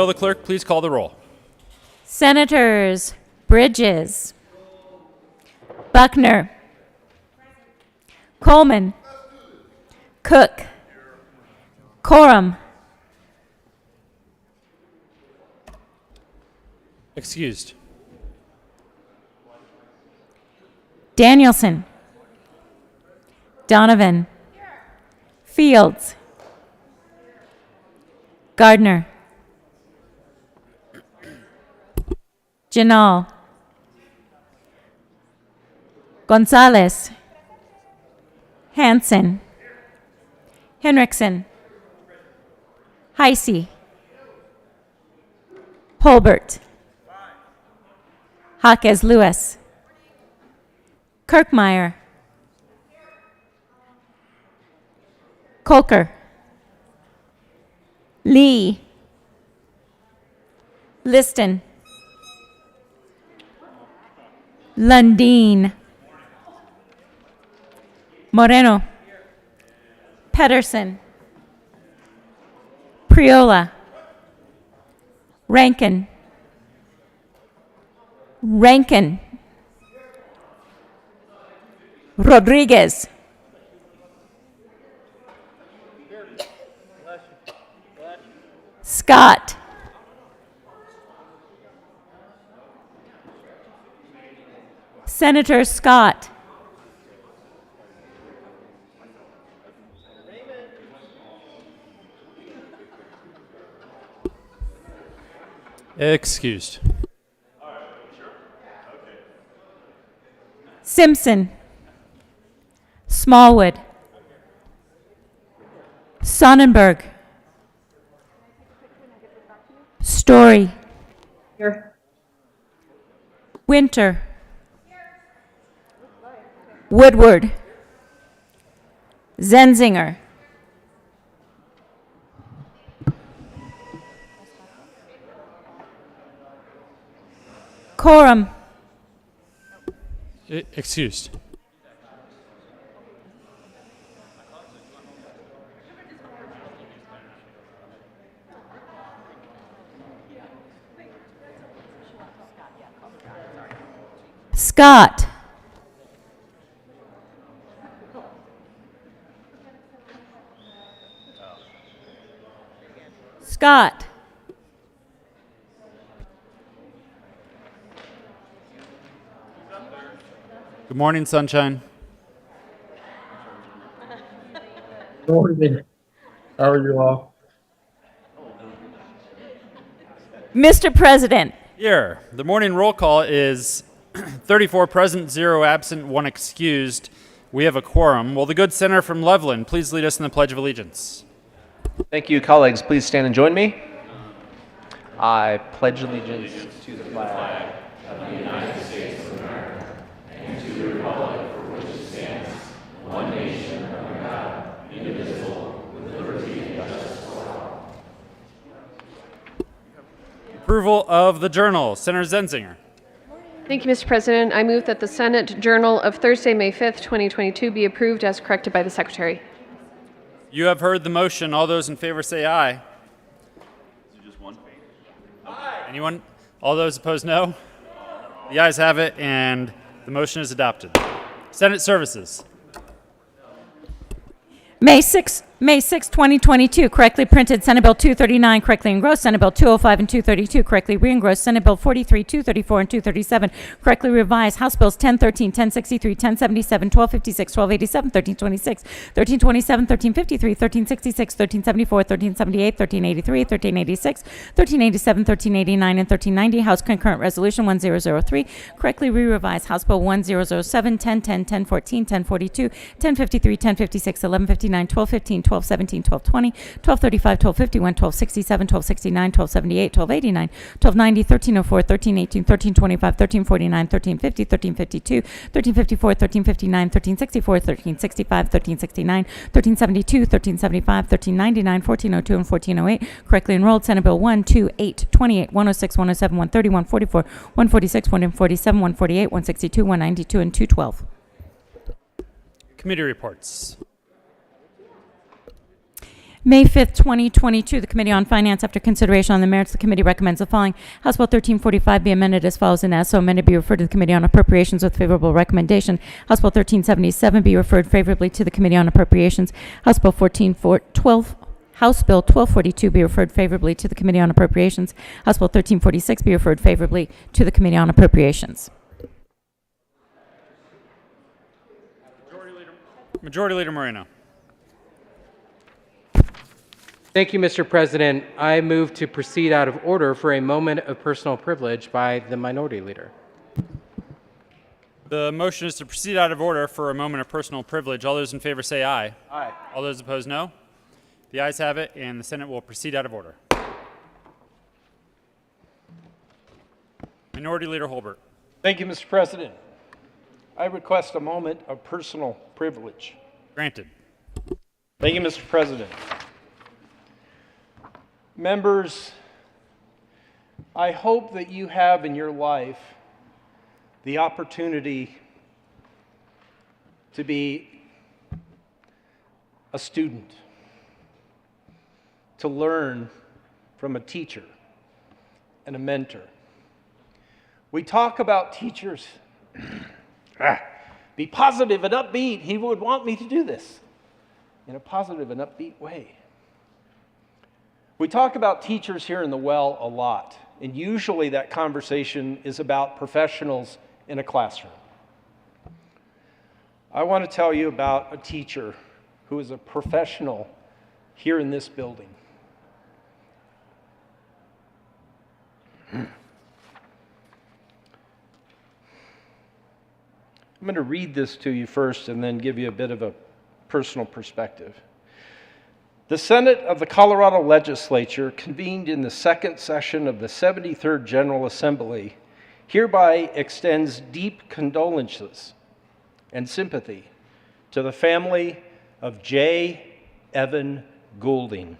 Will the clerk please call the roll? Senators Bridges, Buckner, Coleman, Cook, Coram, Excused. Danielson, Donovan, Fields, Gardner, Janal, Gonzalez, Hansen, Henriksen, Heisey, Holbert, Jaquez Lewis, Kirkmeyer, Kolker, Lee, Liston, Lundeen, Moreno, Pedersen, Priola, Rankin, Rodriguez, Scott, Senator Scott, Excused. Simpson, Smallwood, Sonnenberg, Story, Here. Winter, Woodward, Zenzinger, Coram, Excused. Scott. Scott. Good morning, sunshine. Morning. How are you all? Mr. President, Here, the morning roll call is 34 present, 0 absent, 1 excused. We have a quorum. Will the good senator from Loveland please lead us in the Pledge of Allegiance? Thank you, colleagues. Please stand and join me. I pledge allegiance to the flag. Approval of the journal. Senator Zenzinger. Thank you, Mr. President. I move that the Senate Journal of Thursday, May 5th, 2022 be approved as corrected by the Secretary. You have heard the motion. All those in favor say aye. Is it just one? Aye. Anyone? All those opposed, no? The ayes have it, and the motion is adopted. Senate Services. May 6, 2022, correctly printed Senate Bill 239, correctly engrossed Senate Bill 205 and 232, correctly re-engrossed Senate Bill 43, 234, and 237, correctly revised House Bills 1013, 1063, 1077, 1256, 1287, 1326, 1327, 1353, 1366, 1374, 1378, 1383, 1386, 1387, 1389, and 1390, House Concurrent Resolution 1003, correctly re-revised House Bill 1007, 1010, 1014, 1042, 1053, 1056, 1159, 1215, 1217, 1220, 1235, 1251, 1267, 1269, 1278, 1289, 1290, 1304, 1318, 1325, 1349, 1350, 1352, 1354, 1359, 1364, 1365, 1369, 1372, 1375, 1399, 1402, and 1408, correctly enrolled Senate Bill 128, 28, 106, 107, 130, 144, 146, 147, 148, 162, 192, and 212. Committee reports. May 5th, 2022, the Committee on Finance, after consideration on the merits, the committee recommends the following. House Bill 1345 be amended as follows, and as so amended be referred to the Committee on Appropriations with favorable recommendation. House Bill 1377 be referred favorably to the Committee on Appropriations. House Bill 1242 be referred favorably to the Committee on Appropriations. House Bill 1346 be referred favorably to the Committee on Appropriations. Majority Leader Moreno. Thank you, Mr. President. I move to proceed out of order for a moment of personal privilege by the Minority Leader. The motion is to proceed out of order for a moment of personal privilege. All those in favor say aye. Aye. All those opposed, no. The ayes have it, and the Senate will proceed out of order. Minority Leader Holbert. Thank you, Mr. President. I request a moment of personal privilege. Granted. Thank you, Mr. President. Members, I hope that you have in your life the opportunity to be a student, to learn from a teacher and a mentor. We talk about teachers. Be positive and upbeat. He would want me to do this in a positive and upbeat way. We talk about teachers here in the Well a lot, and usually that conversation is about professionals in a classroom. I want to tell you about a teacher who is a professional here in this building. I'm going to read this to you first and then give you a bit of a personal perspective. The Senate of the Colorado Legislature, convened in the second session of the 73rd General Assembly, hereby extends deep condolences and sympathy to the family of J. Evan Goulding.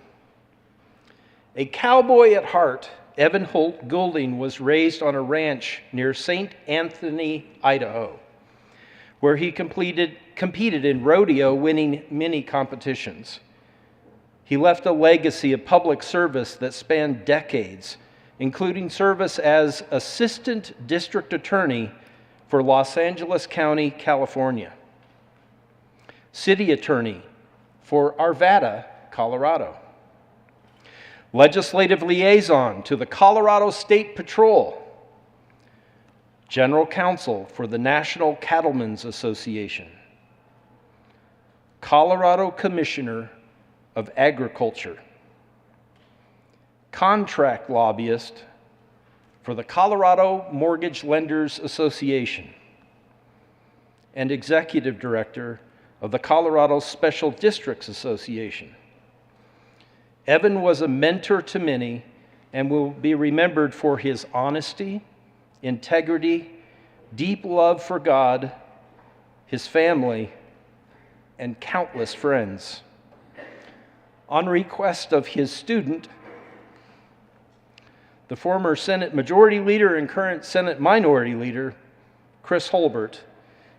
A cowboy at heart, Evan Holt Goulding was raised on a ranch near St. Anthony, Idaho, where he competed in rodeo, winning many competitions. He left a legacy of public service that spanned decades, including service as Assistant District Attorney for for Los Angeles County, California. City Attorney for Arvada, Colorado. Legislative Liaison to the Colorado State Patrol. General Counsel for the National Cattlemen's Association. Colorado Commissioner of Agriculture. Contract Lobbyist for the Colorado Mortgage Lenders Association. And Executive Director of the Colorado Special Districts Association. Evan was a mentor to many and will be remembered for his honesty, integrity, deep love for God, his family, and countless friends. On request of his student, the former Senate Majority Leader and current Senate Minority Leader, Chris Holbert,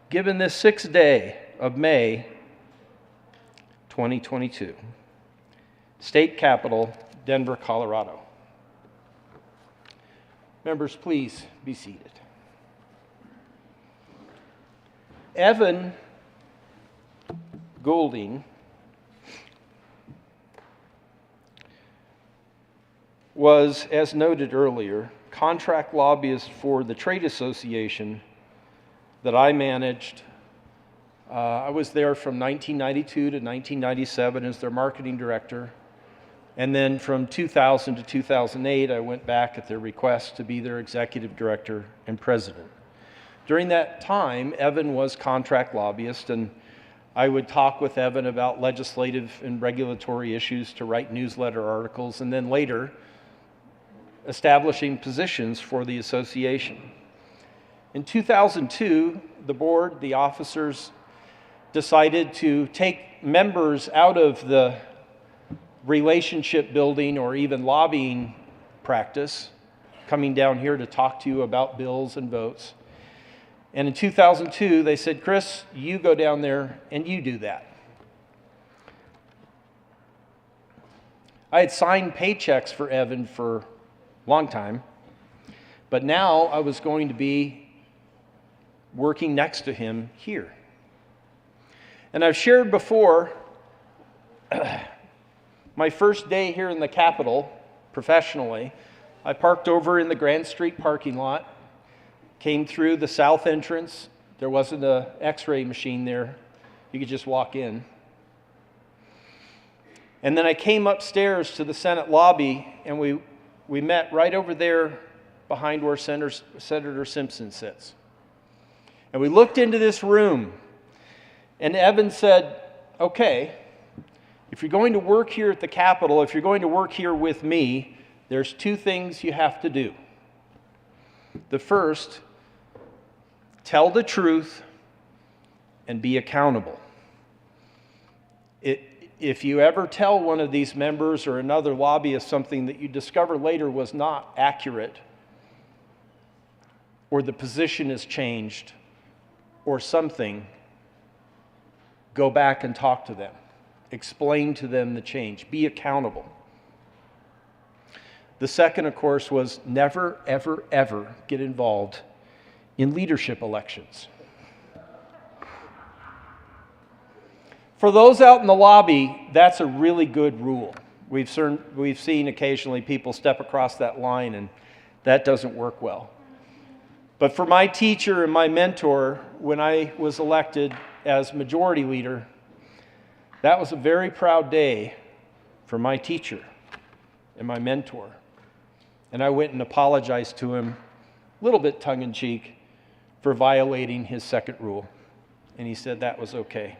given this 6th day of May 2022. State Capitol, Denver, Colorado. Members, please be seated. Evan Goulding was, as noted earlier, contract lobbyist for the trade association that I managed. I was there from 1992 to 1997 as their marketing director. And then from 2000 to 2008, I went back at their request to be their executive director and president. During that time, Evan was contract lobbyist, and I would talk with Evan about legislative and regulatory issues to write newsletter articles, and then later, establishing positions for the association. In 2002, the board, the officers, decided to take members out of the relationship building or even lobbying practice, coming down here to talk to you about bills and votes. And in 2002, they said, Chris, you go down there and you do that. I had signed paychecks for Evan for a long time, but now I was going to be working next to him here. And I've shared before, my first day here in the Capitol, professionally, I parked over in the Grand Street parking lot, came through the south entrance. There wasn't an x-ray machine there. You could just walk in. And then I came upstairs to the Senate lobby, and we met right over there behind where Senator Simpson sits. And we looked into this room, and Evan said, okay, if you're going to work here at the Capitol, if you're going to work here with me, there's 2 things you have to do. The first, tell the truth and be accountable. If you ever tell one of these members or another lobbyist something that you discover later was not accurate, or the position has changed, or something, go back and talk to them. Explain to them the change. Be accountable. The second, of course, was never, ever, ever get involved in leadership elections. For those out in the lobby, that's a really good rule. We've seen occasionally people step across that line, and that doesn't work well. But for my teacher and my mentor, when I was elected as majority leader, that was a very proud day for my teacher and my mentor. And I went and apologized to him, a little bit tongue-in-cheek, for violating his second rule. And he said that was okay.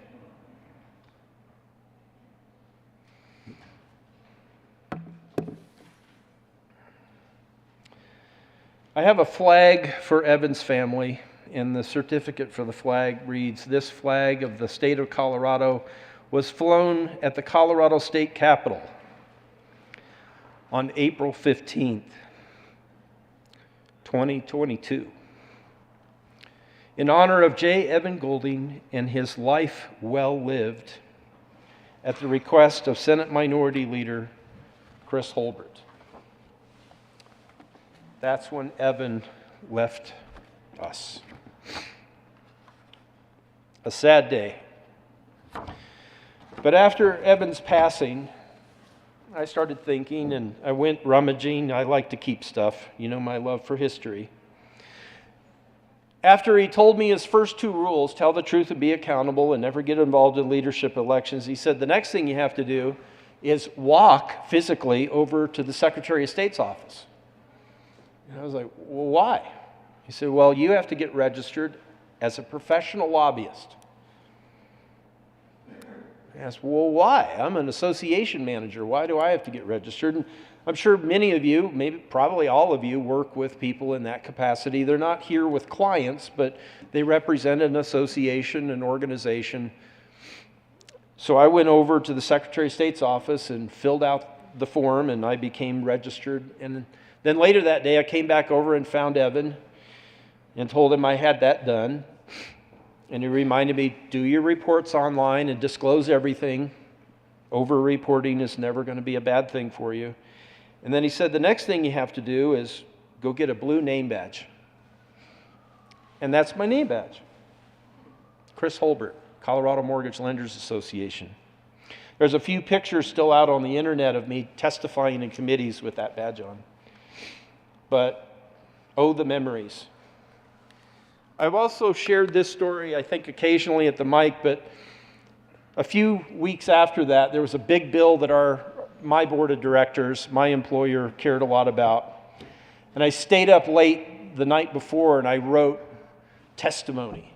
I have a flag for Evan's family, and the certificate for the flag reads, "This flag of the state of Colorado was flown at the Colorado State Capitol on April 15th, 2022. In honor of J. Evan Goulding and his life well lived, at the request of Senate Minority Leader Chris Holbert." That's when Evan left us. A sad day. But after Evan's passing, I started thinking and I went rummaging. I like to keep stuff, you know my love for history. After he told me his first two rules, tell the truth and be accountable and never get involved in leadership elections, he said the next thing you have to do is walk physically over to the Secretary of State's office. And I was like, well, why? He said, well, you have to get registered as a professional lobbyist. I asked, well, why? I'm an association manager. Why do I have to get registered? And I'm sure many of you, maybe probably all of you, work with people in that capacity. They're not here with clients, but they represent an association, an organization. So I went over to the Secretary of State's office and filled out the form, and I became registered. And then later that day, I came back over and found Evan and told him I had that done. And he reminded me, do your reports online and disclose everything. Over-reporting is never going to be a bad thing for you. And then he said, the next thing you have to do is go get a blue name badge. And that's my name badge. Chris Holbert, Colorado Mortgage Lenders Association. There's a few pictures still out on the internet of me testifying in committees with that badge on. But, oh, the memories. I've also shared this story, I think, occasionally at the mic, but a few weeks after that, there was a big bill that my board of directors, my employer, cared a lot about. And I stayed up late the night before and I wrote testimony.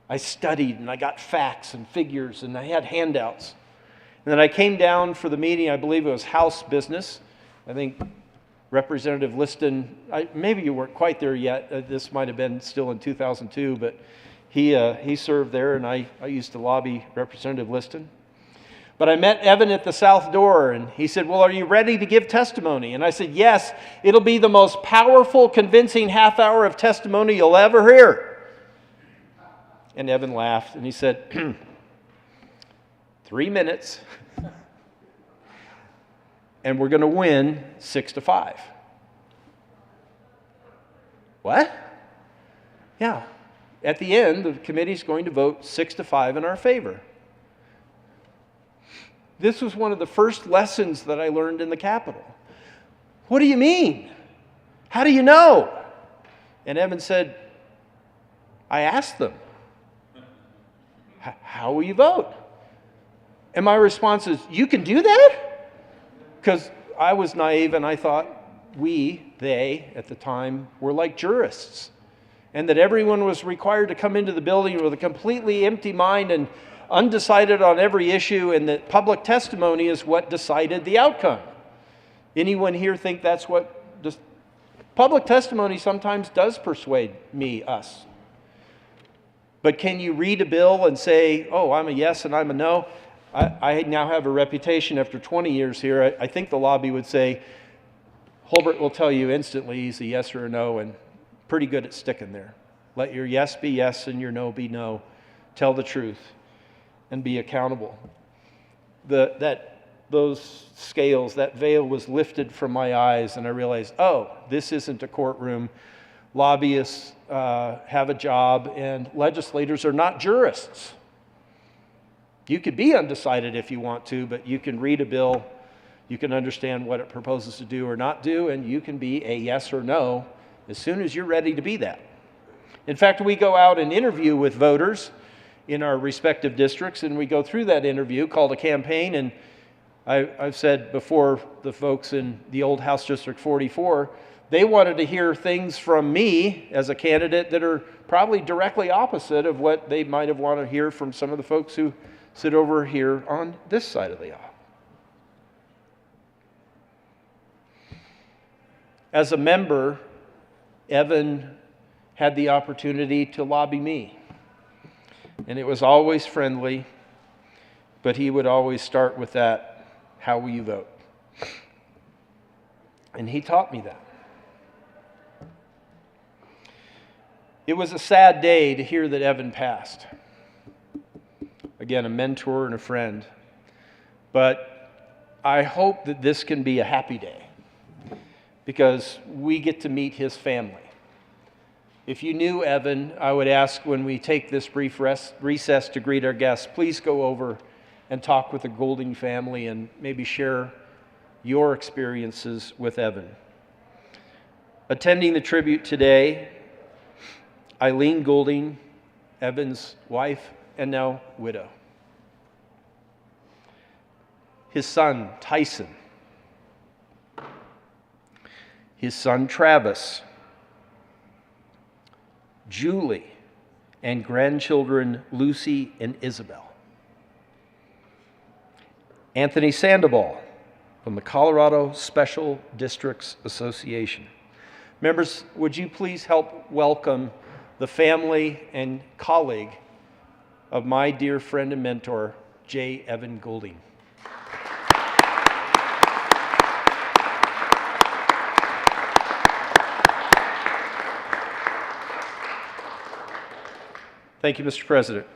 I studied and I got facts and figures and I had handouts. And then I came down for the meeting, I believe it was House business. I think Representative Liston, maybe you weren't quite there yet. This might have been still in 2002, but he served there, and I used to lobby Representative Liston. But I met Evan at the south door, and he said, well, are you ready to give testimony? And I said, yes, it'll be the most powerful, convincing half hour of testimony you'll ever hear. And Evan laughed, and he said, 3 minutes. And we're going to win 6-5. What? Yeah. At the end, the committee's going to vote 6-5 in our favor. This was one of the first lessons that I learned in the Capitol. What do you mean? How do you know? And Evan said, I asked them. How will you vote? And my response is, you can do that? Because I was naive and I thought they, at the time, were like jurists. And that everyone was required to come into the building with a completely empty mind and undecided on every issue, and that public testimony is what decided the outcome. Anyone here think that's what... Public testimony sometimes does persuade us. But can you read a bill and say, oh, I'm a yes and I'm a no? I now have a reputation after 20 years here. I think the lobby would say, Holbert will tell you instantly he's a yes or a no, and pretty good at sticking there. Let your yes be yes and your no be no. Tell the truth and be accountable. Those scales, that veil was lifted from my eyes, and I realized, oh, this isn't a courtroom. Lobbyists have a job, and legislators are not jurists. You could be undecided if you want to, but you can read a bill, you can understand what it proposes to do or not do, and you can be a yes or no as soon as you're ready to be that. In fact, we go out and interview with voters in our respective districts, and we go through that interview called a campaign, and I've said before, the folks in the old House District 44, they wanted to hear things from me as a candidate that are probably directly opposite of what they might have wanted to hear from some of the folks who sit over here on this side of the aisle. As a member, Evan had the opportunity to lobby me. And it was always friendly, but he would always start with that, how will you vote? And he taught me that. It was a sad day to hear that Evan passed. Again, a mentor and a friend. But I hope that this can be a happy day, because we get to meet his family. If you knew Evan, I would ask when we take this brief recess to greet our guests, please go over and talk with the Goulding family and maybe share your experiences with Evan. Attending the tribute today, Eileen Goulding, Evan's wife and now widow. His son, Tyson. His son, Travis. Julie, and grandchildren Lucy and Isabel. Anthony Sandoval from the Colorado Special Districts Association. Members, would you please help welcome the family and colleague of my dear friend and mentor, J. Evan Goulding. Thank you, Mr. President.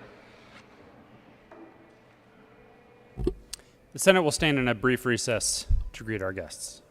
The Senate will stand in a brief recess to greet our guests.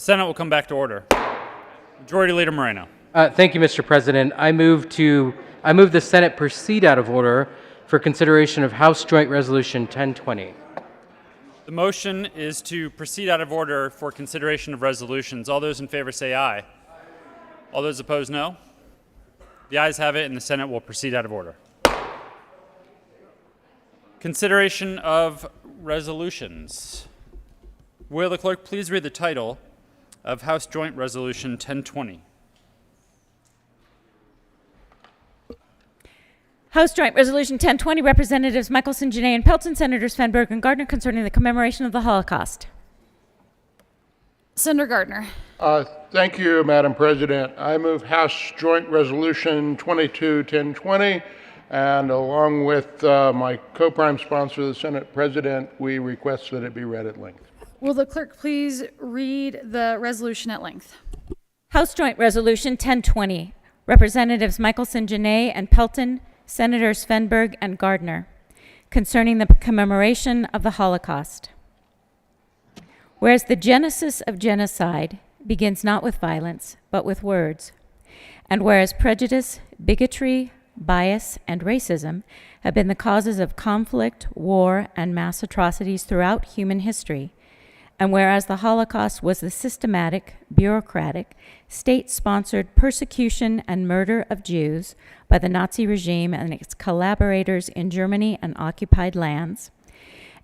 The Senate will come back to order. Majority Leader Moreno. Thank you, Mr. President. I move the Senate proceed out of order for consideration of House Joint Resolution 1020. The motion is to proceed out of order for consideration of resolutions. All those in favor say aye. All those opposed, no. The ayes have it, and the Senate will proceed out of order. Consideration of resolutions. Will the clerk please read the title of House Joint Resolution 1020? House Joint Resolution 1020, Representatives Michelson, Janae, and Pelton, Senators Fenberg and Gardner, concerning the commemoration of the Holocaust. Senator Gardner. Thank you, Madam President. I move House Joint Resolution 22-1020, and along with my co-prime sponsor, the Senate President, we request that it be read at length. Will the clerk please read the resolution at length? House Joint Resolution 1020, Representatives Michelson, Janae, and Pelton, Senators Fenberg and Gardner, concerning the commemoration of the Holocaust. Whereas the genesis of genocide begins not with violence, but with words, and whereas prejudice, bigotry, bias, and racism have been the causes of conflict, war, and mass atrocities throughout human history, and whereas the Holocaust was the systematic, bureaucratic, state-sponsored persecution and murder of Jews by the Nazi regime and its collaborators in Germany and occupied lands,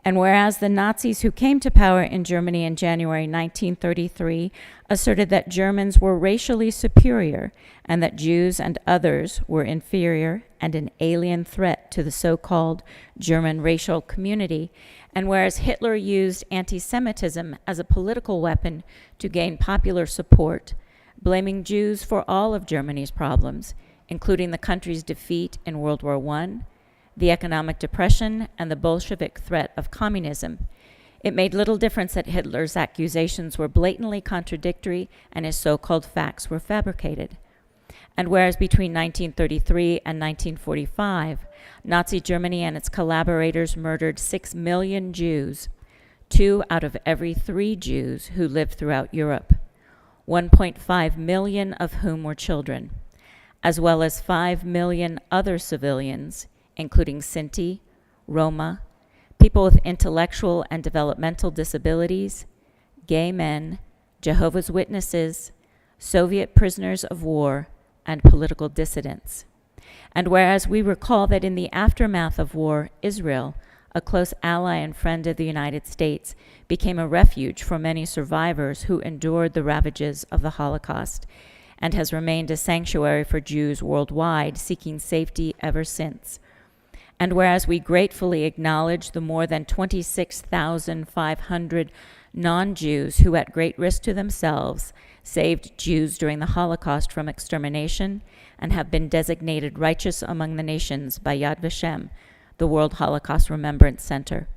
and whereas the Nazis who came to power in Germany in January 1933 asserted that Germans were racially superior and that Jews and others were inferior and an alien threat to the so-called German racial community, and whereas Hitler used anti-Semitism as a political weapon to gain popular support, blaming Jews for all of Germany's problems, including the country's defeat in World War I, the economic depression, and the Bolshevik threat of communism, it made little difference that Hitler's accusations were blatantly contradictory and his so-called facts were fabricated. And whereas between 1933 and 1945, Nazi Germany and its collaborators murdered 6 million Jews, 2 out of every 3 Jews who lived throughout Europe, 1.5 million of whom were children, as well as 5 million other civilians, including Sinti, Roma, people with intellectual and developmental disabilities, gay men, Jehovah's Witnesses, Soviet prisoners of war, and political dissidents. And whereas we recall that in the aftermath of war, Israel, a close ally and friend of the United States, became a refuge for many survivors who endured the ravages of the Holocaust, and has remained a sanctuary for Jews worldwide seeking safety ever since. And whereas we gratefully acknowledge the more than 26,500 non-Jews who, at great risk to themselves, saved Jews during the Holocaust from extermination and have been designated righteous among the nations by Yad Vashem, the World Holocaust Remembrance Center.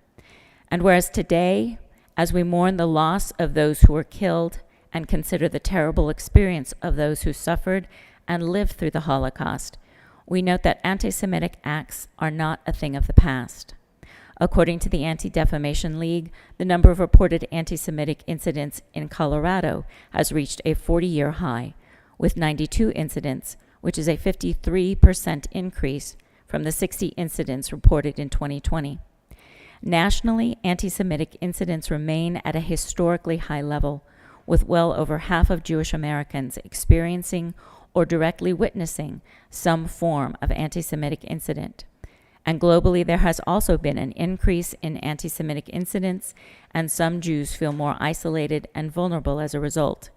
And whereas today, as we mourn the loss of those who were killed and consider the terrible experience of those who suffered and lived through the Holocaust, we note that anti-Semitic acts are not a thing of the past. According to the Anti-Defamation League, the number of reported anti-Semitic incidents in Colorado has reached a 40-year high, with 92 incidents, which is a 53% increase from the 60 incidents reported in 2020. Nationally, anti-Semitic incidents remain at a historically high level, with well over half of Jewish Americans experiencing or directly witnessing some form of anti-Semitic incident. And globally, there has also been an increase in anti-Semitic incidents, and some Jews feel more isolated and vulnerable as a result.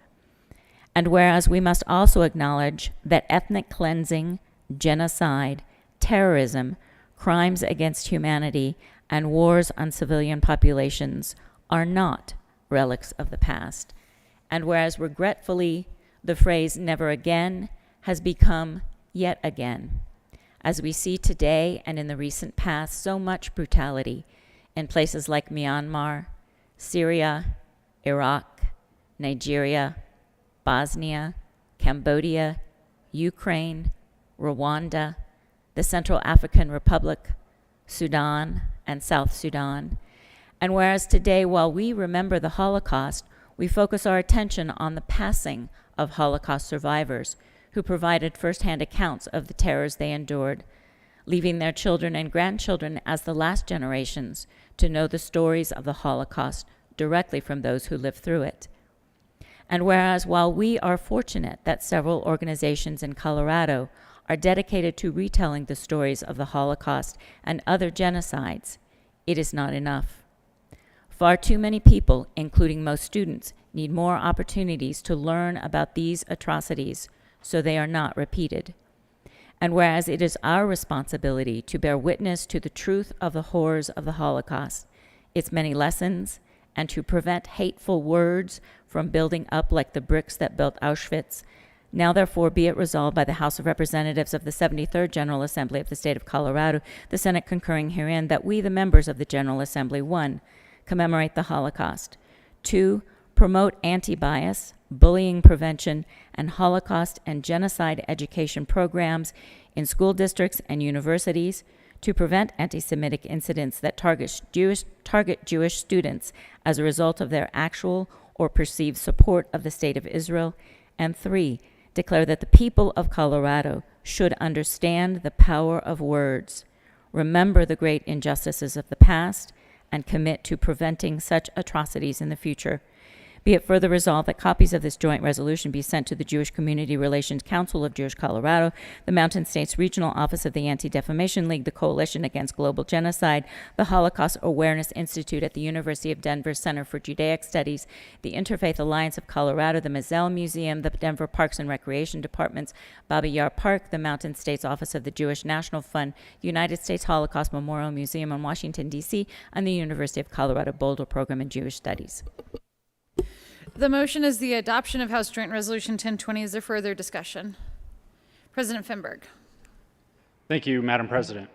And whereas we must also acknowledge that ethnic cleansing, genocide, terrorism, crimes against humanity, and wars on civilian populations are not relics of the past. And whereas regretfully, the phrase never again has become yet again, as we see today and in the recent past so much brutality in places like Myanmar, Syria, Iraq, Nigeria, Bosnia, Cambodia, Ukraine, Rwanda, the Central African Republic, Sudan, and South Sudan. And whereas today, while we remember the Holocaust, we focus our attention on the passing of Holocaust survivors who provided firsthand accounts of the terrors they endured, leaving their children and grandchildren as the last generations to know the stories of the Holocaust directly from those who lived through it. And whereas while we are fortunate that several organizations in Colorado are dedicated to retelling the stories of the Holocaust and other genocides, it is not enough. Far too many people, including most students, need more opportunities to learn about these atrocities so they are not repeated. And whereas it is our responsibility to bear witness to the truth of the horrors of the Holocaust, its many lessons, and to prevent hateful words from building up like the bricks that built Auschwitz, now therefore be it resolved by the House of Representatives of the 73rd General Assembly of the State of Colorado, the Senate concurring herein, that we, the members of the General Assembly, 1, commemorate the Holocaust, 2, promote anti-bias, bullying prevention, and Holocaust and genocide education programs in school districts and universities to prevent anti-Semitic incidents that target Jewish students as a result of their actual or perceived support of the State of Israel, and 3, declare that the people of Colorado should understand the power of words, remember the great injustices of the past, and commit to preventing such atrocities in the future. Be it further resolved that copies of this joint resolution be sent to the Jewish Community Relations Council of Jewish Colorado, the Mountain States Regional Office of the Anti-Defamation League, the Coalition Against Global Genocide, the Holocaust Awareness Institute at the University of Denver Center for Judaic Studies, the Interfaith Alliance of Colorado, the Mazel Museum, the Denver Parks and Recreation Departments, Bobby Yar Park, the Mountain States Office of the Jewish National Fund, the United States Holocaust Memorial Museum in Washington, D.C., and the University of Colorado Boulder Program in Jewish Studies. The motion is the adoption of House Joint Resolution 1020. Is there further discussion? President Finberg. Thank you, Madam President.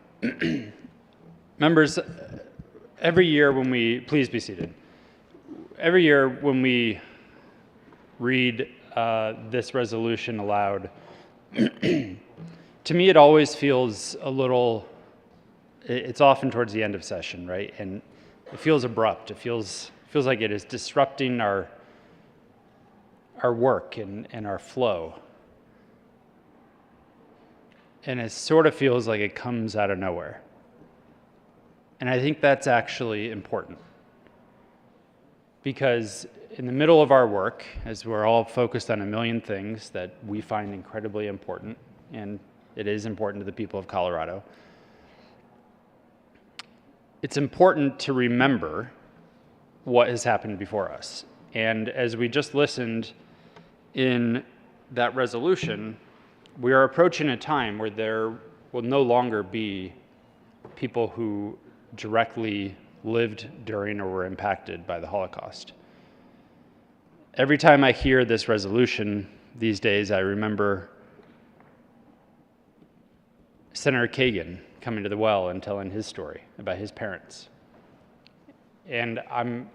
Members, every year when we, please be seated. Every year when we read this resolution aloud, to me it always feels a little, it's often towards the end of session, right? And it feels abrupt. It feels like it is disrupting our work and our flow. And it sort of feels like it comes out of nowhere. And I think that's actually important. Because in the middle of our work, as we're all focused on a million things that we find incredibly important, and it is important to the people of Colorado, it's important to remember what has happened before us. And as we just listened in that resolution, we are approaching a time where there will no longer be people who directly lived during or were impacted by the Holocaust. Every time I hear this resolution these days, I remember Senator Kagan coming to the well and telling his story about his parents. And I'm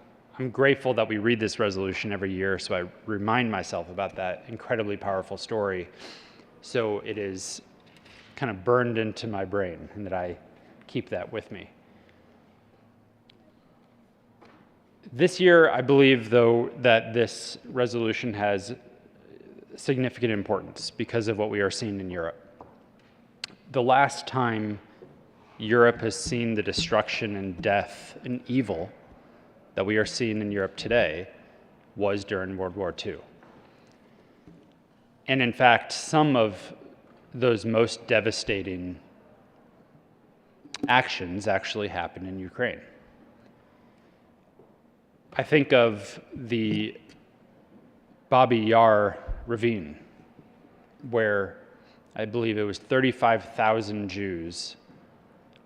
grateful that we read this resolution every year, so I remind myself about that incredibly powerful story, so it is kind of burned into my brain and that I keep that with me. This year, I believe, though, that this resolution has significant importance because of what we are seeing in Europe. The last time Europe has seen the destruction and death and evil that we are seeing in Europe today was during World War II. And in fact, some of those most devastating actions actually happened in Ukraine. I think of the Bobby Yar ravine, where I believe it was 35,000 Jews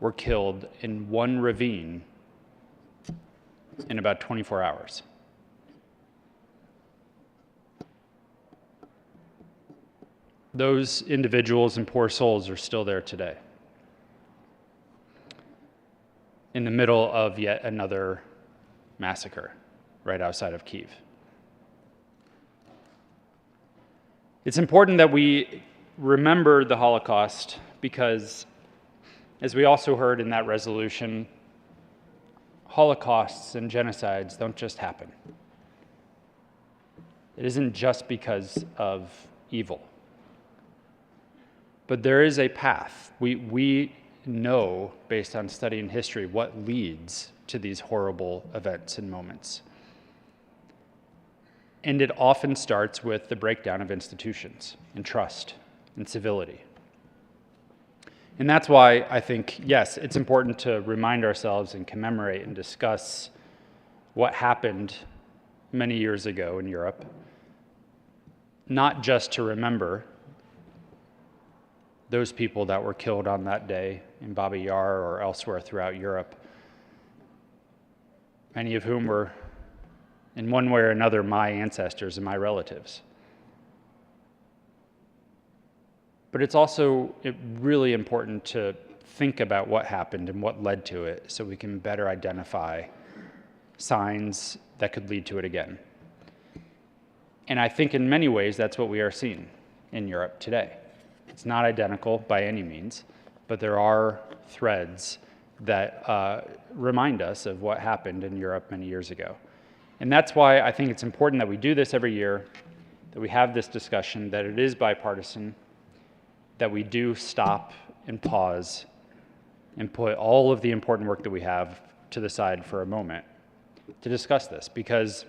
were killed in one ravine in about 24 hours. Those individuals and poor souls are still there today, in the middle of yet another massacre right outside of Kyiv. It's important that we remember the Holocaust because, as we also heard in that resolution, Holocausts and genocides don't just happen. it isn't just because of evil. But there is a path. We know, based on studying history, what leads to these horrible events and moments. And it often starts with the breakdown of institutions and trust and civility. And that's why I think, yes, it's important to remind ourselves and commemorate and discuss what happened many years ago in Europe, not just to remember those people that were killed on that day in Babi Yar or elsewhere throughout Europe, many of whom were, in one way or another, my ancestors and my relatives. But it's also really important to think about what happened and what led to it so we can better identify signs that could lead to it again. And I think in many ways that's what we are seeing in Europe today. It's not identical by any means, but there are threads that remind us of what happened in Europe many years ago. And that's why I think it's important that we do this every year, that we have this discussion, that it is bipartisan, that we do stop and pause and put all of the important work that we have to the side for a moment to discuss this. Because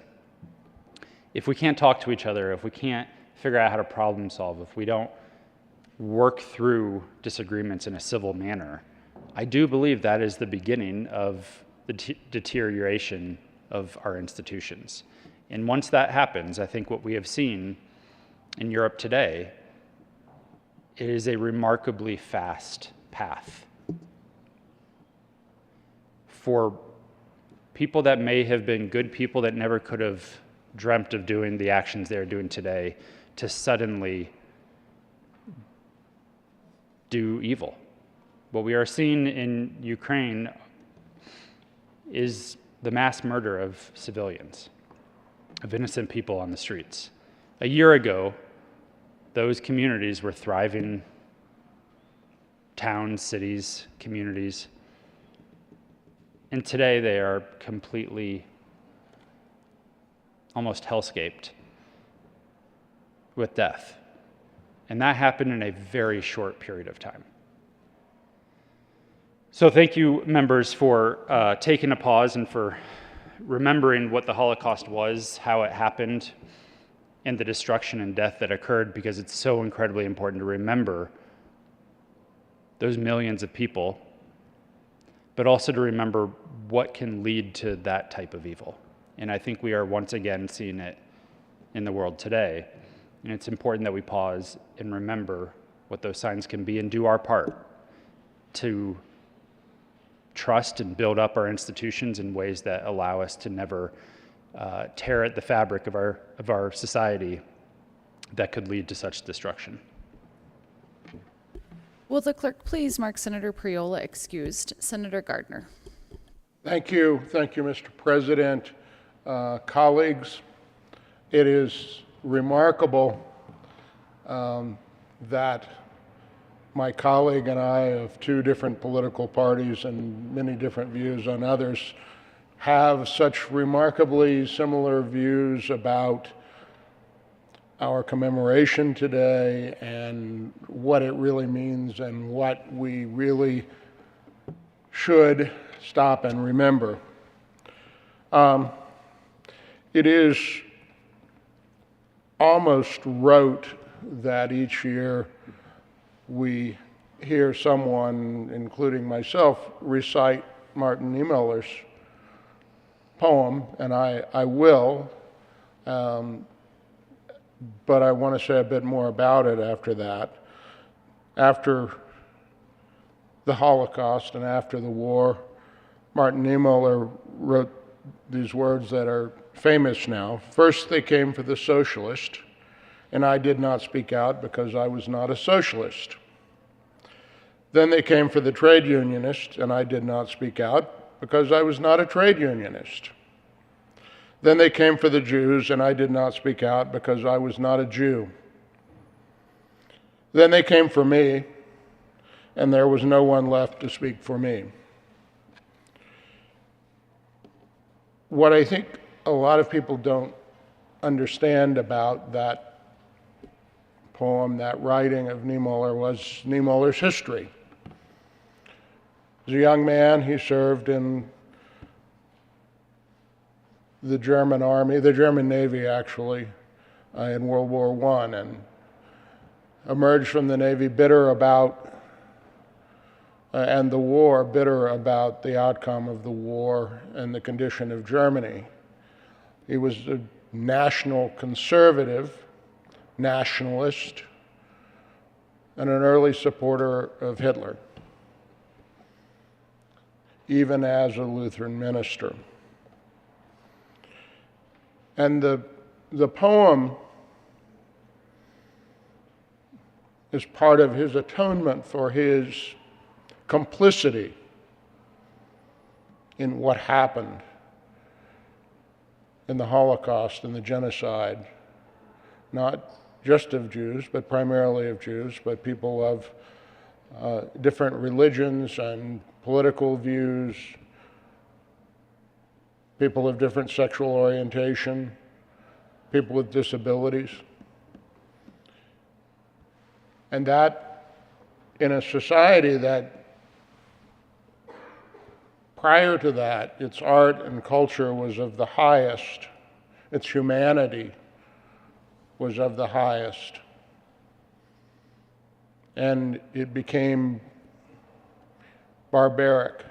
if we can't talk to each other, if we can't figure out how to problem solve, if we don't work through disagreements in a civil manner, I do believe that is the beginning of the deterioration of our institutions. And once that happens, I think what we have seen in Europe today, it is a remarkably fast path. For people that may have been good people that never could have dreamt of doing the actions they're doing today, to suddenly do evil. What we are seeing in Ukraine is the mass murder of civilians, of innocent people on the streets. A year ago, those communities were thriving towns, cities, communities, and today they are completely, almost hellscaped with death. And that happened in a very short period of time. So thank you, members, for taking a pause and for remembering what the Holocaust was, how it happened, and the destruction and death that occurred, because it's so incredibly important to remember those millions of people, but also to remember what can lead to that type of evil. And I think we are once again seeing it in the world today. And it's important that we pause and remember what those signs can be and do our part to trust and build up our institutions in ways that allow us to never tear at the fabric of our society that could lead to such destruction. Will the clerk please mark Senator Priola excused? Senator Gardner. Thank you, Mr. President. Colleagues, it is remarkable that my colleague and I, of two different political parties and many different views on others, have such remarkably similar views about our commemoration today and what it really means and what we really should stop and remember. It is almost rote that each year we hear someone, including myself, recite Martin Niemöller's poem, and I will, but I want to say a bit more about it after that. After the Holocaust and after the war, Martin Niemöller wrote these words that are famous now. First they came for the socialist, and I did not speak out because I was not a socialist. Then they came for the trade unionist, and I did not speak out because I was not a trade unionist. Then they came for the Jews, and I did not speak out because I was not a Jew. Then they came for me, and there was no one left to speak for me. What I think a lot of people don't understand about that poem, that writing of Niemöller, was Niemöller's history. As a young man, he served in the German Army, the German Navy actually, in World War I, and emerged from the Navy bitter about, and the war, bitter about the outcome of the war and the condition of Germany. He was a national conservative, nationalist, and an early supporter of Hitler, even as a Lutheran minister. And the poem is part of his atonement for his complicity in what happened in the Holocaust and the genocide, not just of Jews, but primarily of Jews, but people of different religions and political views, people of different sexual orientation, people with disabilities. And that, in a society that, prior to that, its art and culture was of the highest, its humanity was of the highest, and it became barbaric,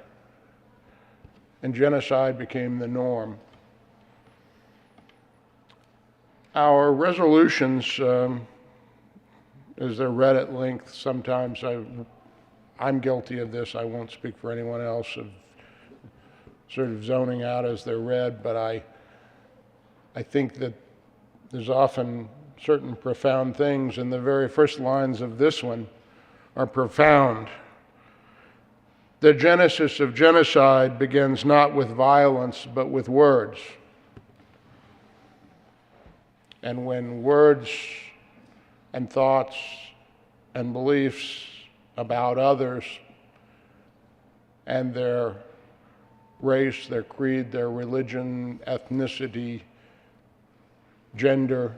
and genocide became the norm. Our resolutions, as they're read at length, sometimes I'm guilty of this, I won't speak for anyone else, of sort of zoning out as they're read, but I think that there's often certain profound things, and the very first lines of this one are profound. The genesis of genocide begins not with violence, but with words. And when words and thoughts and beliefs about others and their race, their creed, their religion, ethnicity, gender,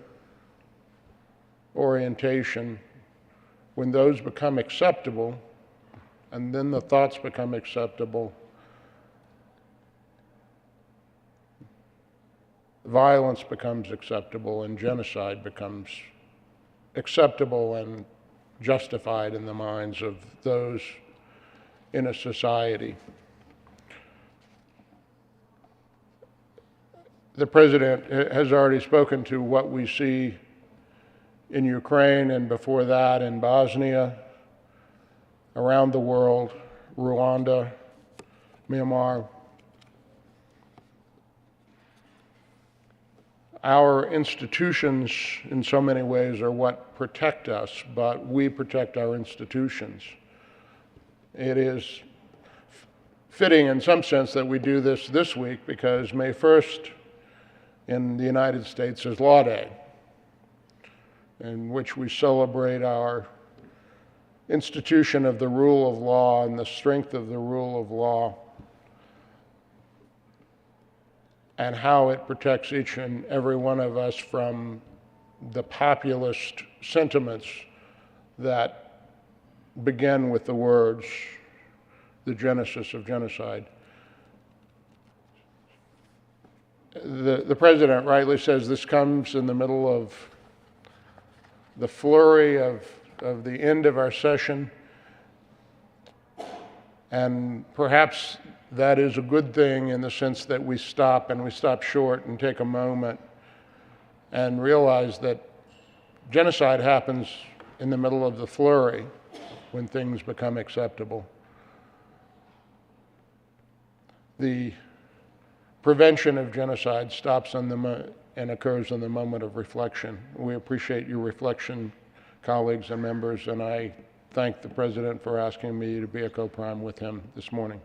orientation, when those become acceptable, and then the thoughts become acceptable, violence becomes acceptable and genocide becomes acceptable and justified in the minds of those in a society. The President has already spoken to what we see in Ukraine and before that in Bosnia, around the world, Rwanda, Myanmar. Our institutions, in so many ways, are what protect us, but we protect our institutions. It is fitting in some sense that we do this week because May 1st in the United States is Law Day, in which we celebrate our institution of the rule of law and the strength of the rule of law and how it protects each and every one of us from the populist sentiments that begin with the words, the genesis of genocide. The President rightly says this comes in the middle of the flurry of the end of our session, and perhaps that is a good thing in the sense that we stop short and take a moment and realize that genocide happens in the middle of the flurry when things become acceptable. The prevention of genocide stops on and occurs in the moment of reflection. We appreciate your reflection, colleagues and members, and I thank the President for asking me to be a co-prime with him this morning.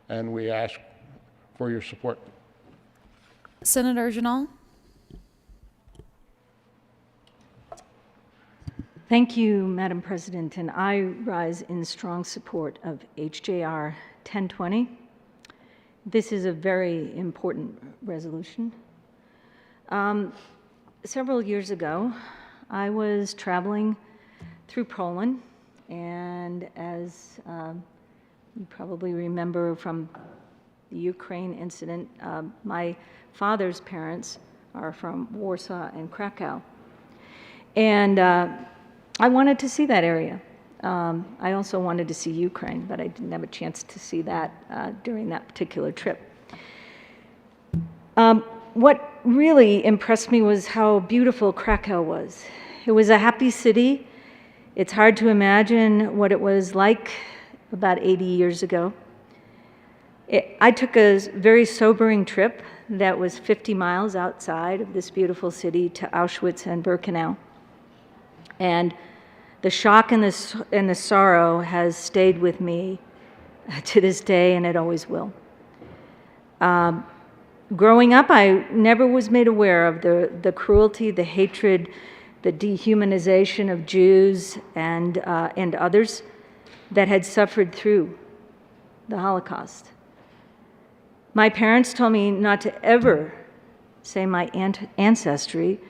And we ask for your support. Senator Janal? Thank you, Madam President, and I rise in strong support of HJR 1020. This is a very important resolution. several years ago, I was traveling through Poland, and as you probably remember from the Ukraine incident, my father's parents are from Warsaw and Krakow. And I wanted to see that area. I also wanted to see Ukraine, but I didn't have a chance to see that during that particular trip. What really impressed me was how beautiful Krakow was. It was a happy city. It's hard to imagine what it was like about 80 years ago. I took a very sobering trip that was 50 miles outside of this beautiful city to Auschwitz and Birkenau. And the shock and the sorrow has stayed with me to this day, and it always will. Growing up, I never was made aware of the cruelty, the hatred, the dehumanization of Jews and others that had suffered through the Holocaust. My parents told me not to ever say my ancestry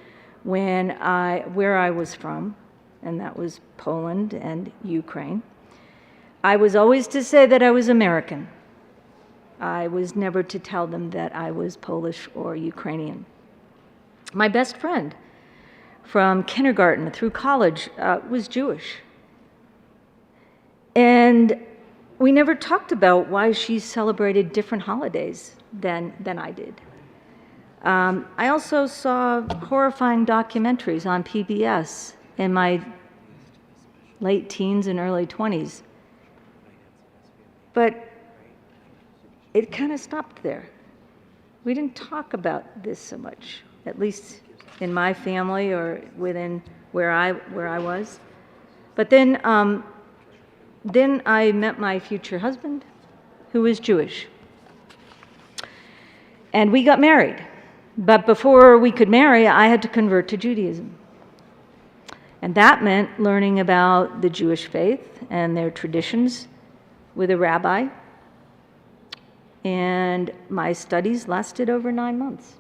where I was from, and that was Poland and Ukraine. I was always to say that I was American. I was never to tell them that I was Polish or Ukrainian. My best friend from kindergarten through college was Jewish. And we never talked about why she celebrated different holidays than I did. I also saw horrifying documentaries on PBS in my late teens and early 20s. But it kind of stopped there. We didn't talk about this so much, at least in my family or within where I was. But then I met my future husband, who was Jewish. And we got married. But before we could marry, I had to convert to Judaism. And that meant learning about the Jewish faith and their traditions with a rabbi. And my studies lasted over 9 months.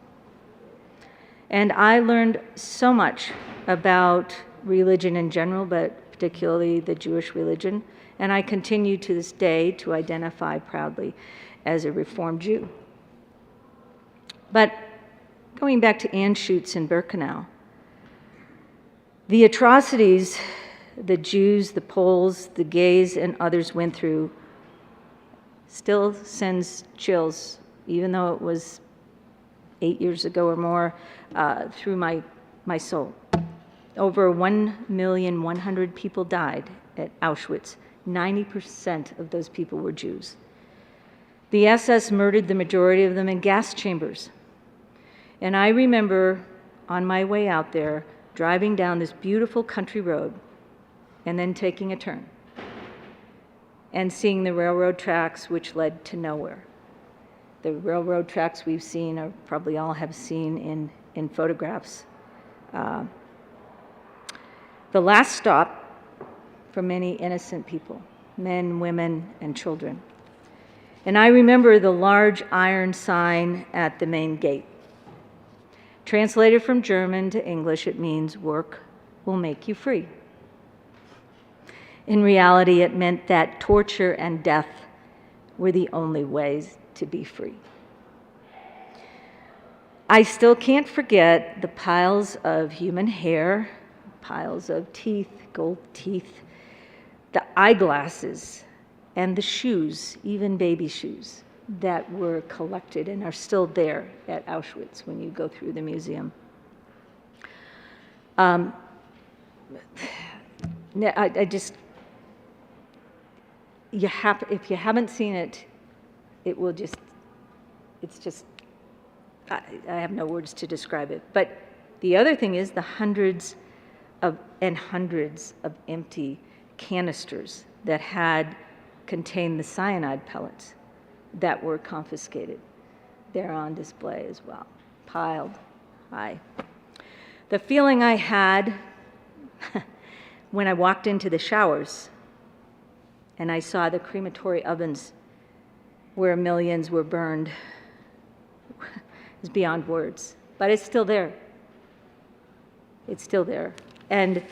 And I learned so much about religion in general, but particularly the Jewish religion. And I continue to this day to identify proudly as a Reformed Jew. But going back to Anschutz and Birkenau, the atrocities the Jews, the Poles, the gays, and others went through still sends chills, even though it was 8 years ago or more, through my soul. Over 1,100,000 people died at Auschwitz. 90% of those people were Jews. The SS murdered the majority of them in gas chambers. And I remember on my way out there, driving down this beautiful country road and then taking a turn and seeing the railroad tracks which led to nowhere. The railroad tracks we've seen, or probably all have seen in photographs. The last stop for many innocent people, men, women, and children. And I remember the large iron sign at the main gate. Translated from German to English, it means work will make you free. In reality, it meant that torture and death were the only ways to be free. I still can't forget the piles of human hair, piles of teeth, gold teeth, the eyeglasses, and the shoes, even baby shoes, that were collected and are still there at Auschwitz when you go through the museum. If you haven't seen it, it will just, it's just, I have no words to describe it. But the other thing is the hundreds of empty canisters that had contained the cyanide pellets that were confiscated. They're on display as well, piled high. The feeling I had when I walked into the showers and I saw the crematory ovens where millions were burned is beyond words, but it's still there. It's still there. And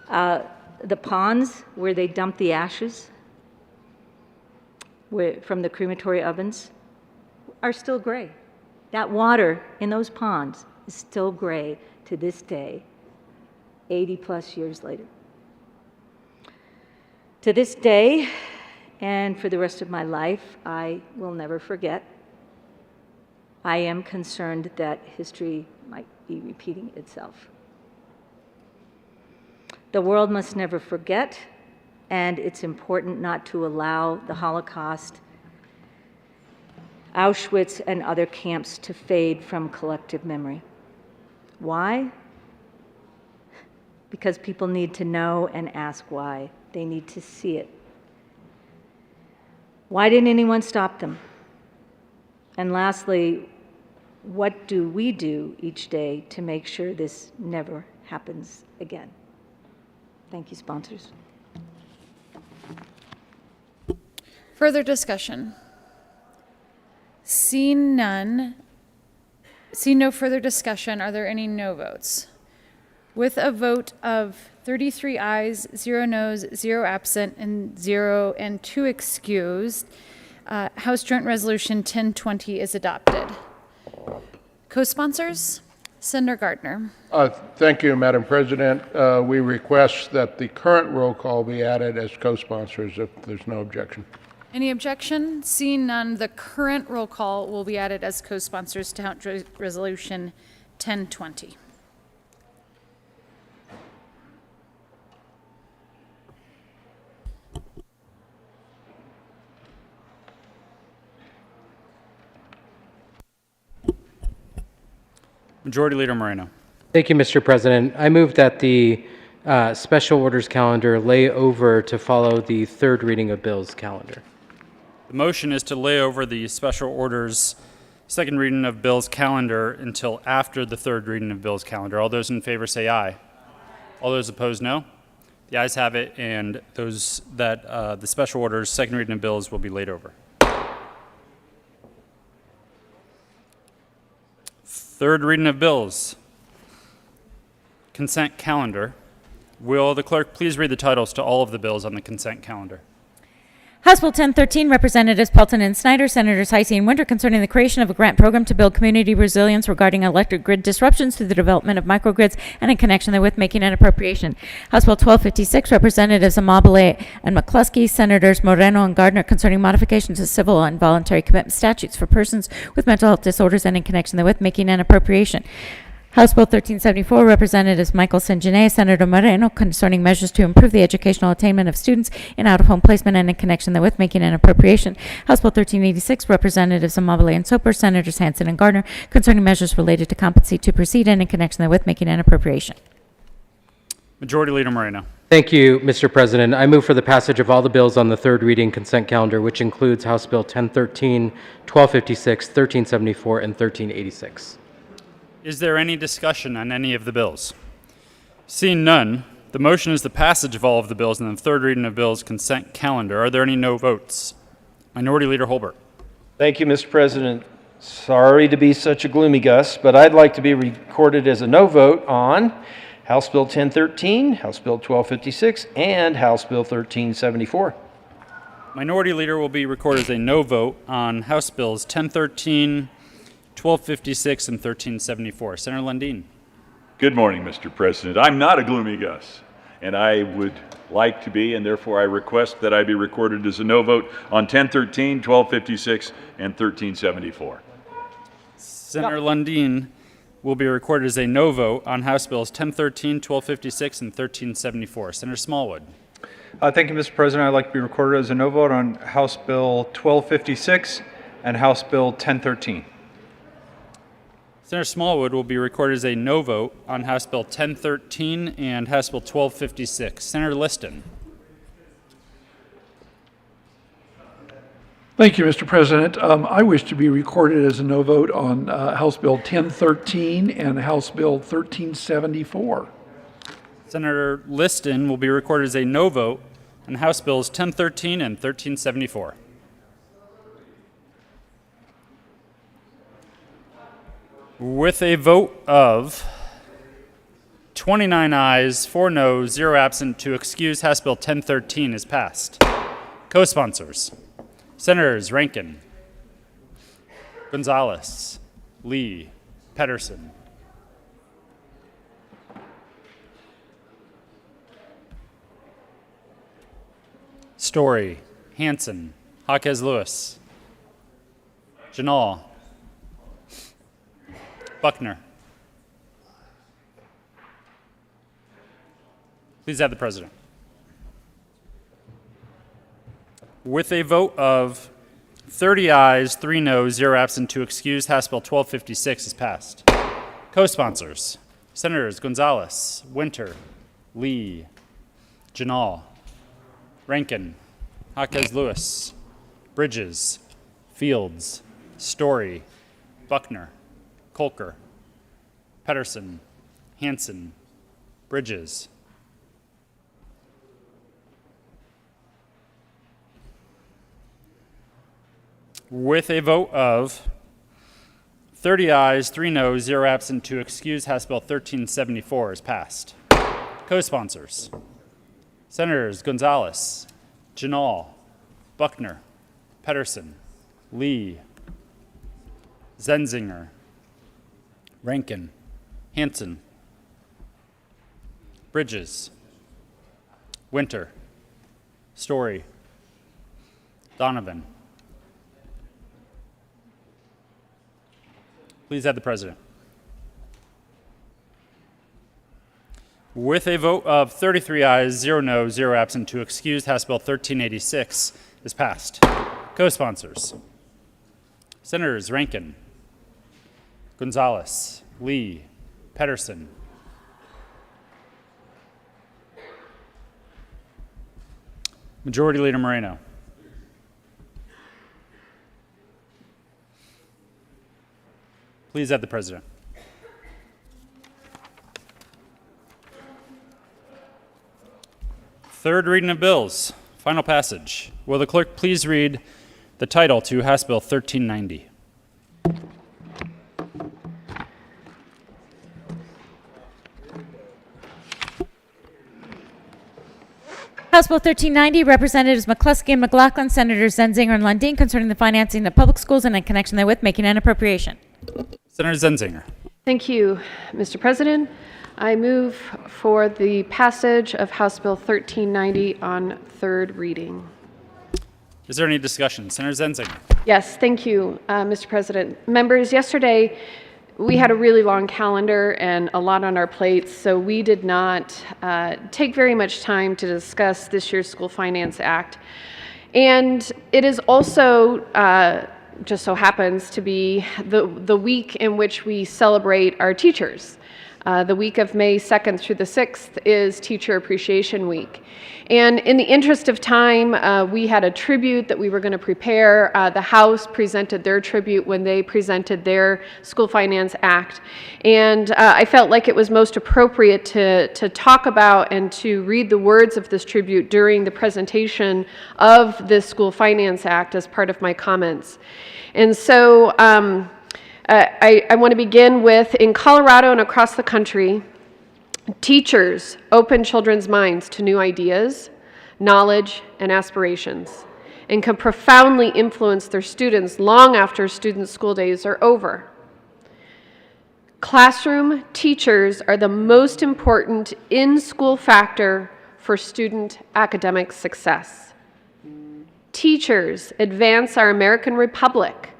the ponds where they dump the ashes from the crematory ovens are still gray. That water in those ponds is still gray to this day, 80 plus years later. To this day, and for the rest of my life, I will never forget. I am concerned that history might be repeating itself. The world must never forget, and it's important not to allow the Holocaust, Auschwitz, and other camps to fade from collective memory. Why? Because people need to know and ask why. They need to see it. Why didn't anyone stop them? And lastly, what do we do each day to make sure this never happens again? Thank you, sponsors. Further discussion? Seeing no further discussion, are there any no votes? With a vote of 33 ayes, 0 noes, 0 absent, and 2 excused, House Joint Resolution 1020 is adopted. Co-sponsors? Senator Gardner. Thank you, Madam President. We request that the current roll call be added as co-sponsors if there's no objection. Any objection? Seeing none, the current roll call will be added as co-sponsors to House Resolution 1020. Majority Leader Moreno. Thank you, Mr. President. I move that the special orders calendar lay over to follow the third reading of bills calendar. The motion is to lay over the special orders second reading of bills calendar until after the third reading of bills calendar. All those in favor say aye. All those opposed, no. The ayes have it, and those that the special orders second reading of bills will be laid over. Third reading of bills. Consent calendar. Will the clerk please read the titles to all of the bills on the consent calendar? House Bill 1013, Representatives Pelton and Snyder, Senators Heisey and Winter, concerning the creation of a grant program to build community resilience regarding electric grid disruptions through the development of microgrids and in connection therewith making an appropriation. House Bill 1256, Representatives Amabile and McCluskey, Senators Moreno and Gardner, concerning modifications to civil and voluntary commitment statutes for persons with mental health disorders and in connection therewith making an appropriation. House Bill 1374, Representatives Michael Sanjanay, Senator Moreno, concerning measures to improve the educational attainment of students in out-of-home placement and in connection therewith making an appropriation. House Bill 1386, Representatives Amabile and Soper, Senators Hansen and Gardner, concerning measures related to competency to proceed and in connection therewith making an appropriation. Majority Leader Moreno. Thank you, Mr. President. I move for the passage of all the bills on the third reading consent calendar, which includes House Bill 1013, 1256, 1374, and 1386. Is there any discussion on any of the bills? Seeing none, the motion is the passage of all of the bills in the third reading of bills consent calendar. Are there any no votes? Minority Leader Holbert. Thank you, Mr. President. Sorry to be such a gloomy Gus, but I'd like to be recorded as a no vote on House Bill 1013, House Bill 1256, and House Bill 1374. Minority Leader will be recorded as a no vote on House Bills 1013, 1256, and 1374. Senator Lundin. Good morning, Mr. President. I'm not a gloomy Gus, and I would like to be, and therefore I request that I be recorded as a no vote on 1013, 1256, and 1374. Senator Lundin will be recorded as a no vote on House Bills 1013, 1256, and 1374. Senator Smallwood. Thank you, Mr. President. I'd like to be recorded as a no vote on House Bill 1256 and House Bill 1013. Senator Smallwood will be recorded as a no vote on House Bill 1013 and House Bill 1256. Senator Liston. Thank you, Mr. President. I wish to be recorded as a no vote on House Bill 1013 and House Bill 1374. Senator Liston will be recorded as a no vote on House Bills 1013 and 1374. With a vote of 29 ayes, 4 noes, 0 absent to excuse House Bill 1013 is passed. Co-sponsors, Senators Rankin, Gonzalez, Lee, Pedersen. Story, Hanson, Jaquez Lewis, Janal, Buckner. Please have the president. With a vote of 30 ayes, 3 noes, 0 absent to excuse, House Bill 1256 is passed. Co-sponsors, Senators Gonzalez, Winter, Lee, Janal, Rankin, Jaquez Lewis, Bridges, Fields, Story, Buckner, Kolker, Pedersen, Hanson, Bridges. With a vote of 30 ayes, 3 noes, 0 absent to excuse, House Bill 1374 is passed. Co-sponsors, Senators Gonzalez, Janal, Buckner, Pedersen, Lee, Zenzinger, Rankin, Hanson, Bridges, Winter, Story, Donovan. Please have the president. With a vote of 33 ayes, 0 noes, 0 absent to excuse, House Bill 1386 is passed. Co-sponsors, Senators Rankin, Gonzalez, Lee, Pedersen, Majority Leader Moreno. Please have the president. Third reading of bills. Final passage. Will the clerk please read the title to House Bill 1390? House Bill 1390, Representatives McCluskey and McLaughlin, Senators Zenzinger and Lundin, concerning the financing of public schools and in connection therewith making an appropriation. Senator Zenzinger. Thank you, Mr. President. I move for the passage of House Bill 1390 on third reading. Is there any discussion? Senator Zenzinger. Yes, thank you, Mr. President. Members, yesterday we had a really long calendar and a lot on our plates, so we did not take very much time to discuss this year's School Finance Act. And it is also just so happens to be the week in which we celebrate our teachers. The week of May 2nd through the 6th is Teacher Appreciation Week. And in the interest of time, we had a tribute that we were going to prepare. The House presented their tribute when they presented their School Finance Act. And I felt like it was most appropriate to talk about and to read the words of this tribute during the presentation of this School Finance Act as part of my comments. And so I want to begin with, in Colorado and across the country, teachers open children's minds to new ideas, knowledge, and aspirations, and can profoundly influence their students long after students' school days are over. Classroom teachers are the most important in-school factor for student academic success. Teachers advance our American Republic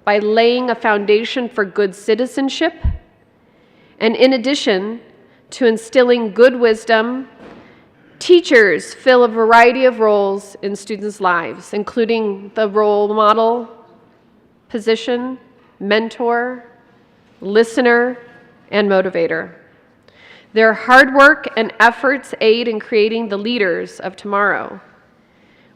by laying a foundation for good citizenship, and in addition to instilling good wisdom, teachers fill a variety of roles in students' lives, including the role model position, mentor, listener, and motivator. Their hard work and efforts aid in creating the leaders of tomorrow.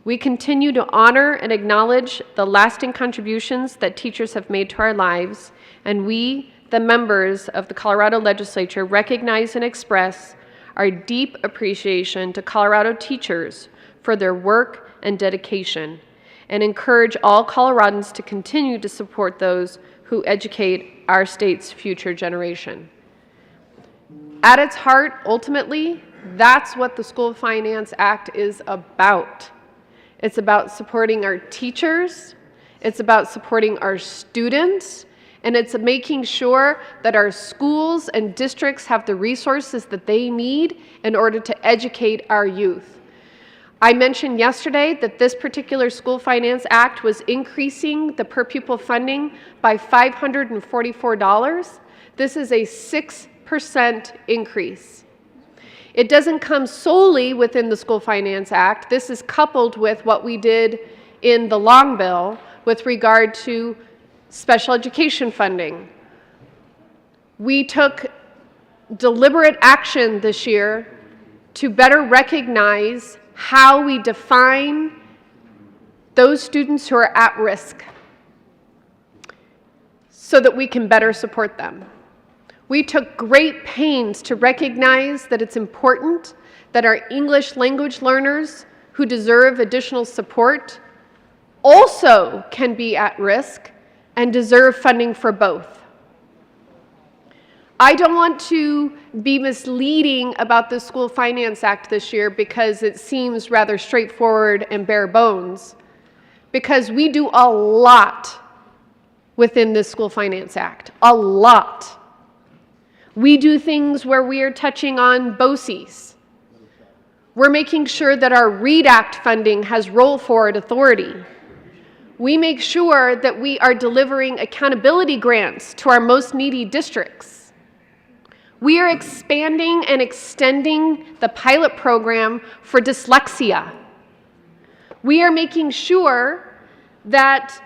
We continue to honor and acknowledge the lasting contributions that teachers have made to our lives, and we, the members of the Colorado Legislature, recognize and express our deep appreciation to Colorado teachers for their work and dedication, and encourage all Coloradans to continue to support those who educate our state's future generation. At its heart, ultimately, that's what the School Finance Act is about. It's about supporting our teachers, it's about supporting our students, and it's making sure that our schools and districts have the resources that they need in order to educate our youth. I mentioned yesterday that this particular School Finance Act was increasing the per pupil funding by $544. This is a 6% increase. It doesn't come solely within the School Finance Act. This is coupled with what we did in the long bill with regard to special education funding. We took deliberate action this year to better recognize how we define those students who are at risk so that we can better support them. We took great pains to recognize that it's important that our English language learners who deserve additional support also can be at risk and deserve funding for both. I don't want to be misleading about the School Finance Act this year because it seems rather straightforward and bare bones, because we do a lot within this School Finance Act, a lot. We do things where we are touching on BOCES. We're making sure that our READ Act funding has roll forward authority. We make sure that we are delivering accountability grants to our most needy districts. We are expanding and extending the pilot program for dyslexia. We are making sure that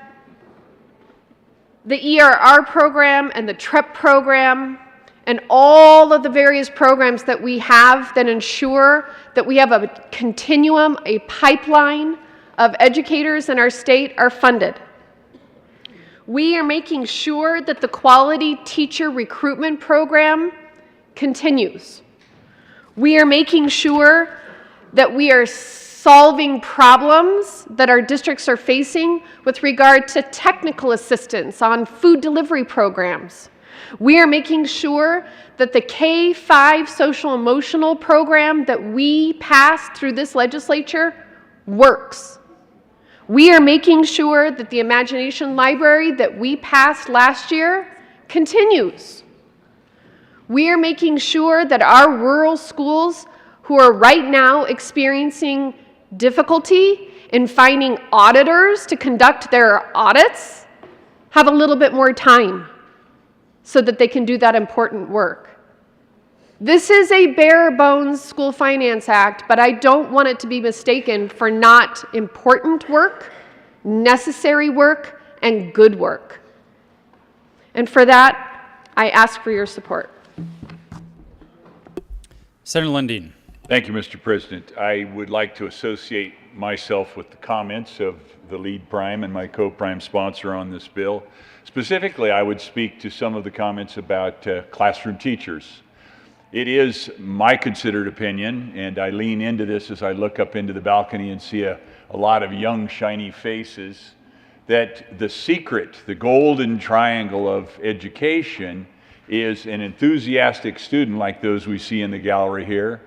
the ERR program and the TREP program and all of the various programs that we have that ensure that we have a continuum, a pipeline of educators in our state are funded. We are making sure that the quality teacher recruitment program continues. We are making sure that we are solving problems that our districts are facing with regard to technical assistance on food delivery programs. We are making sure that the K-5 social emotional program that we passed through this legislature works. We are making sure that the Imagination Library that we passed last year continues. We are making sure that our rural schools who are right now experiencing difficulty in finding auditors to conduct their audits have a little bit more time so that they can do that important work. This is a bare bones School Finance Act, but I don't want it to be mistaken for not important work, necessary work, and good work. And for that, I ask for your support. Senator Lundin. Thank you, Mr. President. I would like to associate myself with the comments of the lead prime and my co-prime sponsor on this bill. Specifically, I would speak to some of the comments about classroom teachers. It is my considered opinion, and I lean into this as I look up into the balcony and see a lot of young, shiny faces, that the secret, the golden triangle of education is an enthusiastic student like those we see in the gallery here,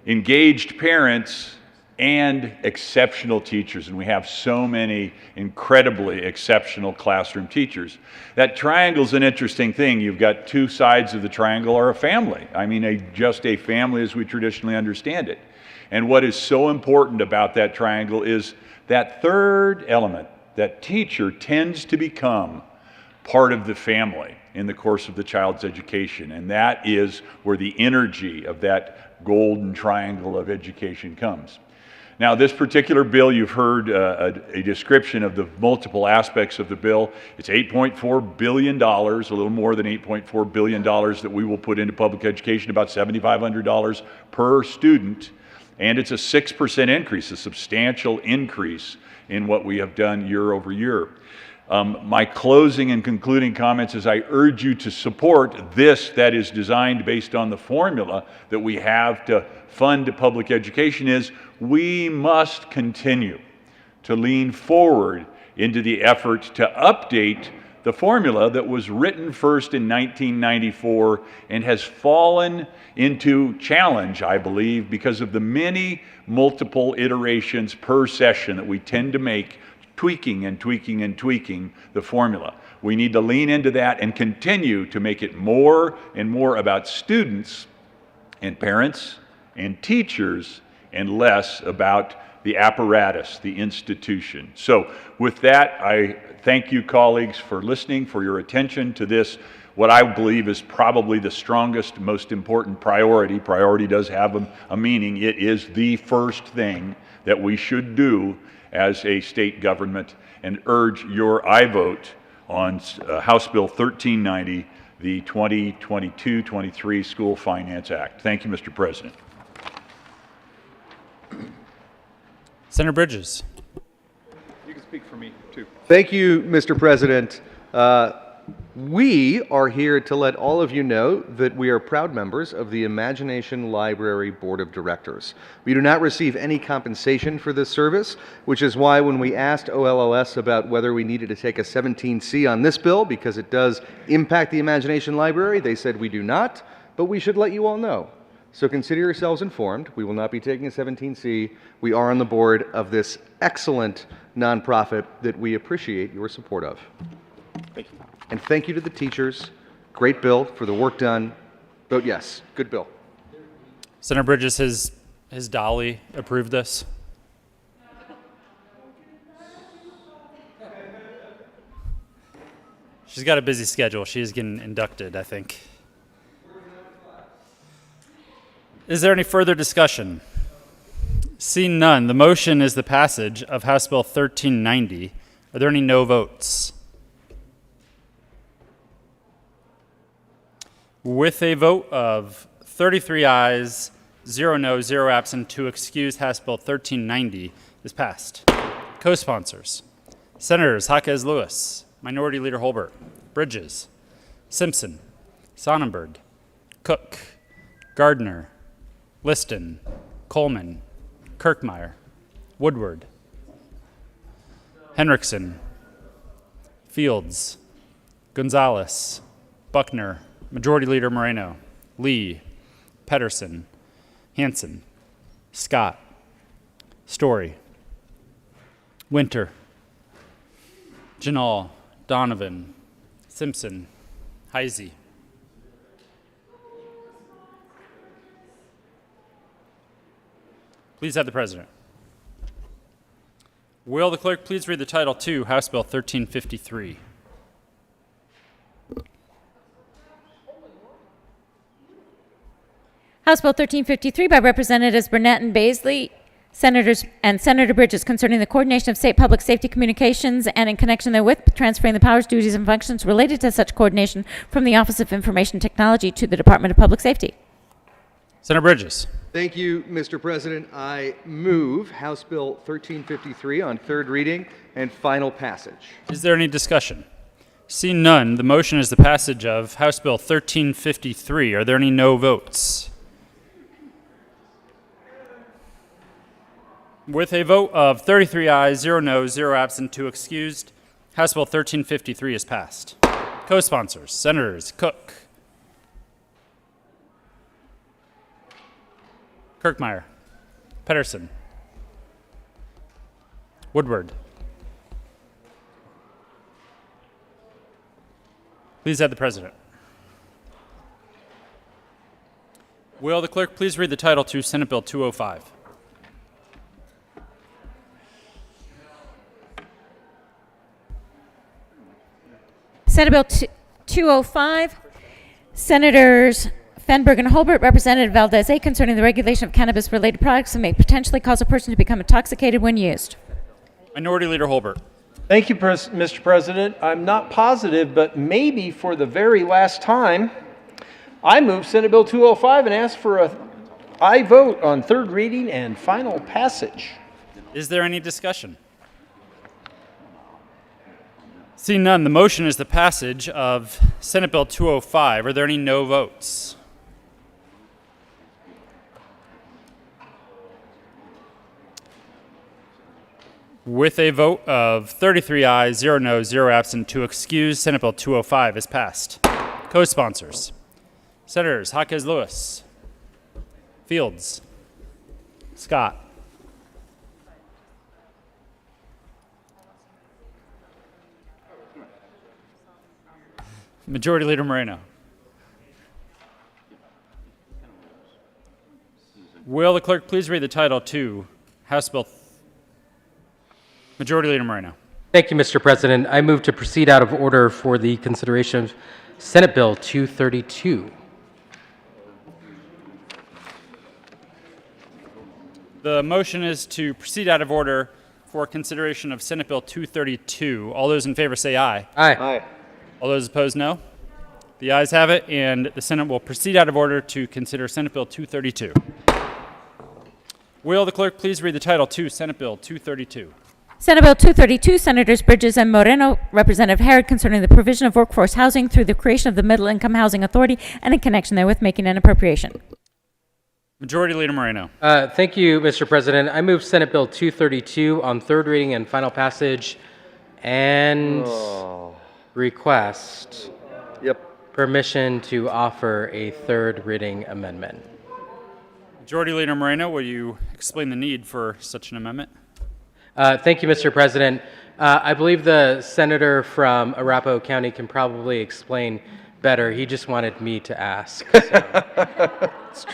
engaged parents, and exceptional teachers. And we have so many incredibly exceptional classroom teachers. That triangle is an interesting thing. You've got two sides of the triangle are a family. I mean, just a family as we traditionally understand it. And what is so important about that triangle is that third element, that teacher tends to become part of the family in the course of the child's education. And that is where the energy of that golden triangle of education comes. Now, this particular bill, you've heard a description of the multiple aspects of the bill. It's $8.4 billion, a little more than $8.4 billion that we will put into public education, about $7,500 per student. And it's a 6% increase, a substantial increase in what we have done year over year. My closing and concluding comments is I urge you to support this that is designed based on the formula that we have to fund public education is we must continue to lean forward into the effort to update the formula that was written first in 1994 and has fallen into challenge, I believe, because of the many multiple iterations per session that we tend to make, tweaking and tweaking and tweaking the formula. We need to lean into that and continue to make it more and more about students and parents and teachers and less about the apparatus, the institution. So with that, I thank you, colleagues, for listening, for your attention to this, what I believe is probably the strongest, most important priority. Priority does have a meaning. It is the first thing that we should do as a state government, and urge your aye vote on House Bill 1390, the 2022-23 School Finance Act. Thank you, Mr. President. Senator Bridges. You can speak for me, too. Thank you, Mr. President. We are here to let all of you know that we are proud members of the Imagination Library Board of Directors. We do not receive any compensation for this service, which is why when we asked OLLS about whether we needed to take a 17C on this bill, because it does impact the Imagination Library, they said we do not, but we should let you all know. So consider yourselves informed. We will not be taking a 17C. We are on the board of this excellent nonprofit that we appreciate your support of. Thank you. And thank you to the teachers. Great bill for the work done. Vote yes. Good bill. Senator Bridges, has Dolly approved this? She's got a busy schedule. She is getting inducted, I think. Is there any further discussion? Seeing none, the motion is the passage of House Bill 1390. Are there any no votes? With a vote of 33 ayes, 0 no, 0 absent, to excuse House Bill 1390 is passed. Co-sponsors: Senators Jaquez Lewis, Minority Leader Holbert, Bridges, Simpson, Sonnenberg, Cook, Gardner, Liston, Coleman, Kirkmeyer, Woodward, Henriksen, Fields, Gonzalez, Buckner, Majority Leader Moreno, Lee, Pedersen, Hansen, Scott, Story, Winter, Janal, Donovan, Simpson, Heisey. Please have the President. Will the clerk please read the title to House Bill 1353? House Bill 1353 by Representatives Burnett and Baisley, Senators and Senator Bridges, concerning the coordination of state public safety communications and in connection therewith transferring the powers, duties, and functions related to such coordination from the Office of Information Technology to the Department of Public Safety. Senator Bridges. Thank you, Mr. President. I move House Bill 1353 on third reading and final passage. Is there any discussion? Seeing none, the motion is the passage of House Bill 1353. Are there any no votes? With a vote of 33 ayes, 0 no, 0 absent, 2 excused, House Bill 1353 is passed. Co-sponsors: Senators Cook, Kirkmeyer, Pedersen, Woodward. Please have the President. Will the clerk please read the title to Senate Bill 205? Senate Bill 205, Senators Fenberg and Holbert, Representative Valdez-A, concerning the regulation of cannabis-related products that may potentially cause a person to become intoxicated when used. Minority Leader Holbert. Thank you, Mr. President. I'm not positive, but maybe for the very last time, I move Senate Bill 205 and ask for a aye vote on third reading and final passage. Is there any discussion? Seeing none, the motion is the passage of Senate Bill 205. Are there any no votes? With a vote of 33 ayes, 0 noes, 0 absent, to excuse, Senate Bill 205 is passed. Co-sponsors: Senators Jaquez Lewis, Fields, Scott, Majority Leader Moreno. Will the clerk please read the title to House Bill? Majority Leader Moreno. Thank you, Mr. President. I move to proceed out of order for the consideration of Senate Bill 232. The motion is to proceed out of order for consideration of Senate Bill 232. All those in favor say aye. Aye. All those opposed, no. The ayes have it, and the Senate will proceed out of order to consider Senate Bill 232. Will the clerk please read the title to Senate Bill 232? Senate Bill 232, Senators Bridges and Moreno, Representative Herod, concerning the provision of workforce housing through the creation of the Middle Income Housing Authority and in connection therewith making an appropriation. Majority Leader Moreno. Thank you, Mr. President. I move Senate Bill 232 on third reading and final passage and request permission to offer a third reading amendment. Majority Leader Moreno, will you explain the need for such an amendment? Thank you, Mr. President. I believe the senator from Arapahoe County can probably explain better. He just wanted me to ask. So.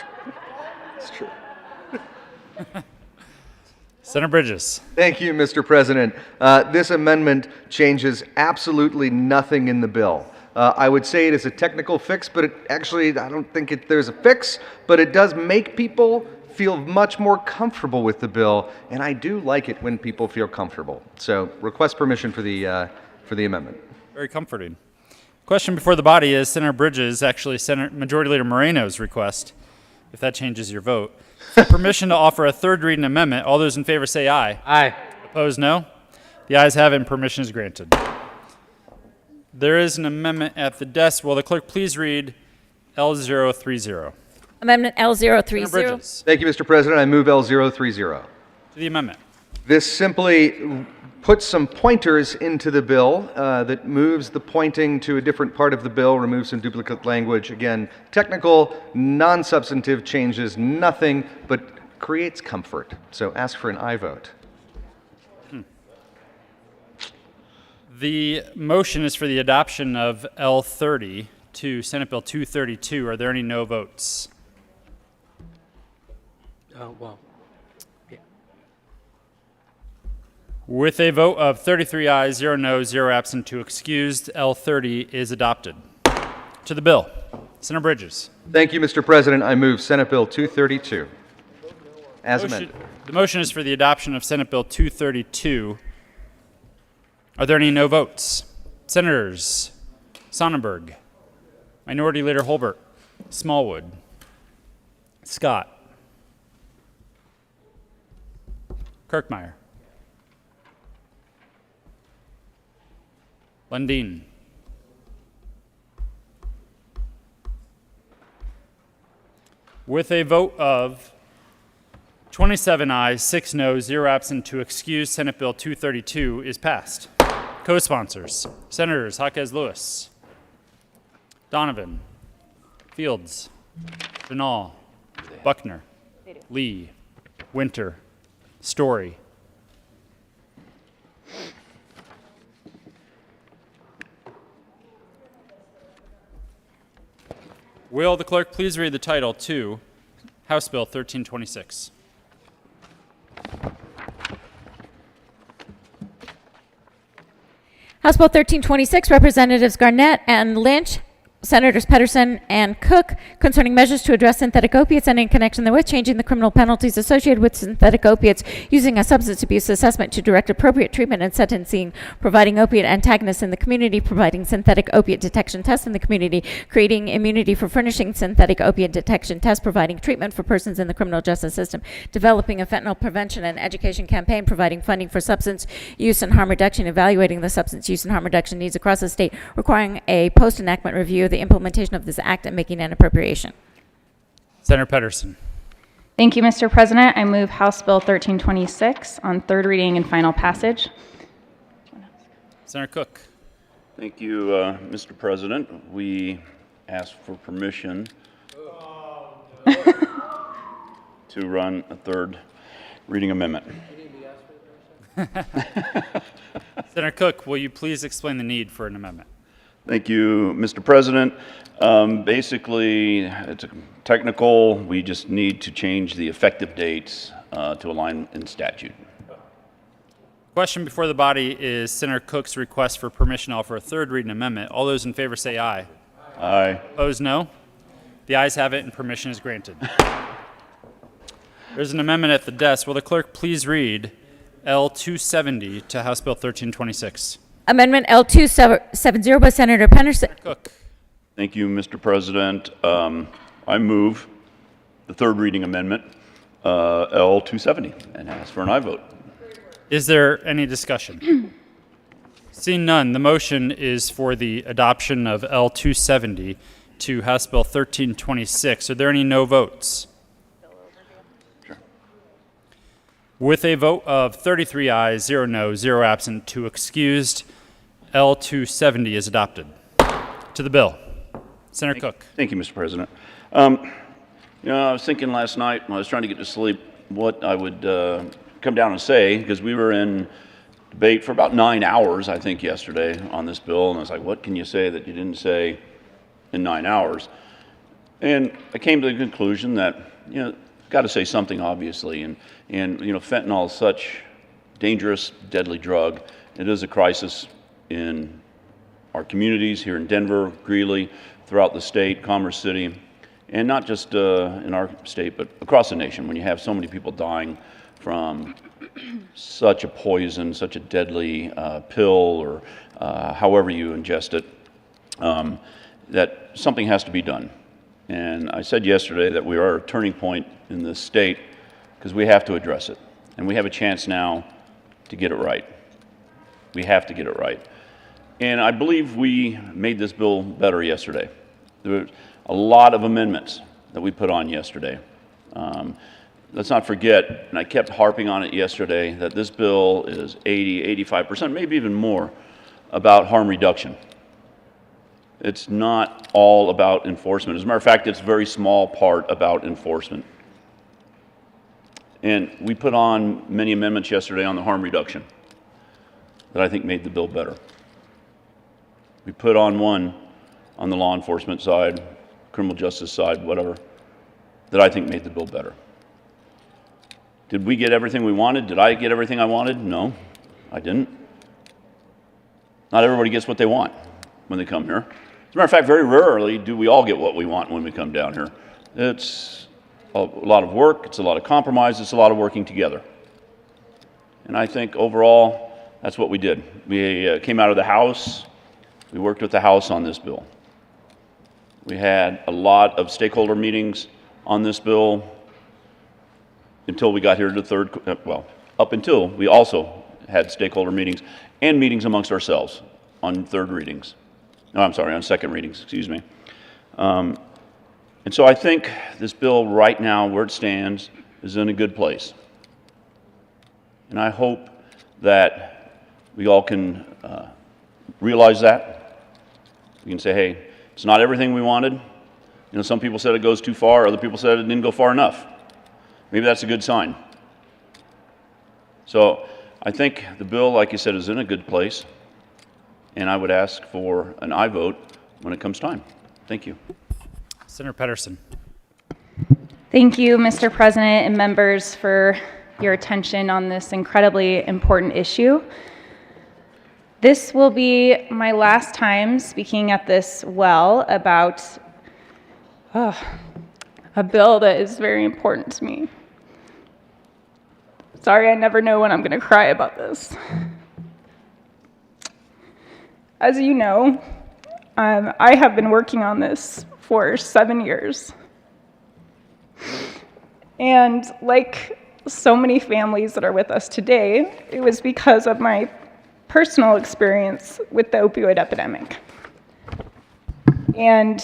It's true. Senator Bridges. Thank you, Mr. President. This amendment changes absolutely nothing in the bill. I would say it is a technical fix, but I don't think there's a fix, but it does make people feel much more comfortable with the bill, and I do like it when people feel comfortable. So request permission for the amendment. Very comforting. Question before the body is Senator Bridges, actually Majority Leader Moreno's request, if that changes your vote, for permission to offer a third reading amendment. All those in favor say aye. Aye. Opposed, no. The ayes have it, and permission is granted. There is an amendment at the desk. Will the clerk please read L030? Amendment L030. Senator Bridges. Thank you, Mr. President. I move L030. To the amendment. This simply puts some pointers into the bill that moves the pointing to a different part of the bill, removes some duplicate language. Again, technical, non-substantive changes, nothing, but creates comfort. So ask for an aye vote. The motion is for the adoption of L30 to Senate Bill 232. Are there any no votes? Well, yeah. With a vote of 33 ayes, 0 noes, 0 absent, to excused, L30 is adopted. To the bill. Senator Bridges. Thank you, Mr. President. I move Senate Bill 232 as amended. The motion is for the adoption of Senate Bill 232. Are there any no votes? Senators Sonnenberg, Minority Leader Holbert, Smallwood, Scott, Kirkmeyer, Lundin, with a vote of 27 ayes, 6 noes, 0 absent, to excuse, Senate Bill 232 is passed. Co-sponsors, Senators Jaquez Lewis, Donovan, Fields, Janal, Buckner, Lee, Winter, Story. Will the clerk please read the title to House Bill 1326? House Bill 1326, Representatives Garnett and Lynch, Senators Pedersen and Cook, concerning measures to address synthetic opiates and in connection therewith changing the criminal penalties associated with synthetic opiates, using a substance abuse assessment to direct appropriate treatment and sentencing, providing opiate antagonists in the community, providing synthetic opiate detection tests in the community, creating immunity for furnishing synthetic opiate detection tests, providing treatment for persons in the criminal justice system, developing a fentanyl prevention and education campaign, providing funding for substance use and harm reduction, evaluating the substance use and harm reduction needs across the state, requiring a post-enactment review of the implementation of this act and making an appropriation. Senator Pedersen. Thank you, Mr. President. I move House Bill 1326 on third reading and final passage. Senator Cook. Thank you, Mr. President. We ask for permission to run a third reading amendment. Senator Cook, will you please explain the need for an amendment? Thank you, Mr. President. Basically, it's technical. We just need to change the effective dates to align in statute. Question before the body is Senator Cook's request for permission to offer a third reading amendment. All those in favor say aye. Aye. Opposed, no. The ayes have it and permission is granted. There's an amendment at the desk. Will the clerk please read L270 to House Bill 1326? Amendment L270 by Senator Pedersen. Cook. Thank you, Mr. President. I move the third reading amendment, L270, and ask for an aye vote. Is there any discussion? Seeing none, the motion is for the adoption of L270 to House Bill 1326. Are there any no votes? Sure. With a vote of 33 ayes, 0 no, 0 absent, 2 excused, L270 is adopted. To the bill. Senator Cook. Thank you, Mr. President. I was thinking last night when I was trying to get to sleep what I would come down and say, because we were in debate for about 9 hours, I think, yesterday on this bill, and I was like, what can you say that you didn't say in 9 hours? And I came to the conclusion that, got to say something, obviously, and fentanyl is such dangerous, deadly drug. It is a crisis in our communities here in Denver, Greeley, throughout the state, Commerce City, and not just in our state, but across the nation, when you have so many people dying from such a poison, such a deadly pill, or however you ingest it, that something has to be done. And I said yesterday that we are at a turning point in this state because we have to address it. And we have a chance now to get it right. We have to get it right. And I believe we made this bill better yesterday. There were a lot of amendments that we put on yesterday. Let's not forget, and I kept harping on it yesterday, that this bill is 80, 85%, maybe even more, about harm reduction. It's not all about enforcement. As a matter of fact, it's a very small part about enforcement. And we put on many amendments yesterday on the harm reduction that I think made the bill better. We put on one on the law enforcement side, criminal justice side, whatever, that I think made the bill better. Did we get everything we wanted? Did I get everything I wanted? No, I didn't. Not everybody gets what they want when they come here. As a matter of fact, very rarely do we all get what we want when we come down here. It's a lot of work, it's a lot of compromise, it's a lot of working together. And I think overall, that's what we did. We came out of the House, we worked with the House on this bill. We had a lot of stakeholder meetings on this bill until we got here to up until we also had stakeholder meetings and meetings amongst ourselves on third readings. No, I'm sorry, on second readings, excuse me. And so I think this bill right now, where it stands, is in a good place. And I hope that we all can realize that. We can say, hey, it's not everything we wanted. Some people said it goes too far, other people said it didn't go far enough. Maybe that's a good sign. So I think the bill, like you said, is in a good place. And I would ask for an aye vote when it comes time. Thank you. Senator Pedersen. Thank you, Mr. President and members, for your attention on this incredibly important issue. This will be my last time speaking at this well about a bill that is very important to me. Sorry, I never know when I'm going to cry about this. As you know, I have been working on this for 7 years. And like so many families that are with us today, it was because of my personal experience with the opioid epidemic. And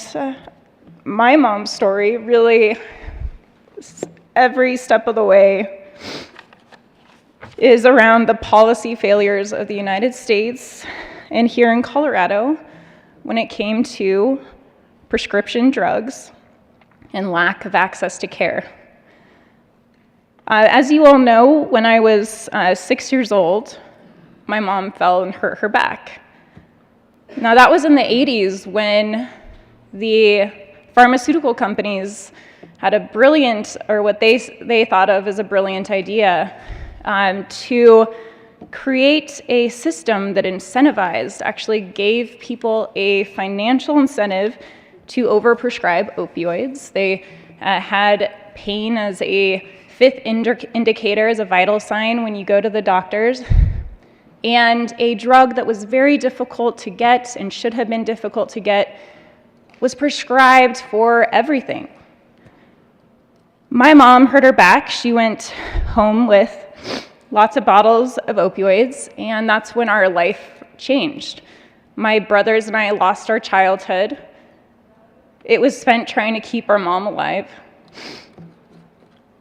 my mom's story really every step of the way is around the policy failures of the United States and here in Colorado when it came to prescription drugs and lack of access to care. As you all know, when I was 6 years old, my mom fell and hurt her back. Now that was in the 80s when the pharmaceutical companies had a brilliant, or what they thought of as a brilliant idea, to create a system that incentivized, actually gave people a financial incentive to overprescribe opioids. They had pain as a fifth indicator, as a vital sign when you go to the doctors, and a drug that was very difficult to get and should have been difficult to get was prescribed for everything. My mom hurt her back. She went home with lots of bottles of opioids, and that's when our life changed. My brothers and I lost our childhood. It was spent trying to keep our mom alive.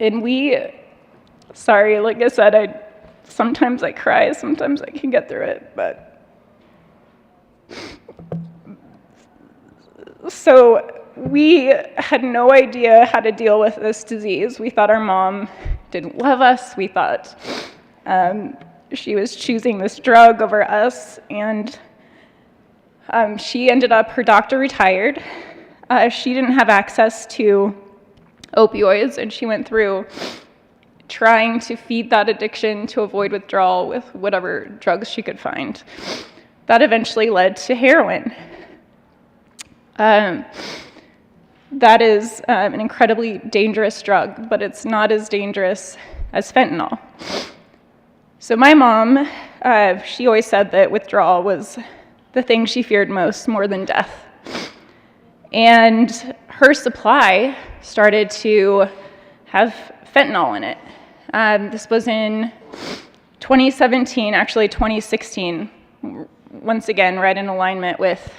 And sorry, like I said, sometimes I cry, sometimes I can get through it, but. So we had no idea how to deal with this disease. We thought our mom didn't love us. We thought she was choosing this drug over us, and she ended up, her doctor retired. She didn't have access to opioids, and she went through trying to feed that addiction to avoid withdrawal with whatever drugs she could find. That eventually led to heroin. That is an incredibly dangerous drug, but it's not as dangerous as fentanyl. So my mom, she always said that withdrawal was the thing she feared most, more than death. And her supply started to have fentanyl in it. This was in 2017, actually 2016, once again, right in alignment with,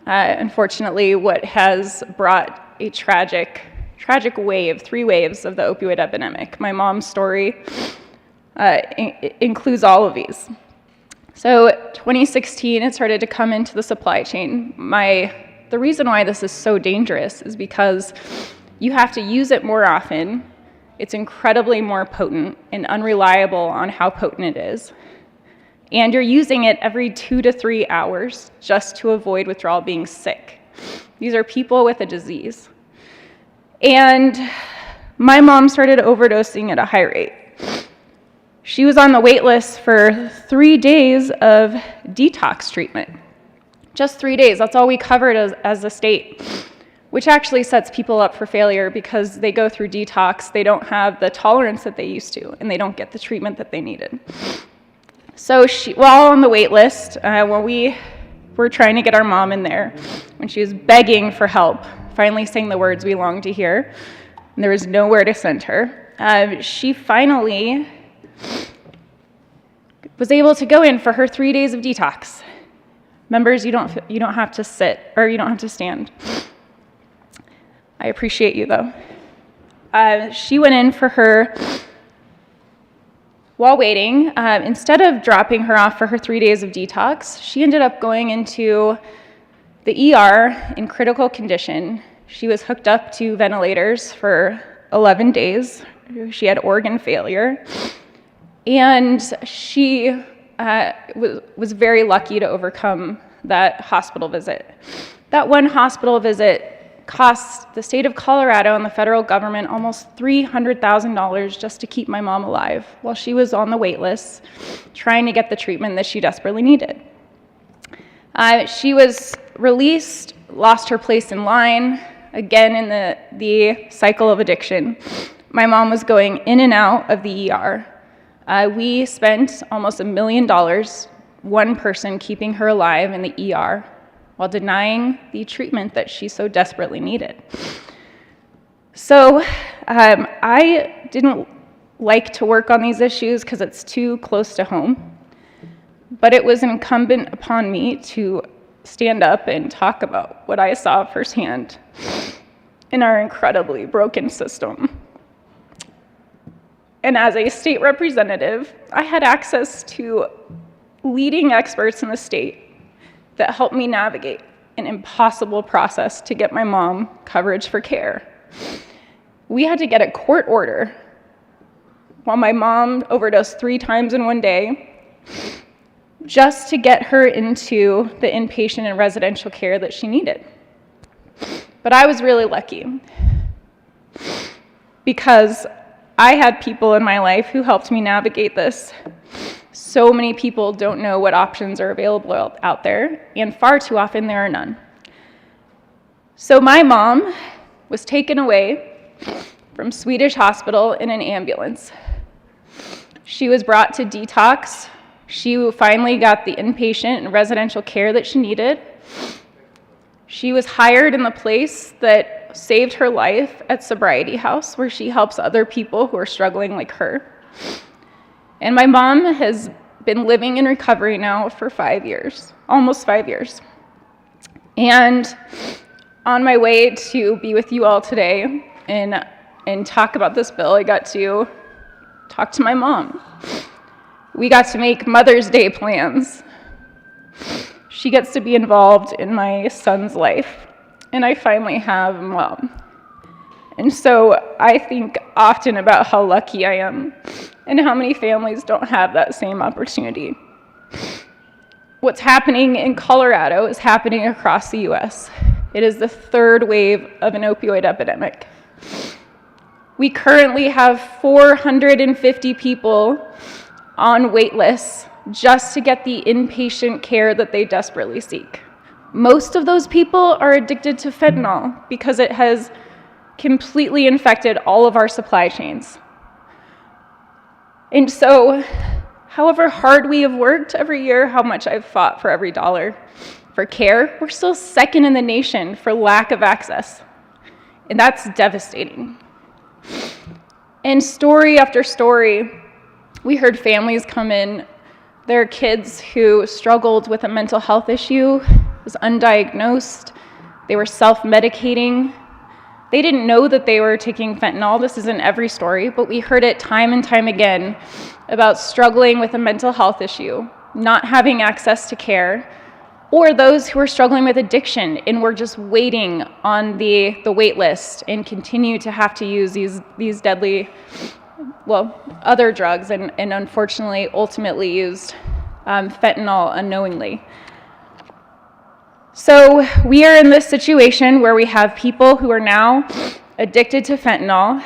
unfortunately, what has brought a tragic wave, 3 waves of the opioid epidemic. My mom's story includes all of these. So 2016, it started to come into the supply chain. The reason why this is so dangerous is because you have to use it more often. It's incredibly more potent and unreliable on how potent it is. And you're using it every 2 to 3 hours just to avoid withdrawal, being sick. These are people with a disease. And my mom started overdosing at a high rate. She was on the wait list for 3 days of detox treatment. Just 3 days, that's all we covered as a state, which actually sets people up for failure because they go through detox, they don't have the tolerance that they used to, and they don't get the treatment that they needed. So while on the wait list, when we were trying to get our mom in there, when she was begging for help, finally saying the words we longed to hear, and there was nowhere to send her, she finally was able to go in for her 3 days of detox. Members, you don't have to sit, or you don't have to stand. I appreciate you, though. She went in for her. While waiting, instead of dropping her off for her 3 days of detox, she ended up going into the ER in critical condition. She was hooked up to ventilators for 11 days. She had organ failure. And she was very lucky to overcome that hospital visit. That one hospital visit cost the state of Colorado and the federal government almost $300,000 just to keep my mom alive while she was on the wait list trying to get the treatment that she desperately needed. She was released, lost her place in line, again in the cycle of addiction. My mom was going in and out of the ER. We spent almost $1 million, one person keeping her alive in the ER, while denying the treatment that she so desperately needed. So I didn't like to work on these issues because it's too close to home, but it was incumbent upon me to stand up and talk about what I saw firsthand in our incredibly broken system. And as a state representative, I had access to leading experts in the state that helped me navigate an impossible process to get my mom coverage for care. We had to get a court order while my mom overdosed 3 times in one day just to get her into the inpatient and residential care that she needed. But I was really lucky because I had people in my life who helped me navigate this. So many people don't know what options are available out there, and far too often there are none. So my mom was taken away from Swedish Hospital in an ambulance. She was brought to detox. She finally got the inpatient and residential care that she needed. She was hired in the place that saved her life at Sobriety House, where she helps other people who are struggling like her. And my mom has been living in recovery now for 5 years, almost 5 years. And on my way to be with you all today and talk about this bill, I got to talk to my mom. We got to make Mother's Day plans. She gets to be involved in my son's life, and I finally have a mom. And so I think often about how lucky I am and how many families don't have that same opportunity. What's happening in Colorado is happening across the US. It is the 3rd wave of an opioid epidemic. We currently have 450 people on wait lists just to get the inpatient care that they desperately seek. Most of those people are addicted to fentanyl because it has completely infected all of our supply chains. And so, however hard we have worked every year, how much I've fought for every dollar for care, we're still 2nd in the nation for lack of access. And that's devastating. And story after story, we heard families come in, their kids who struggled with a mental health issue, was undiagnosed, they were self-medicating. They didn't know that they were taking fentanyl. This isn't every story, but we heard it time and time again about struggling with a mental health issue, not having access to care, or those who are struggling with addiction and were just waiting on the wait list and continue to have to use these deadly, well, other drugs, and unfortunately ultimately used fentanyl unknowingly. So we are in this situation where we have people who are now addicted to fentanyl.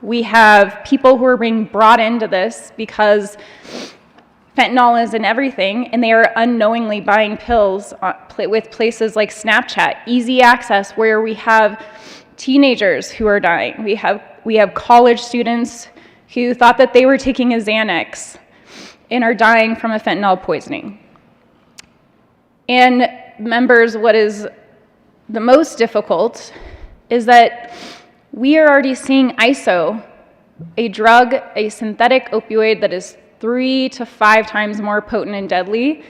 We have people who are being brought into this because fentanyl is in everything, and they are unknowingly buying pills with places like Snapchat, easy access, where we have teenagers who are dying. We have college students who thought that they were taking a Xanax and are dying from a fentanyl poisoning. And members, what is the most difficult is that we are already seeing ISO, a drug, a synthetic opioid that is 3 to 5 times more potent and deadly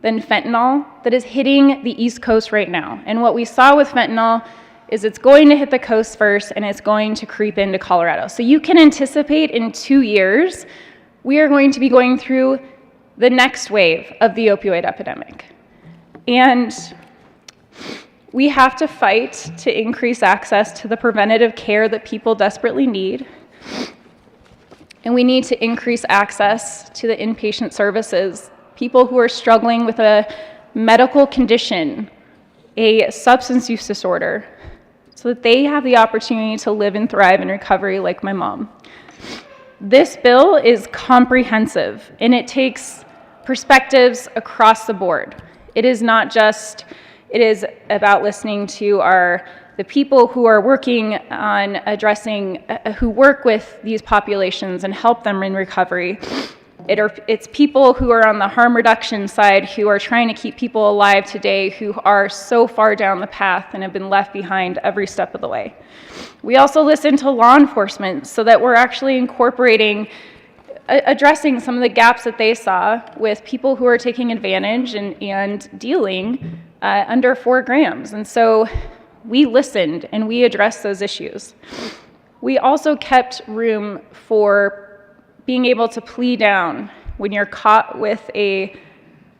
than fentanyl, that is hitting the East Coast right now. And what we saw with fentanyl is it's going to hit the coast first, and it's going to creep into Colorado. So you can anticipate in 2 years, we are going to be going through the next wave of the opioid epidemic. And we have to fight to increase access to the preventative care that people desperately need. And we need to increase access to the inpatient services. People who are struggling with a medical condition, a substance use disorder, so that they have the opportunity to live and thrive in recovery like my mom. This bill is comprehensive, and it takes perspectives across the board. It is not just, it is about listening to the people who are working on addressing, who work with these populations and help them in recovery. It's people who are on the harm reduction side who are trying to keep people alive today who are so far down the path and have been left behind every step of the way. We also listen to law enforcement so that we're actually incorporating, addressing some of the gaps that they saw with people who are taking advantage and dealing under 4 grams. And so we listened and we addressed those issues. We also kept room for being able to plea down when you're caught with a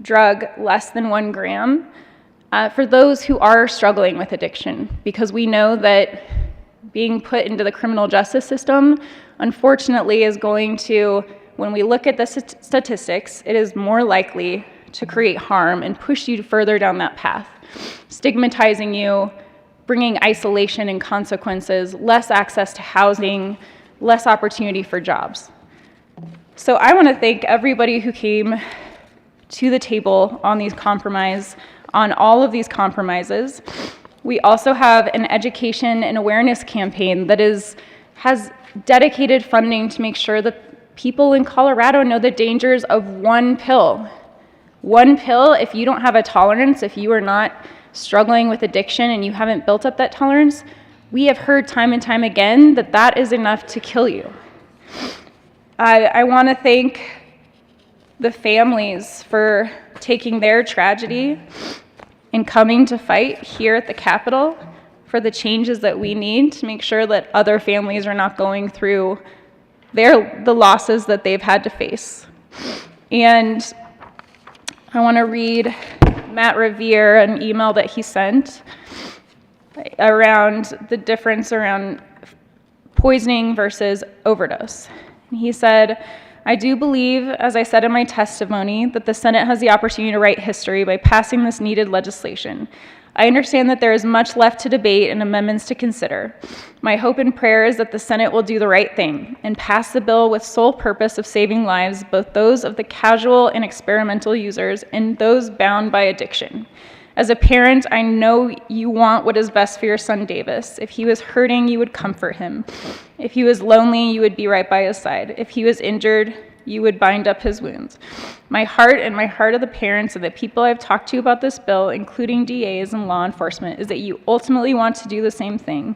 drug less than 1 gram for those who are struggling with addiction, because we know that being put into the criminal justice system, unfortunately, is going to, when we look at the statistics, it is more likely to create harm and push you further down that path, stigmatizing you, bringing isolation and consequences, less access to housing, less opportunity for jobs. So I want to thank everybody who came to the table on all of these compromises. We also have an education and awareness campaign that has dedicated funding to make sure that people in Colorado know the dangers of 1 pill. 1 pill, if you don't have a tolerance, if you are not struggling with addiction and you haven't built up that tolerance, we have heard time and time again that that is enough to kill you. I want to thank the families for taking their tragedy and coming to fight here at the Capitol for the changes that we need to make sure that other families are not going through the losses that they've had to face. And I want to read Matt Revere an email that he sent around the difference around poisoning versus overdose. And he said, I do believe, as I said in my testimony, that the Senate has the opportunity to write history by passing this needed legislation. I understand that there is much left to debate and amendments to consider. My hope and prayer is that the Senate will do the right thing and pass the bill with sole purpose of saving lives, both those of the casual and experimental users and those bound by addiction. As a parent, I know you want what is best for your son, Davis. If he was hurting, you would comfort him. If he was lonely, you would be right by his side. If he was injured, you would bind up his wounds. My heart and my heart of the parents and the people I've talked to about this bill, including DAs and law enforcement, is that you ultimately want to do the same thing,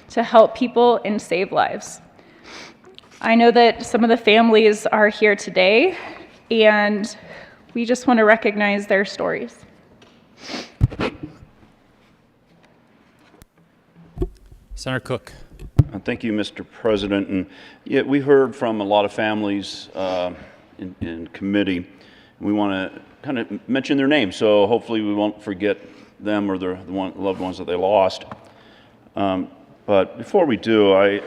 to help people and save lives. I know that some of the families are here today, and we just want to recognize their stories. Senator Cook. Thank you, Mr. President. And yeah, we heard from a lot of families in committee. We want to kind of mention their names, so hopefully we won't forget them or the loved ones that they lost. But before we do, I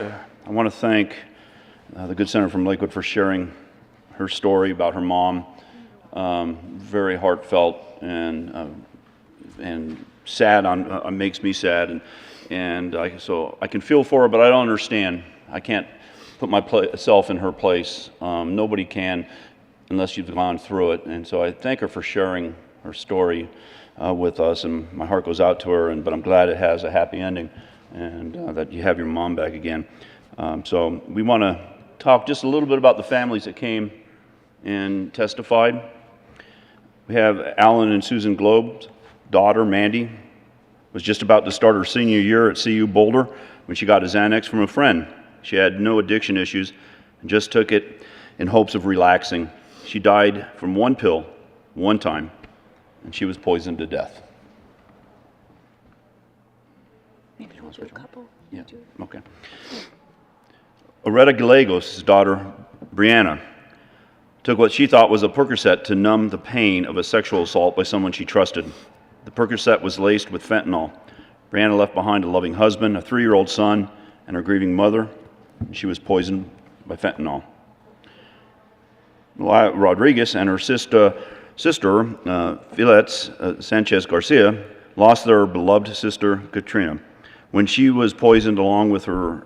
want to thank the good senator from Lakewood for sharing her story about her mom. Very heartfelt and sad. Makes me sad. So I can feel for her, but I don't understand. I can't put myself in her place. Nobody can unless you've gone through it. And so I thank her for sharing her story with us, and my heart goes out to her, but I'm glad it has a happy ending and that you have your mom back again. So we want to talk just a little bit about the families that came and testified. We have Alan and Susan Globe's daughter, Mandy, was just about to start her senior year at CU Boulder when she got a Xanax from a friend. She had no addiction issues and just took it in hopes of relaxing. She died from 1 pill, 1 time, and she was poisoned to death. Maybe we'll do a couple. Yeah, okay. Loretta Gallegos' daughter, Brianna, took what she thought was a Percocet to numb the pain of a sexual assault by someone she trusted. The Percocet was laced with fentanyl. Brianna left behind a loving husband, a 3-year-old son, and her grieving mother. She was poisoned by fentanyl. Rodriguez and her sister Filetz Sanchez Garcia, lost their beloved sister, Katrina, when she was poisoned along with her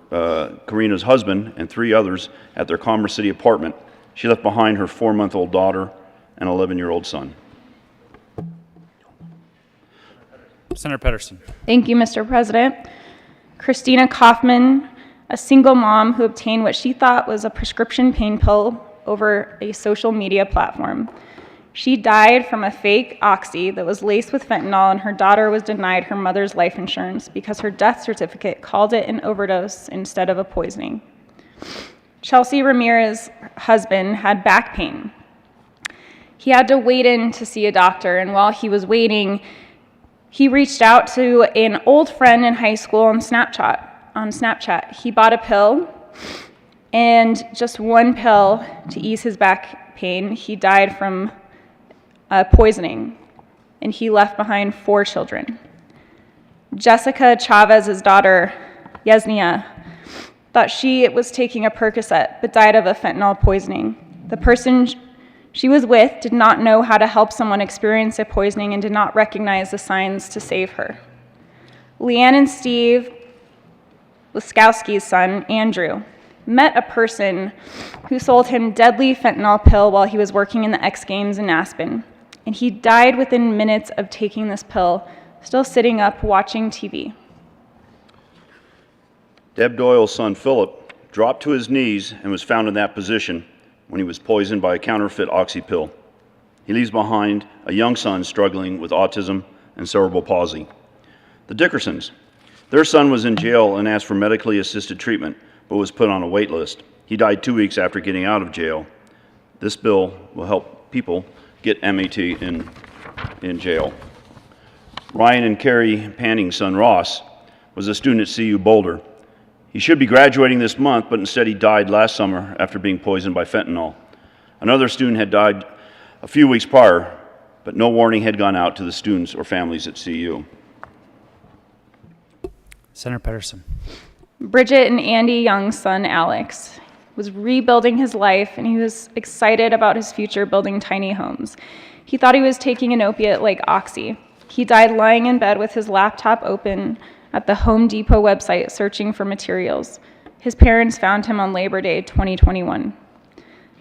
Karina's husband and 3 others at their Commerce City apartment. She left behind her 4-month-old daughter and 11-year-old son. Senator Pedersen. Thank you, Mr. President. Christina Kaufman, a single mom who obtained what she thought was a prescription pain pill over a social media platform. She died from a fake oxy that was laced with fentanyl, and her daughter was denied her mother's life insurance because her death certificate called it an overdose instead of a poisoning. Chelsea Ramirez's husband had back pain. He had to wait in to see a doctor, and while he was waiting, he reached out to an old friend in high school on Snapchat. He bought a pill, and just one pill to ease his back pain, he died from poisoning, and he left behind 4 children. Jessica Chavez's daughter, Yesnia, thought she was taking a Percocet, but died of a fentanyl poisoning. The person she was with did not know how to help someone experience a poisoning and did not recognize the signs to save her. Leanne and Steve Laskowski's son, Andrew, met a person who sold him deadly fentanyl pill while he was working in the X Games in Aspen, and he died within minutes of taking this pill, still sitting up watching TV. Deb Doyle's son, Philip, dropped to his knees and was found in that position when he was poisoned by a counterfeit oxy pill. He leaves behind a young son struggling with autism and cerebral palsy. The Dickersons, their son was in jail and asked for medically assisted treatment, but was put on a wait list. He died 2 weeks after getting out of jail. This bill will help people get MAT in jail. Ryan and Carrie Panning's son, Ross, was a student at CU Boulder. He should be graduating this month, but instead he died last summer after being poisoned by fentanyl. Another student had died a few weeks prior, but no warning had gone out to the students or families at CU. Senator Pedersen. Bridget and Andy Young's son, Alex, was rebuilding his life, and he was excited about his future building tiny homes. He thought he was taking an opiate like Oxy. He died lying in bed with his laptop open at the Home Depot website searching for materials. His parents found him on Labor Day 2021.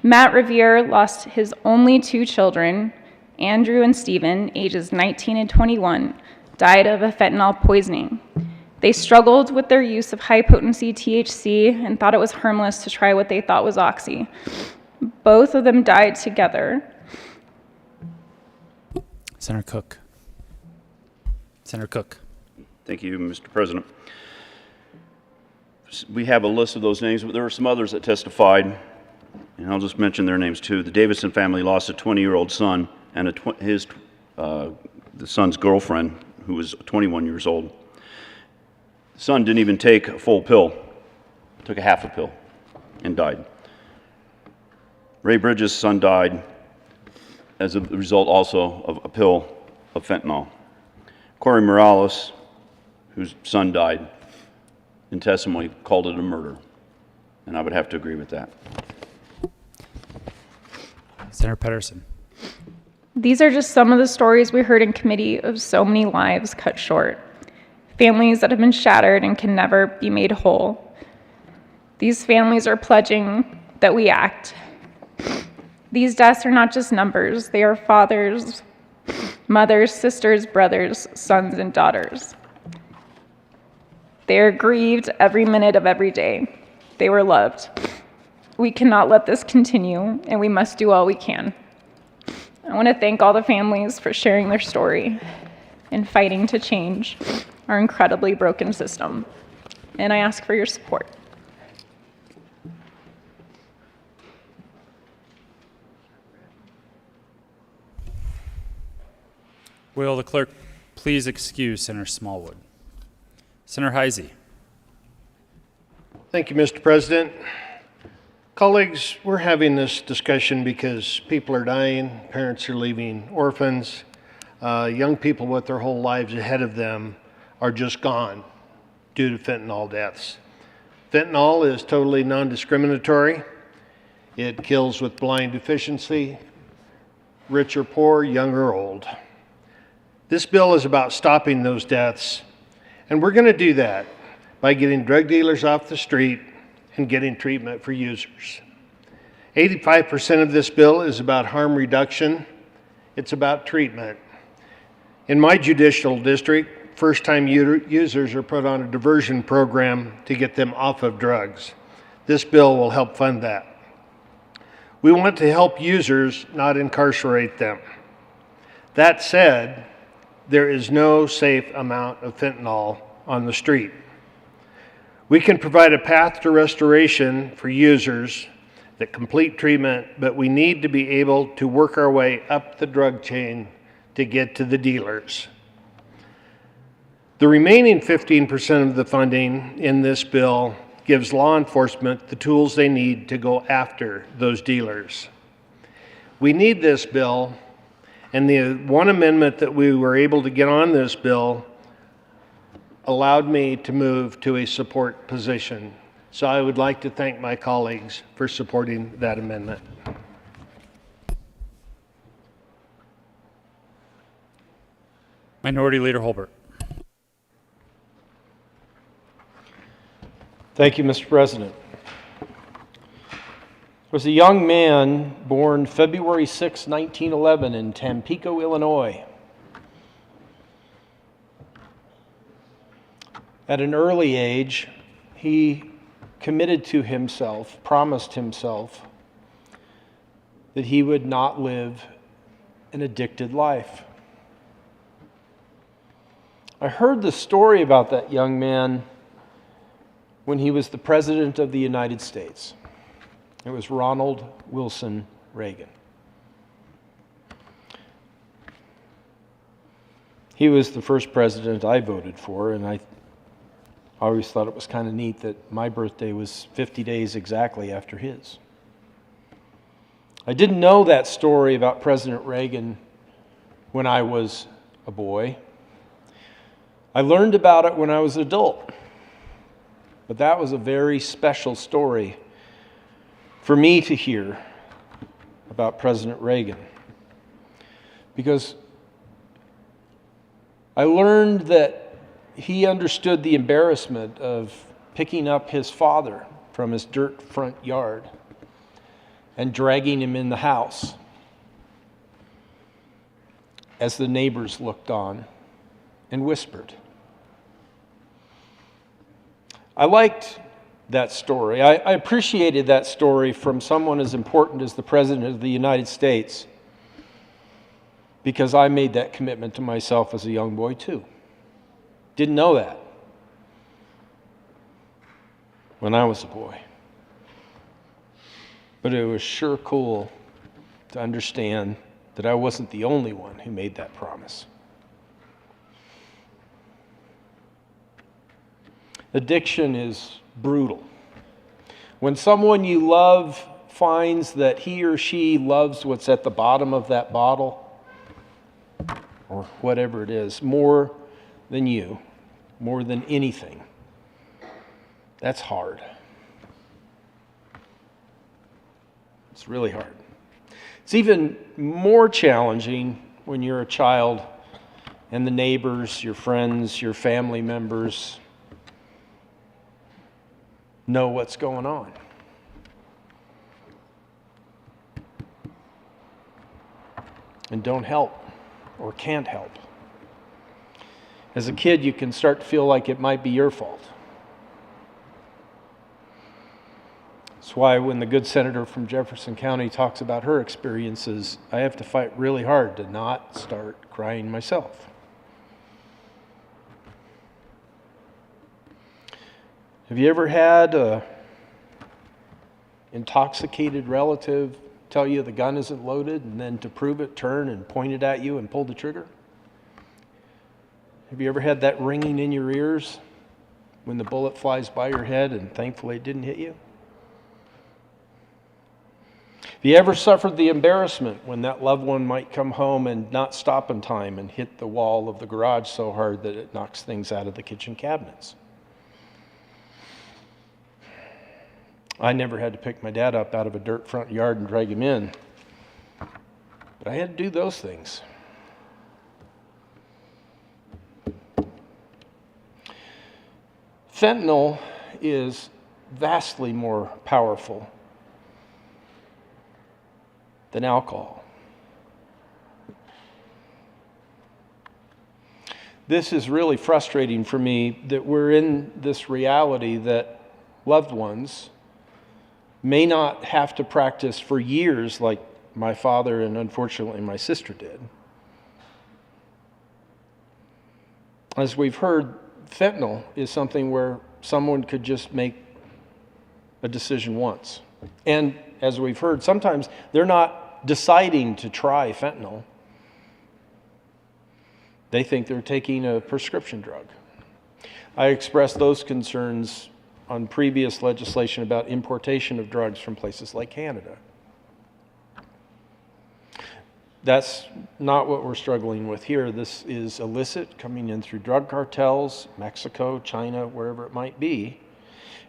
Matt Revere lost his only 2 children, Andrew and Stephen, ages 19 and 21, died of a fentanyl poisoning. They struggled with their use of high-potency THC and thought it was harmless to try what they thought was Oxy. Both of them died together. Senator Cook. Senator Cook. Thank you, Mr. President. We have a list of those names, but there were some others that testified, and I'll just mention their names too. The Davidson family lost a 20-year-old son and the son's girlfriend, who was 21 years old. The son didn't even take a full pill, took a half a pill, and died. Ray Bridges' son died as a result also of a pill of fentanyl. Corey Morales, whose son died, in testimony called it a murder, and I would have to agree with that. Senator Pedersen. These are just some of the stories we heard in committee of so many lives cut short, families that have been shattered and can never be made whole. These families are pledging that we act. These deaths are not just numbers, they are fathers, mothers, sisters, brothers, sons, and daughters. They are grieved every minute of every day. They were loved. We cannot let this continue, and we must do all we can. I want to thank all the families for sharing their story and fighting to change our incredibly broken system. And I ask for your support. Will the clerk please excuse Senator Smallwood? Senator Heisey. Thank you, Mr. President. Colleagues, we're having this discussion because people are dying, parents are leaving orphans, young people with their whole lives ahead of them are just gone due to fentanyl deaths. Fentanyl is totally non-discriminatory. It kills with blind efficiency, rich or poor, young or old. This bill is about stopping those deaths, and we're going to do that by getting drug dealers off the street and getting treatment for users. 85% of this bill is about harm reduction. It's about treatment. In my judicial district, first-time users are put on a diversion program to get them off of drugs. This bill will help fund that. We want to help users, not incarcerate them. That said, there is no safe amount of fentanyl on the street. We can provide a path to restoration for users that complete treatment, but we need to be able to work our way up the drug chain to get to the dealers. The remaining 15% of the funding in this bill gives law enforcement the tools they need to go after those dealers. We need this bill, and the one amendment that we were able to get on this bill allowed me to move to a support position. So I would like to thank my colleagues for supporting that amendment. Minority Leader Holbert. Thank you, Mr. President. There was a young man born February 6, 1911 in Tampico, Illinois. At an early age, he committed to himself, promised himself, that he would not live an addicted life. I heard the story about that young man when he was the President of the United States. It was Ronald Wilson Reagan. He was the first president I voted for, and I always thought it was kind of neat that my birthday was 50 days exactly after his. I didn't know that story about President Reagan when I was a boy. I learned about it when I was an adult. But that was a very special story for me to hear about President Reagan. Because I learned that he understood the embarrassment of picking up his father from his dirt front yard and dragging him in the house as the neighbors looked on and whispered. I liked that story. I appreciated that story from someone as important as the President of the United States, because I made that commitment to myself as a young boy too. Didn't know that when I was a boy. But it was sure cool to understand that I wasn't the only one who made that promise. Addiction is brutal. When someone you love finds that he or she loves what's at the bottom of that bottle, or whatever it is, more than you, more than anything, that's hard. It's really hard. It's even more challenging when you're a child and the neighbors, your friends, your family members know what's going on. And don't help or can't help. As a kid, you can start to feel like it might be your fault. That's why when the good senator from Jefferson County talks about her experiences, I have to fight really hard to not start crying myself. Have you ever had an intoxicated relative tell you the gun isn't loaded and then to prove it turn and point it at you and pull the trigger? Have you ever had that ringing in your ears when the bullet flies by your head and thankfully it didn't hit you? Have you ever suffered the embarrassment when that loved one might come home and not stop in time and hit the wall of the garage so hard that it knocks things out of the kitchen cabinets? I never had to pick my dad up out of a dirt front yard and drag him in, but I had to do those things. Fentanyl is vastly more powerful than alcohol. This is really frustrating for me that we're in this reality that loved ones may not have to practice for years like my father and unfortunately my sister did. As we've heard, fentanyl is something where someone could just make a decision once. And as we've heard, sometimes they're not deciding to try fentanyl. They think they're taking a prescription drug. I expressed those concerns on previous legislation about importation of drugs from places like Canada. That's not what we're struggling with here. This is illicit, coming in through drug cartels, Mexico, China, wherever it might be.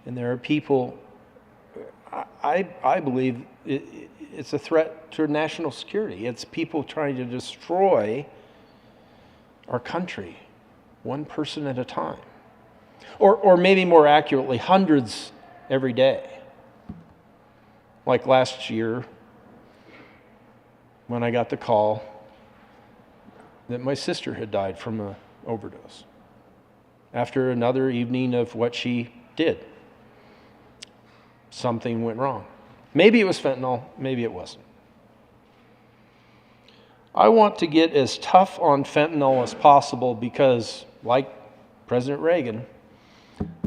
And there are people, I believe it's a threat to national security. It's people trying to destroy our country, one person at a time. Or maybe more accurately, hundreds every day. Like last year, when I got the call that my sister had died from an overdose after another evening of what she did. Something went wrong. Maybe it was fentanyl, maybe it wasn't. I want to get as tough on fentanyl as possible because, like President Reagan,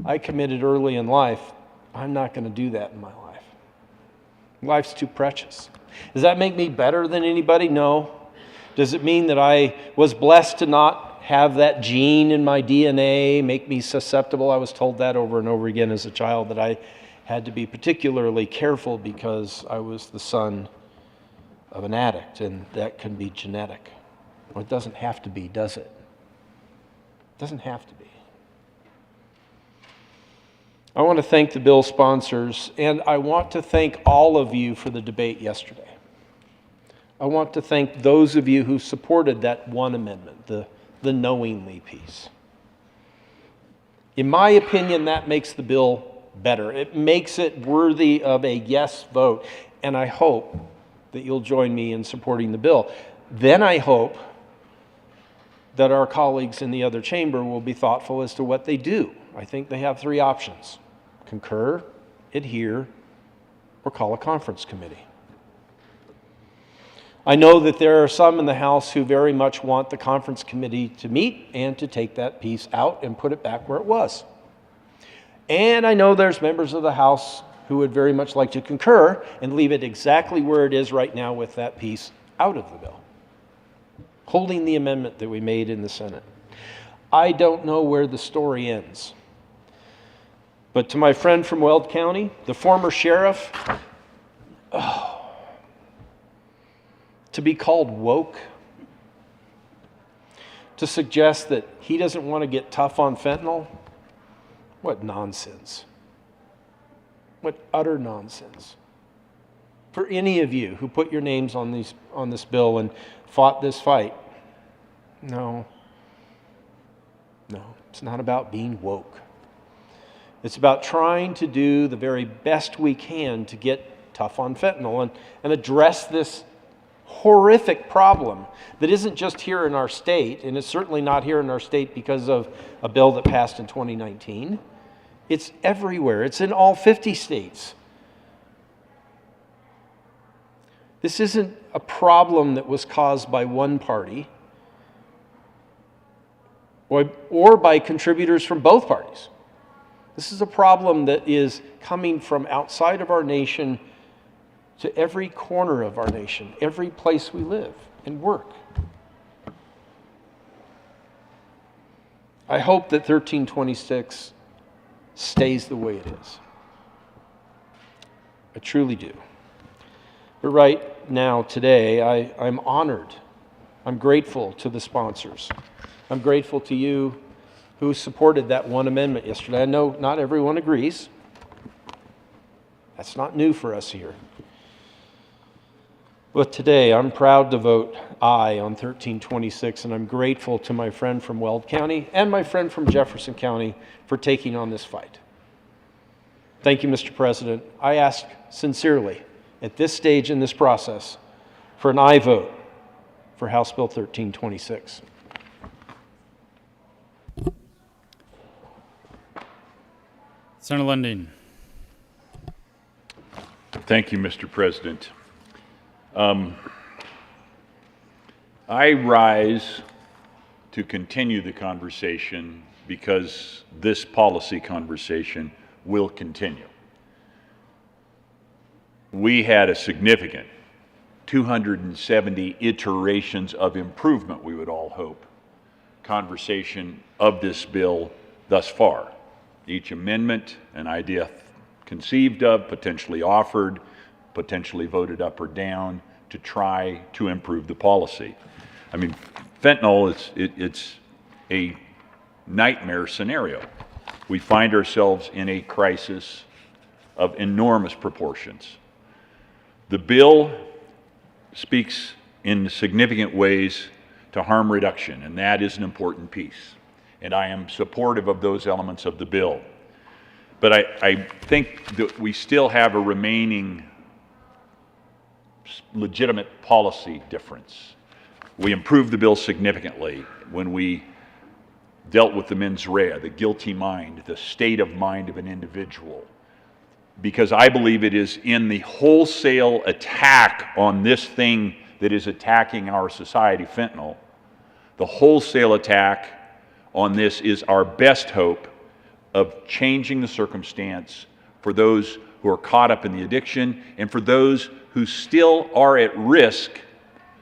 I committed early in life, I'm not going to do that in my life. Life's too precious. Does that make me better than anybody? No. Does it mean that I was blessed to not have that gene in my DNA, make me susceptible? I was told that over and over again as a child, that I had to be particularly careful because I was the son of an addict, and that can be genetic. Well, it doesn't have to be, does it? It doesn't have to be. I want to thank the bill sponsors, and I want to thank all of you for the debate yesterday. I want to thank those of you who supported that one amendment, the knowingly piece. In my opinion, that makes the bill better. It makes it worthy of a yes vote, and I hope that you'll join me in supporting the bill. Then I hope that our colleagues in the other chamber will be thoughtful as to what they do. I think they have three options: concur, adhere, or call a conference committee. I know that there are some in the House who very much want the conference committee to meet and to take that piece out and put it back where it was. And I know there's members of the House who would very much like to concur and leave it exactly where it is right now with that piece out of the bill, holding the amendment that we made in the Senate. I don't know where the story ends. But to my friend from Weld County, the former sheriff, to be called woke, to suggest that he doesn't want to get tough on fentanyl, what nonsense. What utter nonsense. For any of you who put your names on this bill and fought this fight, no, it's not about being woke. It's about trying to do the very best we can to get tough on fentanyl and address this horrific problem that isn't just here in our state, and it's certainly not here in our state because of a bill that passed in 2019. It's everywhere. It's in all 50 states. This isn't a problem that was caused by one party or by contributors from both parties. This is a problem that is coming from outside of our nation to every corner of our nation, every place we live and work. I hope that 1326 stays the way it is. I truly do. But right now, today, I'm honored. I'm grateful to the sponsors. I'm grateful to you who supported that one amendment yesterday. I know not everyone agrees. That's not new for us here. But today, I'm proud to vote aye on 1326, and I'm grateful to my friend from Weld County and my friend from Jefferson County for taking on this fight. Thank you, Mr. President. I ask sincerely, at this stage in this process, for an aye vote for House Bill 1326. Senator Lundin. Thank you, Mr. President. I rise to continue the conversation because this policy conversation will continue. We had a significant 270 iterations of improvement, we would all hope, conversation of this bill thus far. each amendment, an idea conceived of, potentially offered, potentially voted up or down to try to improve the policy. I mean, fentanyl it's a nightmare scenario. We find ourselves in a crisis of enormous proportions. The bill speaks in significant ways to harm reduction, and that is an important piece. And I am supportive of those elements of the bill. But I think that we still have a remaining legitimate policy difference. We improved the bill significantly when we dealt with the mens rea, the guilty mind, the state of mind of an individual. Because I believe it is in the wholesale attack on this thing that is attacking our society, fentanyl. The wholesale attack on this is our best hope of changing the circumstance for those who are caught up in the addiction and for those who still are at risk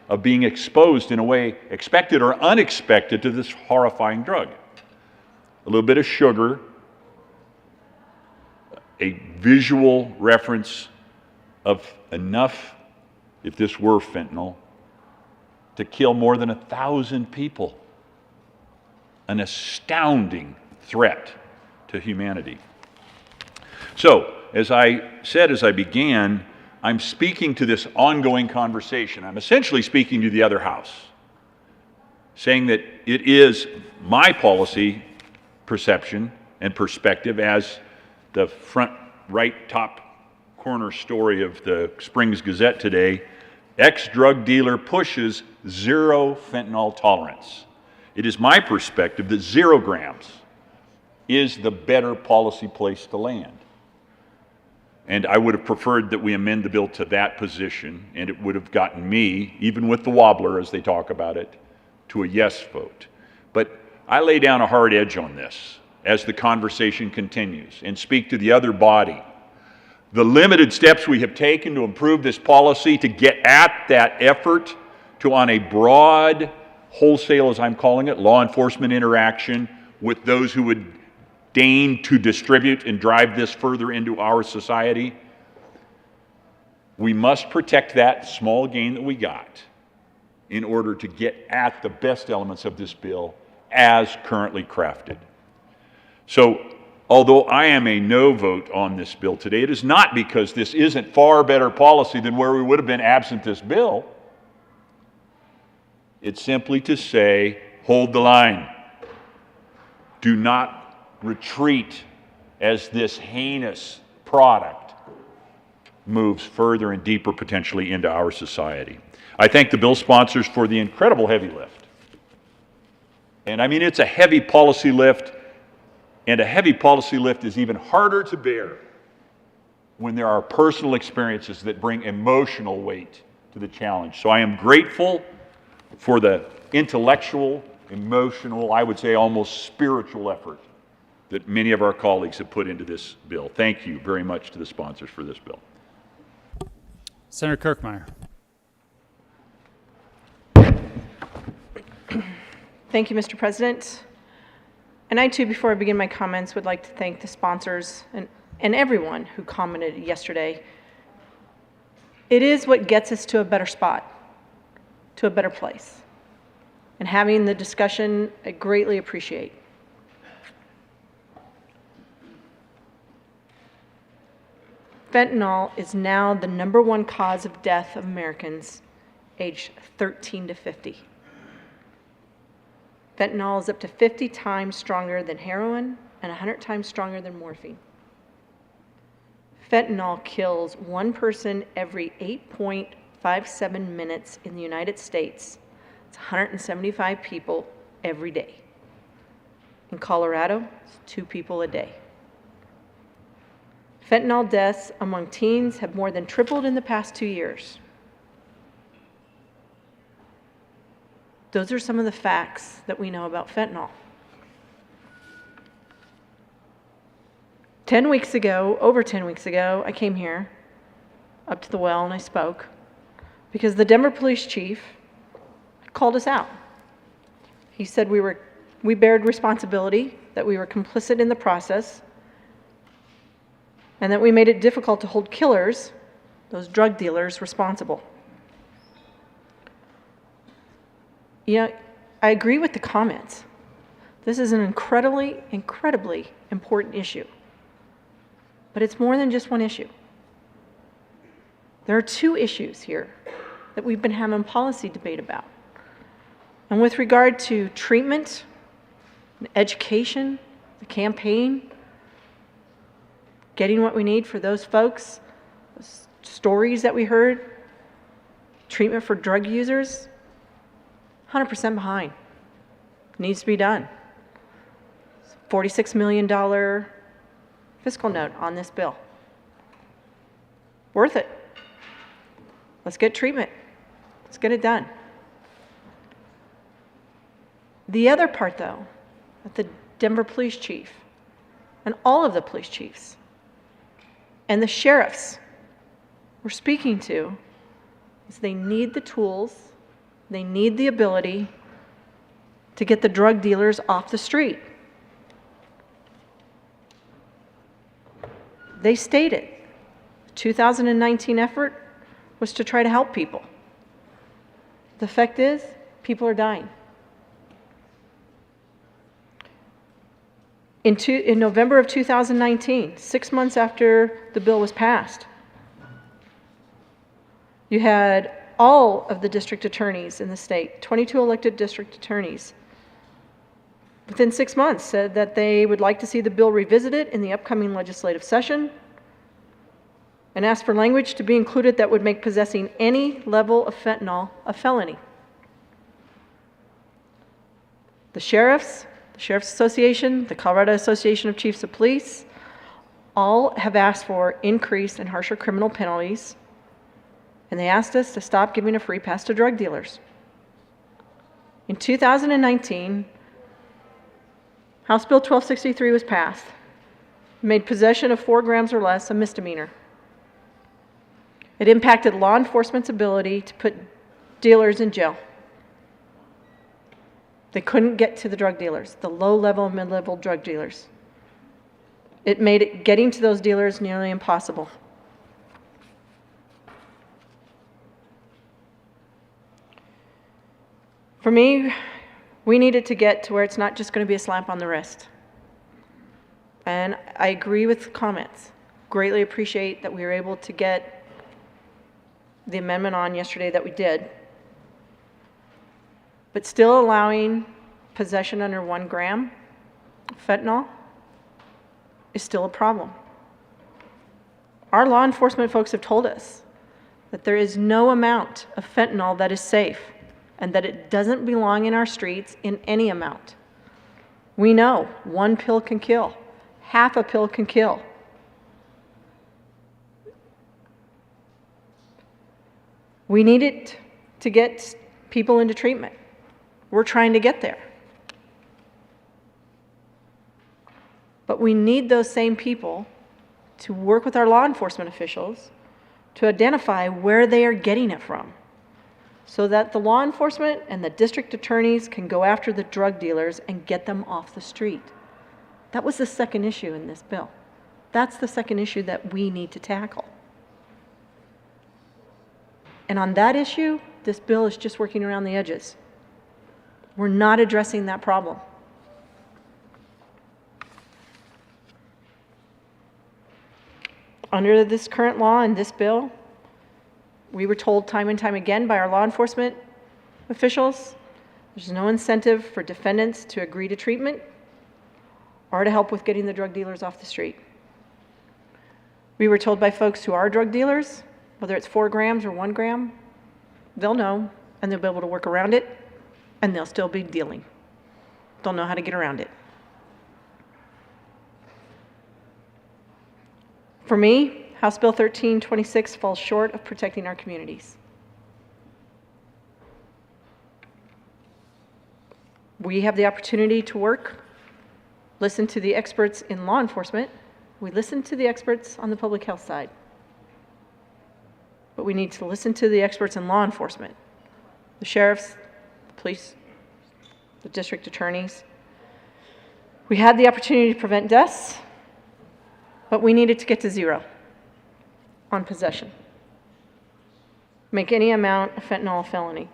of being exposed in a way expected or unexpected to this horrifying drug. A little bit of sugar, a visual reference of enough, if this were fentanyl, to kill more than 1,000 people. An astounding threat to humanity. So, as I said as I began, I'm speaking to this ongoing conversation. I'm essentially speaking to the other house, saying that it is my policy perception and perspective, as the front right top corner story of the Springs Gazette today, ex-drug dealer pushes zero fentanyl tolerance. It is my perspective that 0 grams is the better policy place to land. And I would have preferred that we amend the bill to that position, and it would have gotten me, even with the wobbler as they talk about it, to a yes vote. But I lay down a hard edge on this as the conversation continues and speak to the other body. The limited steps we have taken to improve this policy to get at that effort to, on a broad, wholesale, as I'm calling it, law enforcement interaction with those who would deign to distribute and drive this further into our society, we must protect that small gain that we got in order to get at the best elements of this bill as currently crafted. So, although I am a no vote on this bill today, it is not because this isn't far better policy than where we would have been absent this bill. It's simply to say, hold the line. Do not retreat as this heinous product moves further and deeper potentially into our society. I thank the bill sponsors for the incredible heavy lift. And I mean, it's a heavy policy lift, and a heavy policy lift is even harder to bear when there are personal experiences that bring emotional weight to the challenge. So I am grateful for the intellectual, emotional, I would say almost spiritual effort that many of our colleagues have put into this bill. Thank you very much to the sponsors for this bill. Senator Kirkmeyer. Thank you, Mr. President. And I too, before I begin my comments, would like to thank the sponsors and everyone who commented yesterday. It is what gets us to a better spot, to a better place. And having the discussion, I greatly appreciate. Fentanyl is now the #1 cause of death of Americans aged 13 to 50. Fentanyl is up to 50 times stronger than heroin and 100 times stronger than morphine. Fentanyl kills 1 person every 8.57 minutes in the United States. It's 175 people every day. In Colorado, it's 2 people a day. Fentanyl deaths among teens have more than tripled in the past 2 years. Those are some of the facts that we know about fentanyl. 10 weeks ago, over 10 weeks ago, I came here up to the well and I spoke because the Denver police chief called us out. He said we bared responsibility, that we were complicit in the process, and that we made it difficult to hold killers, those drug dealers, responsible. You know, I agree with the comments. This is an incredibly, incredibly important issue. But it's more than just one issue. There are two issues here that we've been having policy debate about. And with regard to treatment, education, the campaign, getting what we need for those folks, stories that we heard, treatment for drug users, 100% behind. Needs to be done. $46 million fiscal note on this bill. Worth it. Let's get treatment. Let's get it done. The other part, though, that the Denver police chief and all of the police chiefs and the sheriffs we're speaking to is they need the tools, they need the ability to get the drug dealers off the street. They stated the 2019 effort was to try to help people. The fact is, people are dying. In November of 2019, 6 months after the bill was passed, you had all of the district attorneys in the state, 22 elected district attorneys, within 6 months said that they would like to see the bill revisited in the upcoming legislative session and asked for language to be included that would make possessing any level of fentanyl a felony. The Sheriff's Association, the Colorado Association of Chiefs of Police, all have asked for increased and harsher criminal penalties, and they asked us to stop giving a free pass to drug dealers. In 2019, House Bill 1263 was passed, made possession of 4 grams or less a misdemeanor. It impacted law enforcement's ability to put dealers in jail. They couldn't get to the drug dealers, the low-level, mid-level drug dealers. It made getting to those dealers nearly impossible. For me, we needed to get to where it's not just going to be a slap on the wrist. And I agree with the comments. Greatly appreciate that we were able to get the amendment on yesterday that we did. But still allowing possession under 1 gram of fentanyl is still a problem. Our law enforcement folks have told us that there is no amount of fentanyl that is safe and that it doesn't belong in our streets in any amount. We know 1 pill can kill, half a pill can kill. We need it to get people into treatment. We're trying to get there. But we need those same people to work with our law enforcement officials to identify where they are getting it from, so that the law enforcement and the district attorneys can go after the drug dealers and get them off the street. That was the second issue in this bill. That's the second issue that we need to tackle. And on that issue, this bill is just working around the edges. We're not addressing that problem. Under this current law and this bill, we were told time and time again by our law enforcement officials, there's no incentive for defendants to agree to treatment or to help with getting the drug dealers off the street. We were told by folks who are drug dealers, whether it's 4 grams or 1 gram, they'll know and they'll be able to work around it and they'll still be dealing. They'll know how to get around it. For me, House Bill 1326 falls short of protecting our communities. We have the opportunity to work, listen to the experts in law enforcement. We listen to the experts on the public health side. But we need to listen to the experts in law enforcement, the sheriffs, the police, the district attorneys. We had the opportunity to prevent deaths but we needed to get to 0 on possession. Make any amount of fentanyl a felony.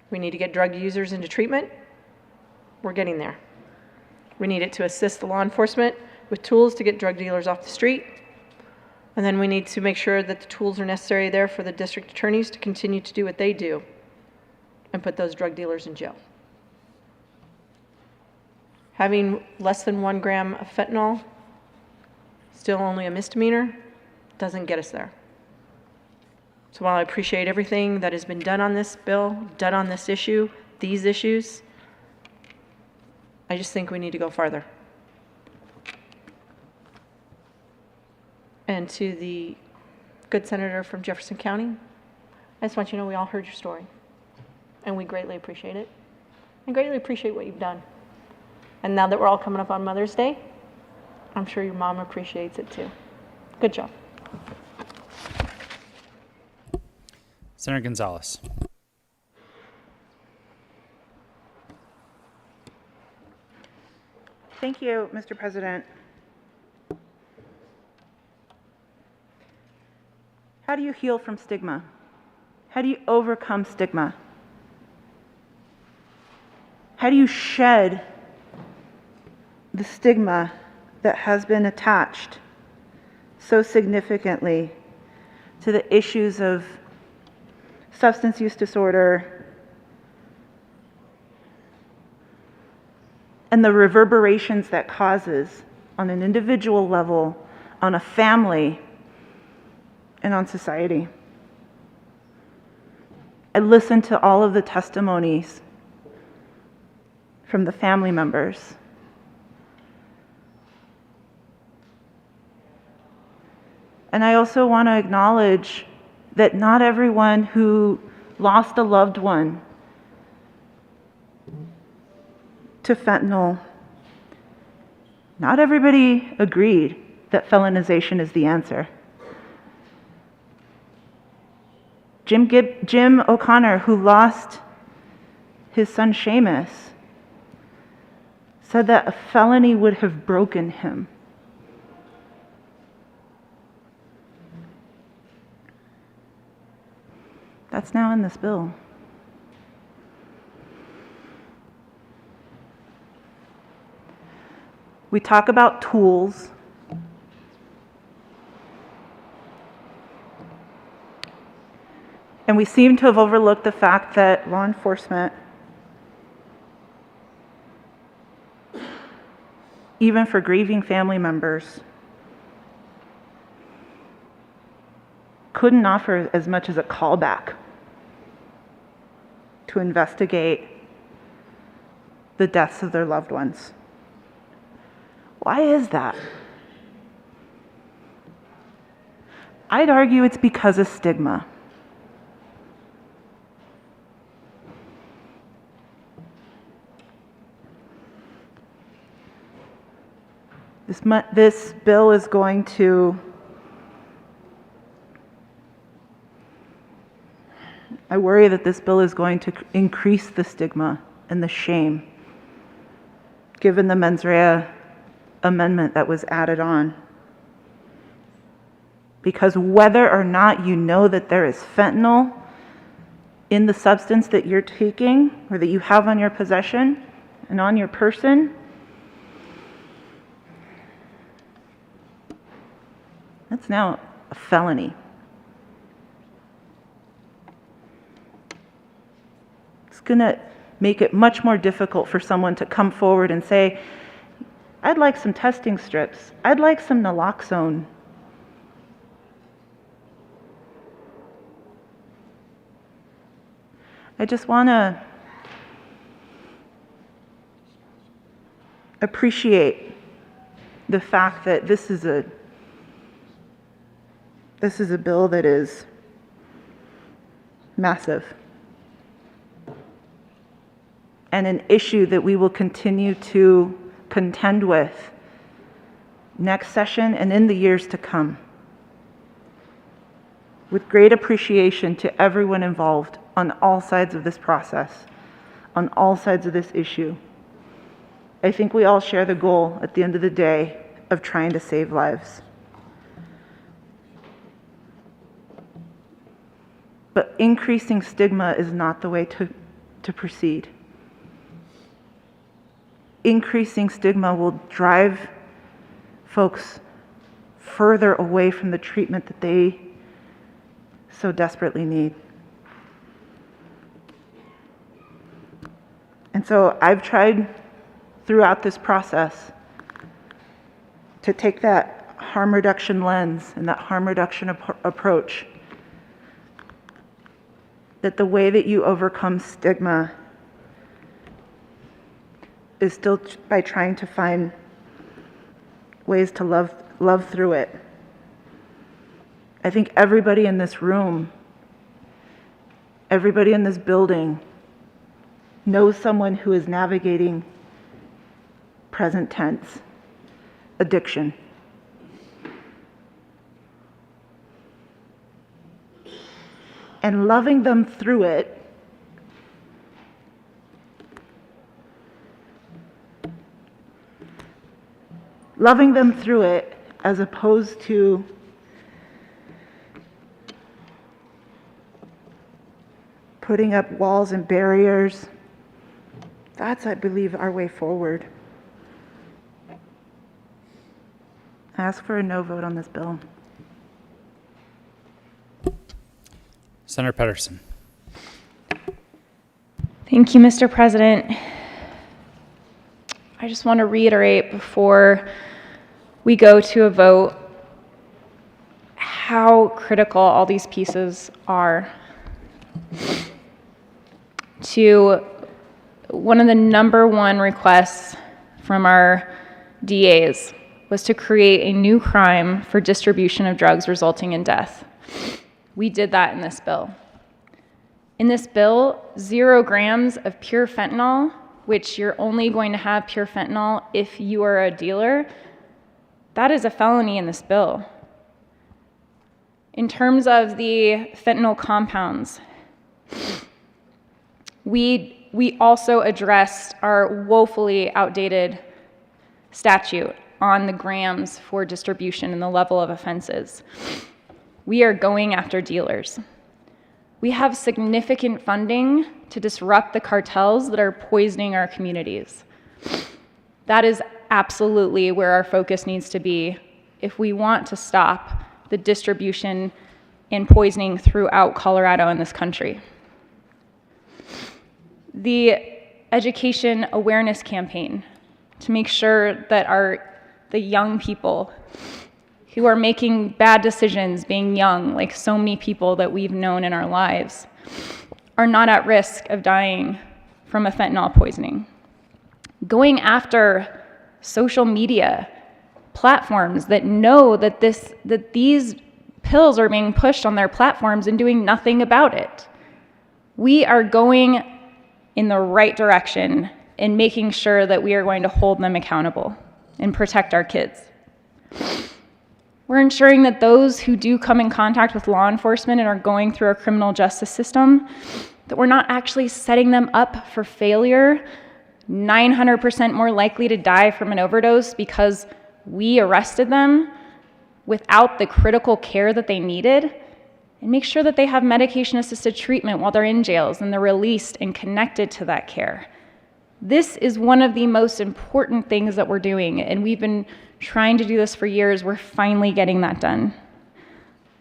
We need to get drug users into treatment. We're getting there. We need it to assist the law enforcement with tools to get drug dealers off the street. And then we need to make sure that the tools are necessary there for the district attorneys to continue to do what they do and put those drug dealers in jail. Having less than 1 gram of fentanyl, still only a misdemeanor, doesn't get us there. So while I appreciate everything that has been done on this bill, done on this issue, these issues, I just think we need to go farther. And to the good senator from Jefferson County, I just want you to know we all heard your story. And we greatly appreciate it. And greatly appreciate what you've done. And now that we're all coming up on Mother's Day, I'm sure your mom appreciates it too. Good job. Senator Gonzalez. Thank you, Mr. President. How do you heal from stigma? How do you overcome stigma? How do you shed the stigma that has been attached so significantly to the issues of substance use disorder and the reverberations that causes on an individual level, on a family, and on society? I listened to all of the testimonies from the family members. And I also want to acknowledge that not everyone who lost a loved one to fentanyl, not everybody agreed that felonization is the answer. Jim O'Connor, who lost his son Seamus, said that a felony would have broken him. That's now in this bill. We talk about tools. And we seem to have overlooked the fact that law enforcement, even for grieving family members, couldn't offer as much as a callback to investigate the deaths of their loved ones. Why is that? I'd argue it's because of stigma. This bill is going to, I worry that this bill is going to increase the stigma and the shame, given the mens rea amendment that was added on. Because whether or not you know that there is fentanyl in the substance that you're taking or that you have on your possession and on your person, that's now a felony. It's going to make it much more difficult for someone to come forward and say, I'd like some testing strips. I'd like some naloxone. I just want to appreciate the fact that this is a bill that is massive and an issue that we will continue to contend with next session and in the years to come. With great appreciation to everyone involved on all sides of this process, on all sides of this issue. I think we all share the goal at the end of the day of trying to save lives. But increasing stigma is not the way to proceed. Increasing stigma will drive folks further away from the treatment that they so desperately need. And so I've tried throughout this process to take that harm reduction lens and that harm reduction approach, that the way that you overcome stigma is still by trying to find ways to love through it. I think everybody in this room, everybody in this building knows someone who is navigating present tense addiction. And loving them through it as opposed to putting up walls and barriers, that's, I believe, our way forward. I ask for a no vote on this bill. Senator Pedersen. Thank you, Mr. President. I just want to reiterate before we go to a vote how critical all these pieces are. To one of the #1 requests from our DAs was to create a new crime for distribution of drugs resulting in death. We did that in this bill. In this bill, 0 grams of pure fentanyl, which you're only going to have pure fentanyl if you are a dealer, that is a felony in this bill. In terms of the fentanyl compounds, we also addressed our woefully outdated statute on the grams for distribution and the level of offenses. We are going after dealers. We have significant funding to disrupt the cartels that are poisoning our communities. That is absolutely where our focus needs to be if we want to stop the distribution and poisoning throughout Colorado and this country. The education awareness campaign to make sure that the young people who are making bad decisions being young, like so many people that we've known in our lives, are not at risk of dying from a fentanyl poisoning. Going after social media platforms that know that these pills are being pushed on their platforms and doing nothing about it. We are going in the right direction in making sure that we are going to hold them accountable and protect our kids. We're ensuring that those who do come in contact with law enforcement and are going through our criminal justice system, that we're not actually setting them up for failure, 900% more likely to die from an overdose because we arrested them without the critical care that they needed, and make sure that they have medication-assisted treatment while they're in jails and they're released and connected to that care. This is one of the most important things that we're doing, and we've been trying to do this for years. We're finally getting that done.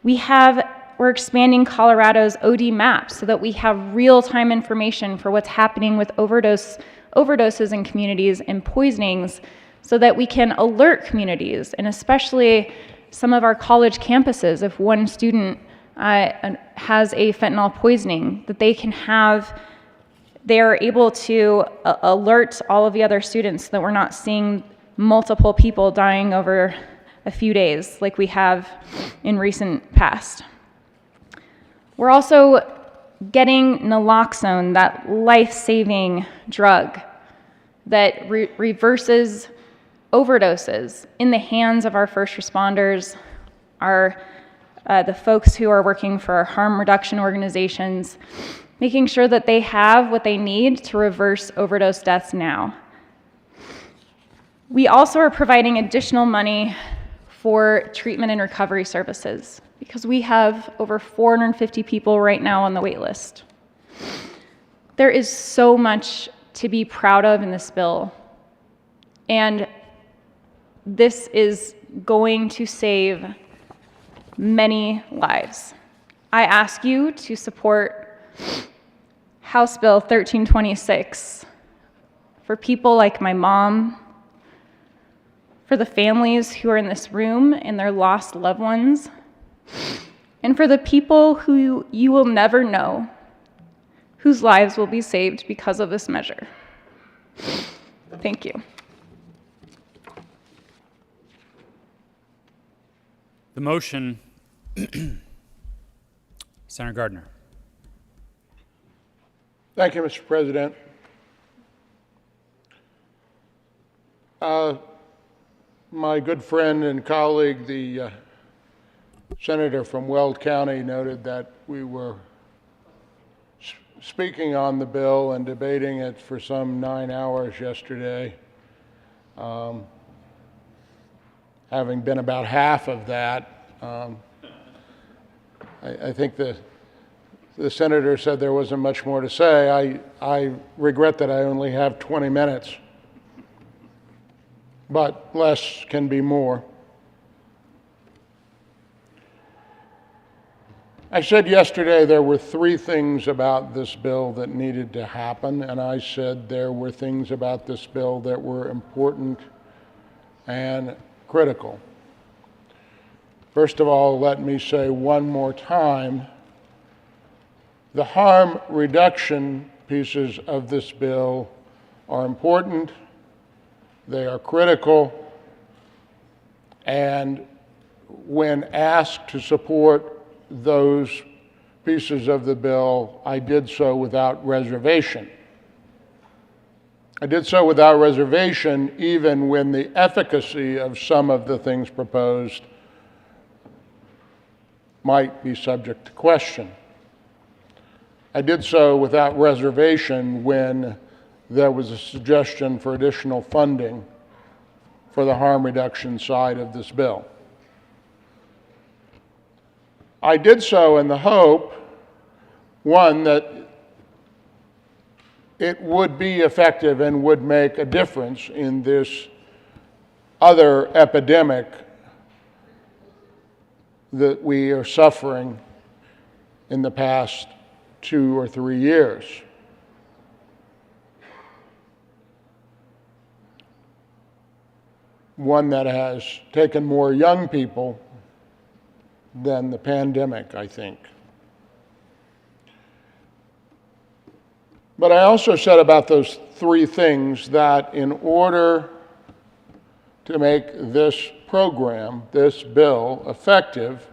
We're expanding Colorado's OD map so that we have real-time information for what's happening with overdoses in communities and poisonings so that we can alert communities, and especially some of our college campuses, if one student has a fentanyl poisoning, that they are able to alert all of the other students so that we're not seeing multiple people dying over a few days like we have in recent past. We're also getting naloxone, that life-saving drug that reverses overdoses in the hands of our first responders, the folks who are working for our harm reduction organizations, making sure that they have what they need to reverse overdose deaths now. We also are providing additional money for treatment and recovery services because we have over 450 people right now on the wait list. There is so much to be proud of in this bill, and this is going to save many lives. I ask you to support House Bill 1326 for people like my mom, for the families who are in this room and their lost loved ones, and for the people who you will never know, whose lives will be saved because of this measure. Thank you. The motion, Senator Gardner. Thank you, Mr. President. My good friend and colleague, the senator from Weld County, noted that we were speaking on the bill and debating it for some 9 hours yesterday. Having been about half of that, I think the senator said there wasn't much more to say. I regret that I only have 20 minutes, but less can be more. I said yesterday there were 3 things about this bill that needed to happen, and I said there were things about this bill that were important and critical. First of all, let me say one more time, the harm reduction pieces of this bill are important, they are critical, and when asked to support those pieces of the bill, I did so without reservation. I did so without reservation even when the efficacy of some of the things proposed might be subject to question. I did so without reservation when there was a suggestion for additional funding for the harm reduction side of this bill. I did so in the hope, one, that it would be effective and would make a difference in this other epidemic that we are suffering in the past 2 or 3 years. One that has taken more young people than the pandemic, I think. But I also said about those 3 things that in order to make this program, this bill, effective,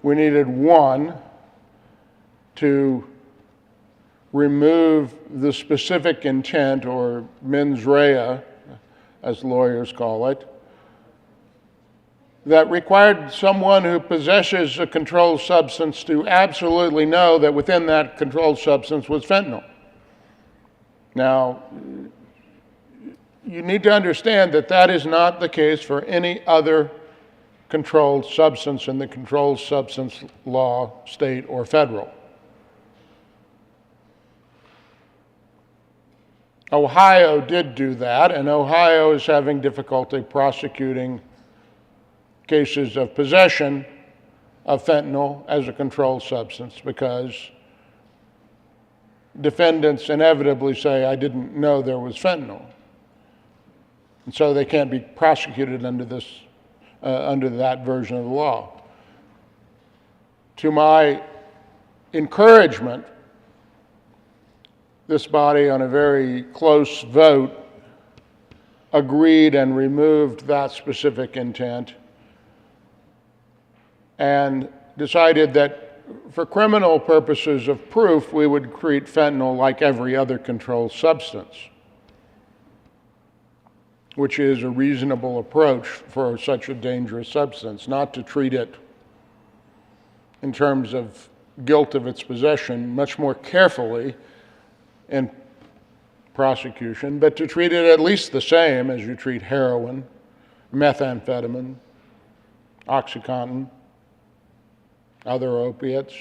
we needed, 1, to remove the specific intent, or mens rea, as lawyers call it, that required someone who possesses a controlled substance to absolutely know that within that controlled substance was fentanyl. Now, you need to understand that that is not the case for any other controlled substance in the controlled substance law, state or federal. Ohio did do that, and Ohio is having difficulty prosecuting cases of possession of fentanyl as a controlled substance because defendants inevitably say, I didn't know there was fentanyl. And so they can't be prosecuted under that version of the law. To my encouragement, this body, on a very close vote, agreed and removed that specific intent and decided that for criminal purposes of proof, we would treat fentanyl like every other controlled substance, which is a reasonable approach for such a dangerous substance, not to treat it in terms of guilt of its possession much more carefully and prosecution, but to treat it at least the same as you treat heroin, methamphetamine, OxyContin, other opiates.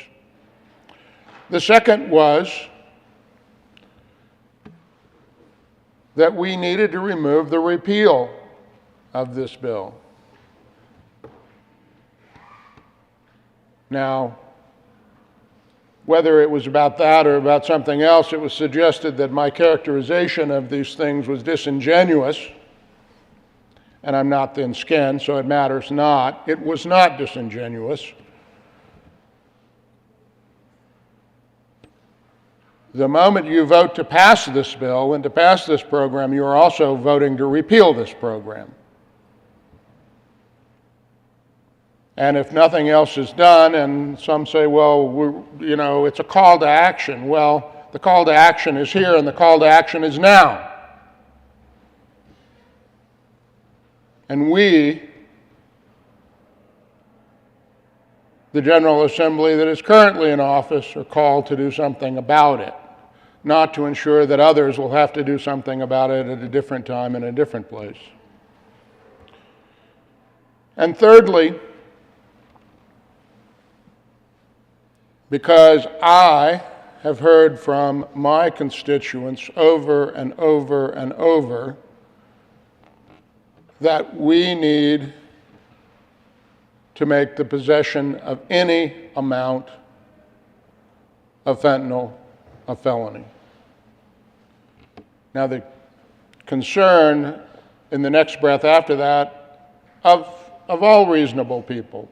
The second was that we needed to remove the repeal of this bill. Now, whether it was about that or about something else, it was suggested that my characterization of these things was disingenuous, and I'm not thin-skinned, so it matters not. It was not disingenuous. The moment you vote to pass this bill and to pass this program, you are also voting to repeal this program. And if nothing else is done, and some say, well, it's a call to action. Well, the call to action is here, and the call to action is now. And we, the General Assembly that is currently in office, are called to do something about it, not to ensure that others will have to do something about it at a different time in a different place. And thirdly, because I have heard from my constituents over and over and over that we need to make the possession of any amount of fentanyl a felony. Now, the concern in the next breath after that of all reasonable people,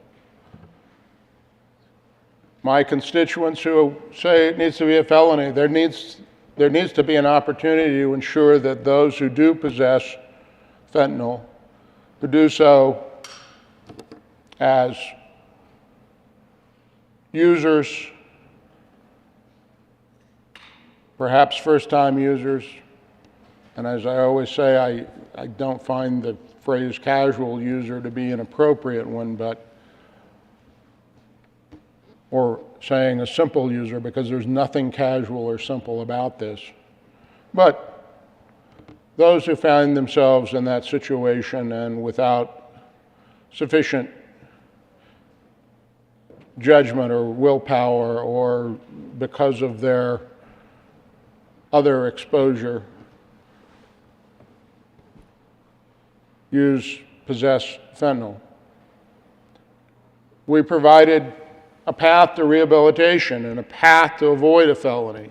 my constituents who say it needs to be a felony, there needs to be an opportunity to ensure that those who do possess fentanyl, who do so as users, perhaps first-time users, and as I always say, I don't find the phrase casual user to be an appropriate one, or saying a simple user, because there's nothing casual or simple about this. But those who find themselves in that situation and without sufficient judgment or willpower, or because of their other exposure, possess fentanyl. We provided a path to rehabilitation and a path to avoid a felony.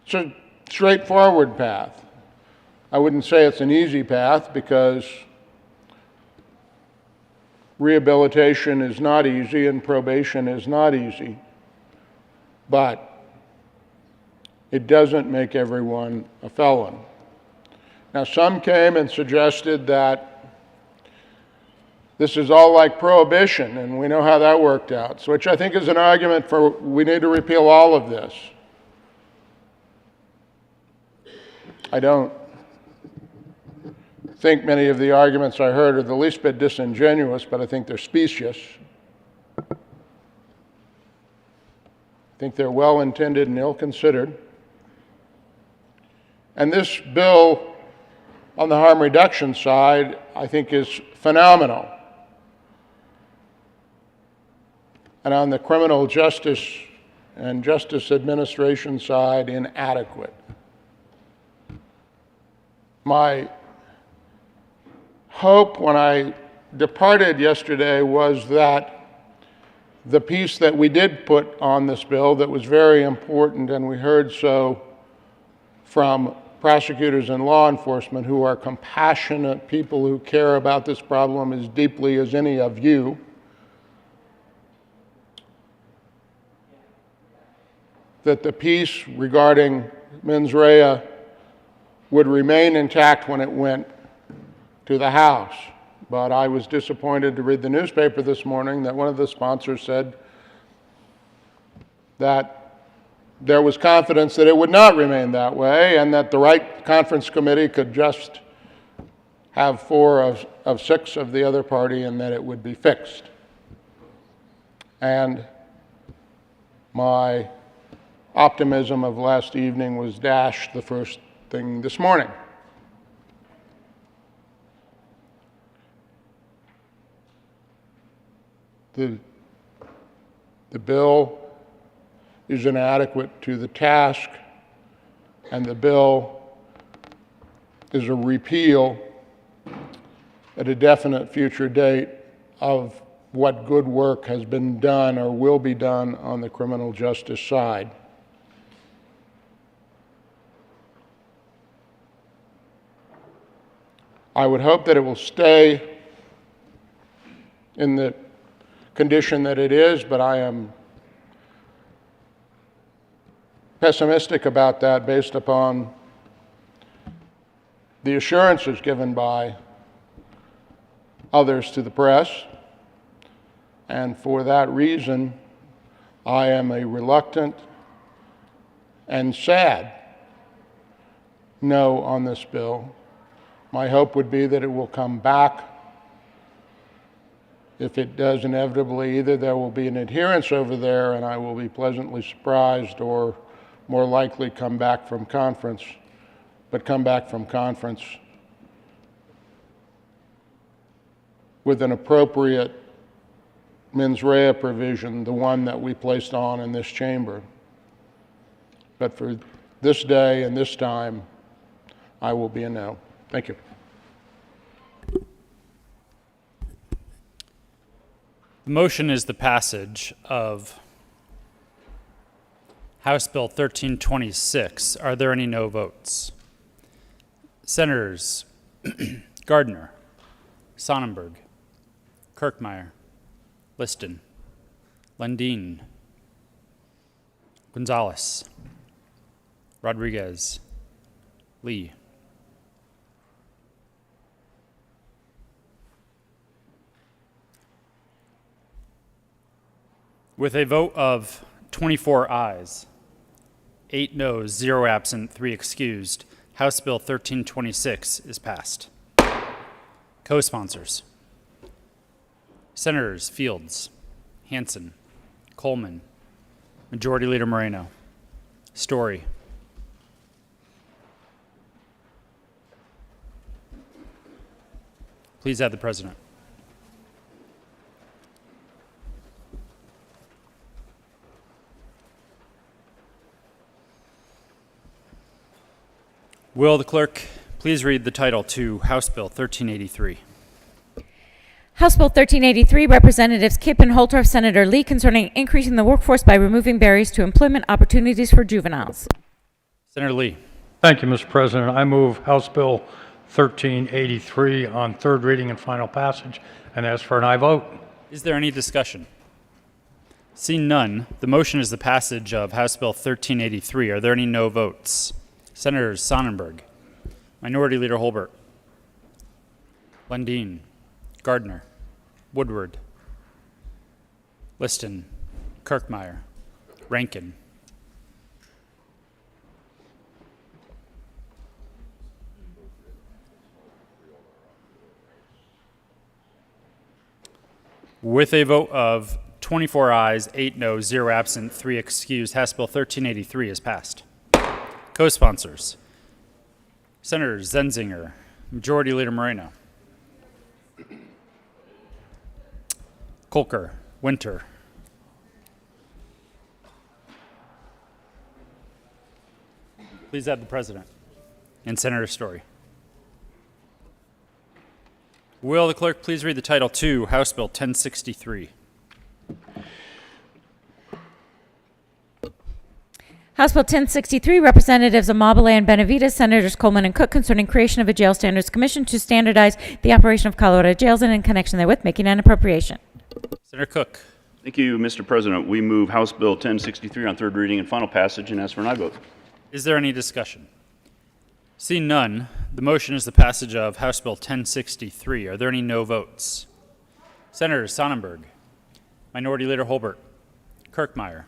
It's a straightforward path. I wouldn't say it's an easy path, because rehabilitation is not easy and probation is not easy, but it doesn't make everyone a felon. Now, some came and suggested that this is all like prohibition, and we know how that worked out, which I think is an argument for we need to repeal all of this. I don't think many of the arguments I heard are the least bit disingenuous, but I think they're specious. I think they're well-intended and ill-considered. And this bill, on the harm reduction side, I think is phenomenal. And on the criminal justice and justice administration side, inadequate. My hope when I departed yesterday was that the piece that we did put on this bill that was very important, and we heard so from prosecutors and law enforcement who are compassionate people who care about this problem as deeply as any of you, that the piece regarding mens rea would remain intact when it went to the House. But I was disappointed to read the newspaper this morning that one of the sponsors said that there was confidence that it would not remain that way, and that the Right Conference Committee could just have 4 of 6 of the other party, and that it would be fixed. And my optimism of last evening was dashed the first thing this morning. The bill is inadequate to the task, and the bill is a repeal at a definite future date of what good work has been done or will be done on the criminal justice side. I would hope that it will stay in the condition that it is, but I am pessimistic about that based upon the assurances given by others to the press. And for that reason, I am a reluctant and sad no on this bill. My hope would be that it will come back. If it does, inevitably, either there will be an adherence over there and I will be pleasantly surprised, or more likely come back from conference, but come back from conference with an appropriate mens rea provision, the one that we placed on in this chamber. But for this day and this time, I will be a no. Thank you. The motion is the passage of House Bill 1326. Are there any no votes? Senators Gardner, Sonnenberg, Kirkmeyer, Liston, Lundin, Gonzalez, Rodriguez, Lee. With a vote of 24 ayes, 8 noes, 0 absent, 3 excused, House Bill 1326 is passed. Co-sponsors: Senators Fields, Hansen, Coleman, Majority Leader Moreno, Story, please add the president. Will the clerk please read the title to House Bill 1383? House Bill 1383, Representatives Kipp and Holtorf, Senator Lee, concerning increasing the workforce by removing barriers to employment opportunities for juveniles. Senator Lee. Thank you, Mr. President. I move House Bill 1383 on third reading and final passage and ask for an aye vote. Is there any discussion? Seeing none, the motion is the passage of House Bill 1383. Are there any no votes? Senators Sonnenberg, Minority Leader Holbert, Lundin, Gardner, Woodward, Liston, Kirkmeyer, Rankin. With a vote of 24 ayes, 8 noes, 0 absent, 3 excused, House Bill 1383 is passed. Co-sponsors: Senators Zenzinger, Majority Leader Moreno, Kolker, Winter, please add the president, and Senator Story. Will the clerk please read the title to House Bill 1063? House Bill 1063, Representatives Amabile and Benavides, Senators Coleman and Cook, concerning creation of a jail standards commission to standardize the operation of Colorado jails and in connection therewith making an appropriation. Senator Cook. Thank you, Mr. President. We move House Bill 1063 on third reading and final passage and ask for an aye vote. Is there any discussion? Seeing none, the motion is the passage of House Bill 1063. Are there any no votes? Senators Sonnenberg, Minority Leader Holbert, Kirkmeyer,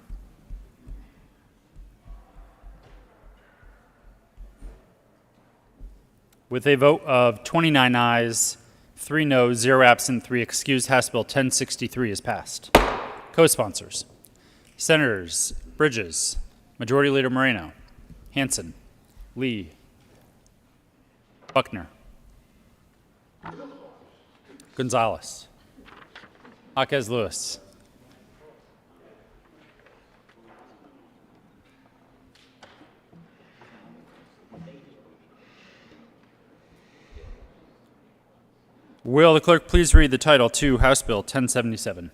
with a vote of 29 ayes, 3 noes, 0 absent, 3 excused, House Bill 1063 is passed. Co-sponsors: Senators Bridges, Majority Leader Moreno. Hanson. Lee. Buckner. Gonzalez. Jaquez Lewis. Will the clerk please read the title to House Bill 1077?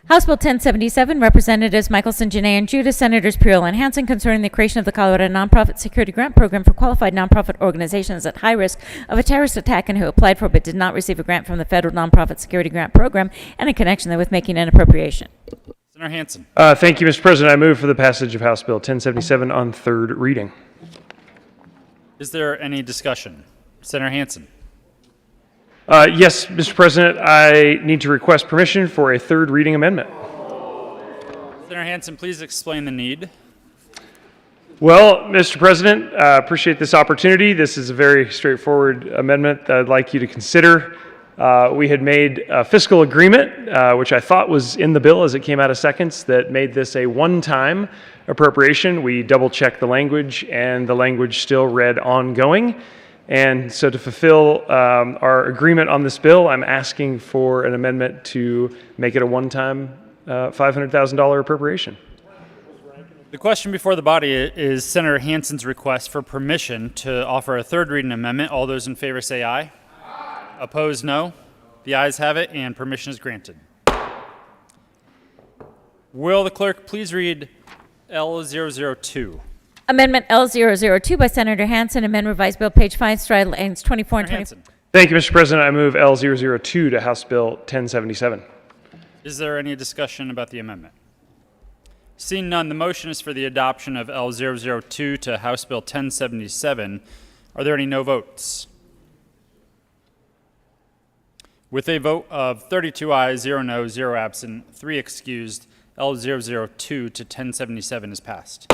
House Bill 1077, Representatives Michelson, Janae, and Judah, Senators Purell and Hanson, concerning the creation of the Colorado Nonprofit Security Grant Program for qualified nonprofit organizations at high risk of a terrorist attack and who applied for but did not receive a grant from the Federal Nonprofit Security Grant Program, and in connection therewith making an appropriation. Senator Hanson. Thank you, Mr. President. I move for the passage of House Bill 1077 on third reading. Is there any discussion? Senator Hanson. Yes, Mr. President, I need to request permission for a third reading amendment. Senator Hanson, please explain the need. Well, Mr. President, appreciate this opportunity. This is a very straightforward amendment that I'd like you to consider. We had made a fiscal agreement, which I thought was in the bill as it came out of seconds, that made this a one-time appropriation. We double-checked the language, and the language still read ongoing. And so to fulfill our agreement on this bill, I'm asking for an amendment to make it a one-time $500,000 appropriation. The question before the body is Senator Hanson's request for permission to offer a third reading amendment. All those in favor say aye. Opposed, no. The ayes have it, and permission is granted. Will the clerk please read L002? Amendment L002 by Senator Hanson, amend revised bill, page 5, stride lines 24 and 25. Thank you, Mr. President. I move L002 to House Bill 1077. Is there any discussion about the amendment? Seeing none, the motion is for the adoption of L002 to House Bill 1077. Are there any no votes? With a vote of 32 ayes, 0 no, 0 absent, 3 excused, L002 to 1077 is passed.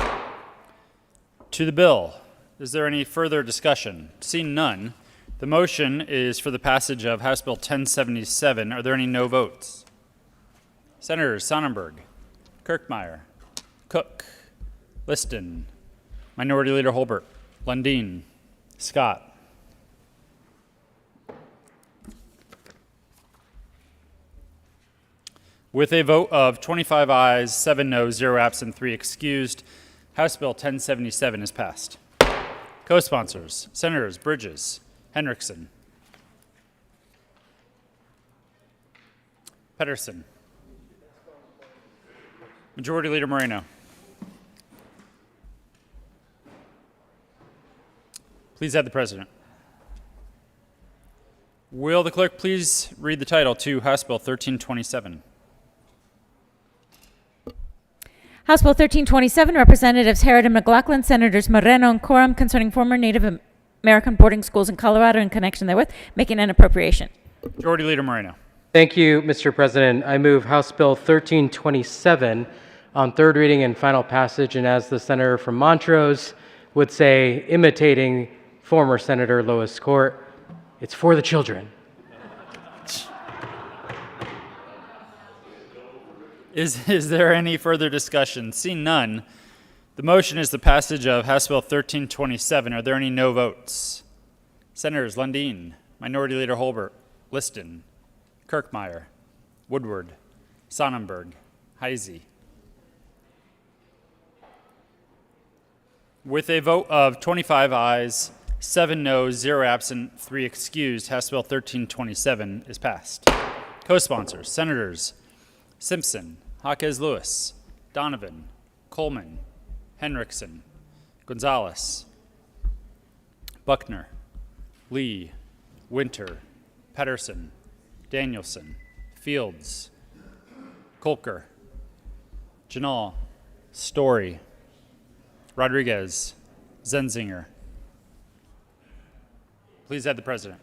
To the bill, is there any further discussion? Seeing none, the motion is for the passage of House Bill 1077. Are there any no votes? Senators Sonnenberg, Kirkmeyer, Cook, Liston, Minority Leader Holbert, Lundin, Scott. With a vote of 25 ayes, 7 no, 0 absent, 3 excused, House Bill 1077 is passed. Co-sponsors, Senators Bridges, Henriksen, Pedersen, Majority Leader Moreno. Please add the President. Will the clerk please read the title to House Bill 1327? House Bill 1327, Representatives Herod and McLaughlin, Senators Moreno and Coram, concerning former Native American boarding schools in Colorado in connection therewith, making an appropriation. Majority Leader Moreno. Thank you, Mr. President. I move House Bill 1327 on third reading and final passage, and as the senator from Montrose would say, imitating former Senator Lois Court, it's for the children. Is there any further discussion? Seeing none, the motion is the passage of House Bill 1327. Are there any no votes? Senators Lundin, Minority Leader Holbert, Liston, Kirkmeyer, Woodward, Sonnenberg, Heisey. With a vote of 25 ayes, 7 noes, 0 absent, 3 excused, House Bill 1327 is passed. Co-sponsors, Senators Simpson, Jaquez Lewis, Donovan, Coleman, Henriksen, Gonzalez, Buckner, Lee, Winter, Pedersen, Danielson, Fields, Kolker, Janal, Story, Rodriguez, Zenzinger. Please add the President.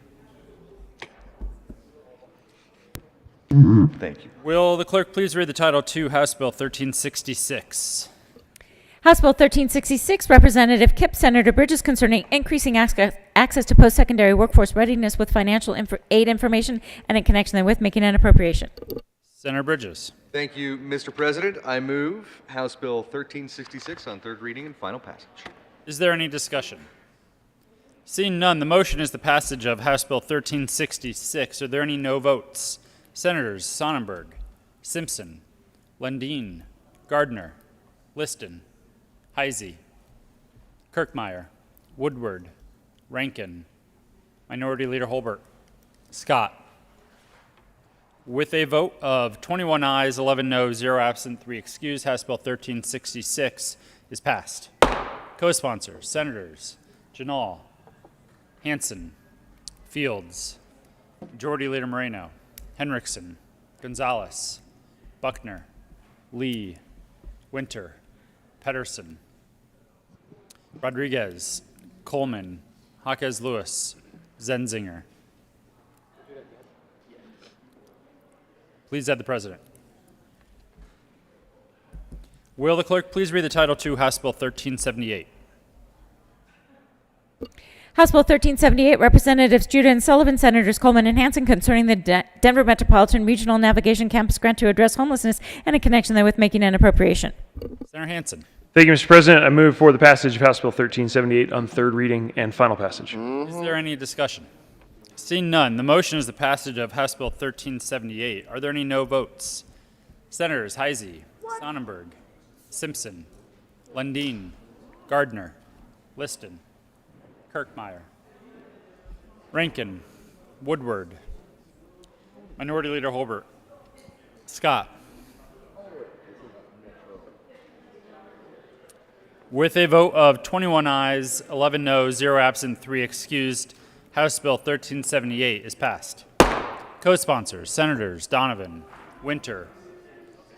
Thank you. Will the clerk please read the title to House Bill 1366? House Bill 1366, Representative Kipp, Senator Bridges, concerning increasing access to post-secondary workforce readiness with financial aid information and in connection therewith making an appropriation. Senator Bridges. Thank you, Mr. President. I move House Bill 1366 on third reading and final passage. Is there any discussion? Seeing none, the motion is the passage of House Bill 1366. Are there any no votes? Senators Sonnenberg, Simpson, Lundin, Gardner, Liston, Heisey, Kirkmeyer, Woodward, Rankin, Minority Leader Holbert, Scott. With a vote of 21 ayes, 11 noes, 0 absent, 3 excused, House Bill 1366 is passed. Co-sponsors, Senators Janal, Hansen, Fields, Majority Leader Moreno, Henriksen, Gonzalez, Buckner, Lee, Winter, Pedersen, Rodriguez, Coleman, Jaquez Lewis, Zenzinger. Please add the President. Will the clerk please read the title to House Bill 1378? House Bill 1378, Representatives Judah and Sullivan, Senators Coleman and Hansen, concerning the Denver Metropolitan Regional Navigation Campus Grant to address homelessness and in connection therewith making an appropriation. Senator Hansen. Thank you, Mr. President. I move for the passage of House Bill 1378 on third reading and final passage. Is there any discussion? Seeing none, the motion is the passage of House Bill 1378. Are there any no votes? Senators Heisey, Sonnenberg, Simpson, Lundin, Gardner, Liston, Kirkmeyer, Rankin, Woodward, Minority Leader Holbert, Scott. With a vote of 21 ayes, 11 noes, 0 absent, 3 excused, House Bill 1378 is passed. Co-sponsors, Senators Donovan, Winter,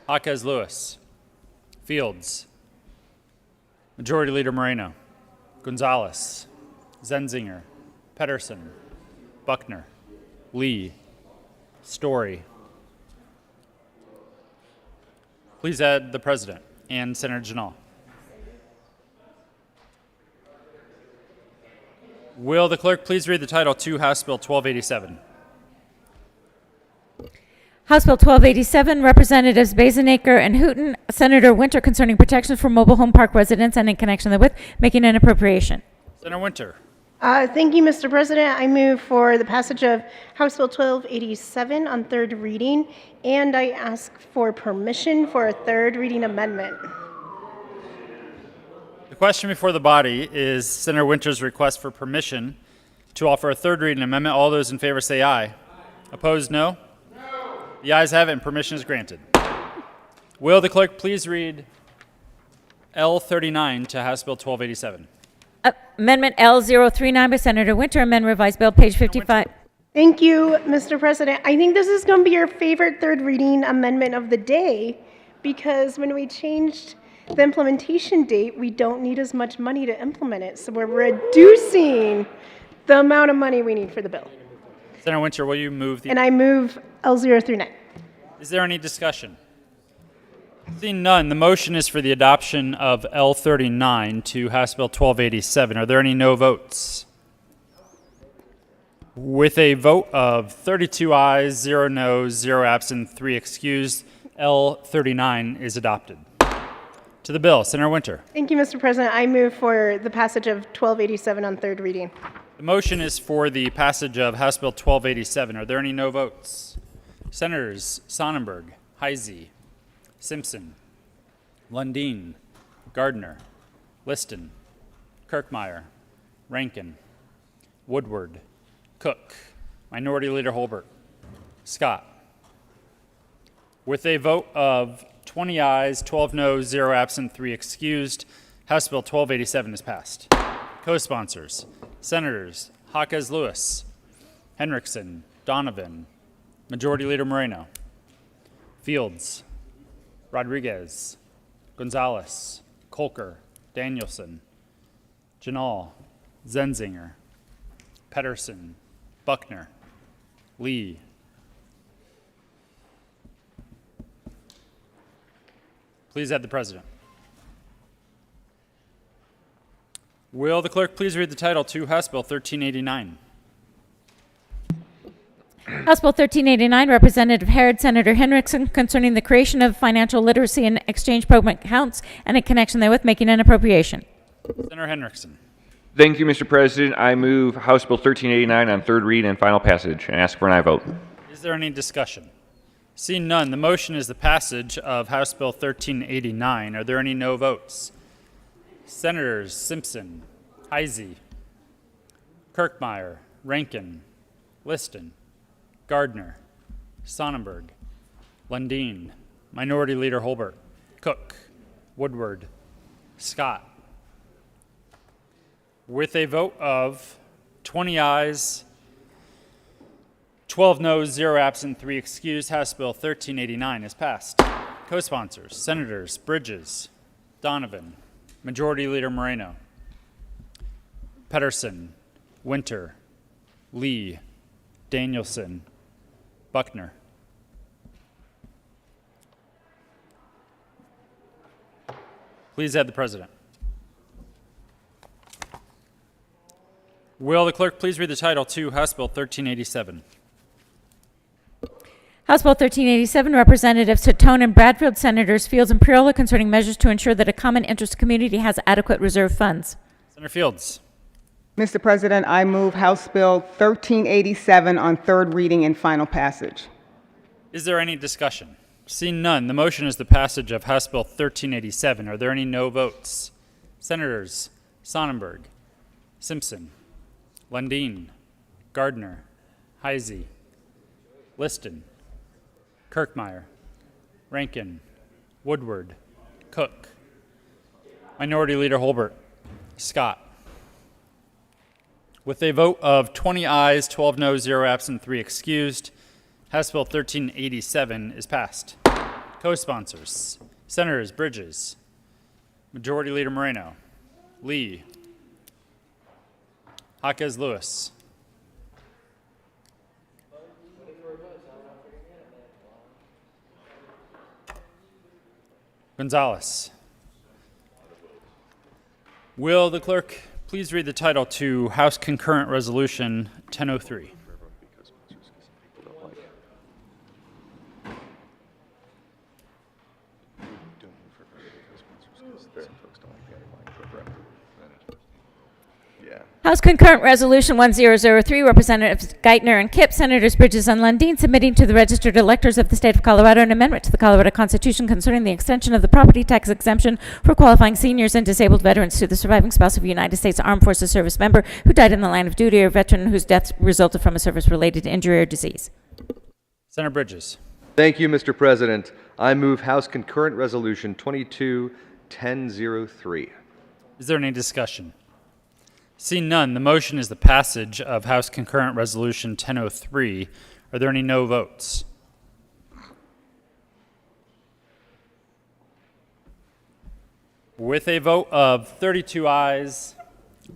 Jaquez Lewis, Fields, Majority Leader Moreno, Gonzalez, Zenzinger, Pedersen, Buckner, Lee, Story. Please add the President and Senator Janal. Will the clerk please read the title to House Bill 1287? House Bill 1287, Representatives Bazenaker and Hooten, Senator Winter, concerning protections for mobile home park residents and in connection therewith making an appropriation. Senator Winter. Thank you, Mr. President. I move for the passage of House Bill 1287 on third reading, and I ask for permission for a third reading amendment. The question before the body is Senator Winter's request for permission to offer a third reading amendment. All those in favor say aye. Opposed, no? No. The ayes have it and permission is granted. Will the clerk please read L39 to House Bill 1287? Amendment L039 by Senator Winter, amend revised bill, page 55. Thank you, Mr. President. I think this is going to be your favorite third reading amendment of the day, because when we changed the implementation date, we don't need as much money to implement it. So we're reducing the amount of money we need for the bill. Senator Winter, will you move the... And I move L039. Is there any discussion? Seeing none, the motion is for the adoption of L39 to House Bill 1287. Are there any no votes? With a vote of 32 ayes, 0 noes, 0 absent, 3 excused, L39 is adopted. To the bill, Senator Winter. Thank you, Mr. President. I move for the passage of 1287 on third reading. The motion is for the passage of House Bill 1287. Are there any no votes? Senators Sonnenberg, Heisey, Simpson, Lundin, Gardner, Liston, Kirkmeyer, Rankin, Woodward, Cook, Minority Leader Holbert, Scott. With a vote of 20 ayes, 12 noes, 0 absent, 3 excused, House Bill 1287 is passed. Co-sponsors, Senators Jaquez Lewis, Henriksen, Donovan, Majority Leader Moreno, Fields, Rodriguez, Gonzalez, Kolker, Danielson, Janal, Zenzinger, Pedersen, Buckner, Lee. Please add the President. Will the clerk please read the title to House Bill 1389? House Bill 1389, Representative Harrod, Senator Henriksen, concerning the creation of financial literacy and exchange program accounts and in connection therewith making an appropriation. Senator Henriksen. Thank you, Mr. President. I move House Bill 1389 on third read and final passage and ask for an aye vote. Is there any discussion? Seeing none, the motion is the passage of House Bill 1389. Are there any no votes? Senators Simpson, Heisey, Kirkmeyer, Rankin, Liston, Gardner, Sonnenberg, Lundin, Minority Leader Holbert, Cook, Woodward, Scott. With a vote of 20 ayes, 12 noes, 0 absent, 3 excused, House Bill 1389 is passed. Co-sponsors, Senators Bridges, Donovan, Majority Leader Moreno, Pedersen, Winter, Lee, Danielson, Buckner. Please add the President. Will the clerk please read the title to House Bill 1387? House Bill 1387, Representatives Titone and Bradfield, Senators Fields and Priola, concerning measures to ensure that a common interest community has adequate reserve funds. Senator Fields. Mr. President, I move House Bill 1387 on third reading and final passage. Is there any discussion? Seeing none, the motion is the passage of House Bill 1387. Are there any no votes? Senators Sonnenberg, Simpson, Lundin, Gardner, Heisey, Liston, Kirkmeyer, Rankin, Woodward, Cook, Minority Leader Holbert, Scott. With a vote of 20 ayes, 12 noes, 0 absent, 3 excused, House Bill 1387 is passed. Co-sponsors, Senators Bridges, Majority Leader Moreno, Lee, Jaquez Lewis, Gonzalez. Will the clerk please read the title to House Concurrent Resolution 1003? House Concurrent Resolution 1003, Representatives Geithner and Kipp, Senators Bridges and Lundin, submitting to the registered electors of the state of Colorado an amendment to the Colorado Constitution concerning the extension of the property tax exemption for qualifying seniors and disabled veterans to the surviving spouse of a United States Armed Forces service member who died in the line of duty or veteran whose death resulted from a service-related injury or disease. Senator Bridges. Thank you, Mr. President. I move House Concurrent Resolution 22-1003. Is there any discussion? Seeing none, the motion is the passage of House Concurrent Resolution 1003. Are there any no votes? With a vote of 32 ayes,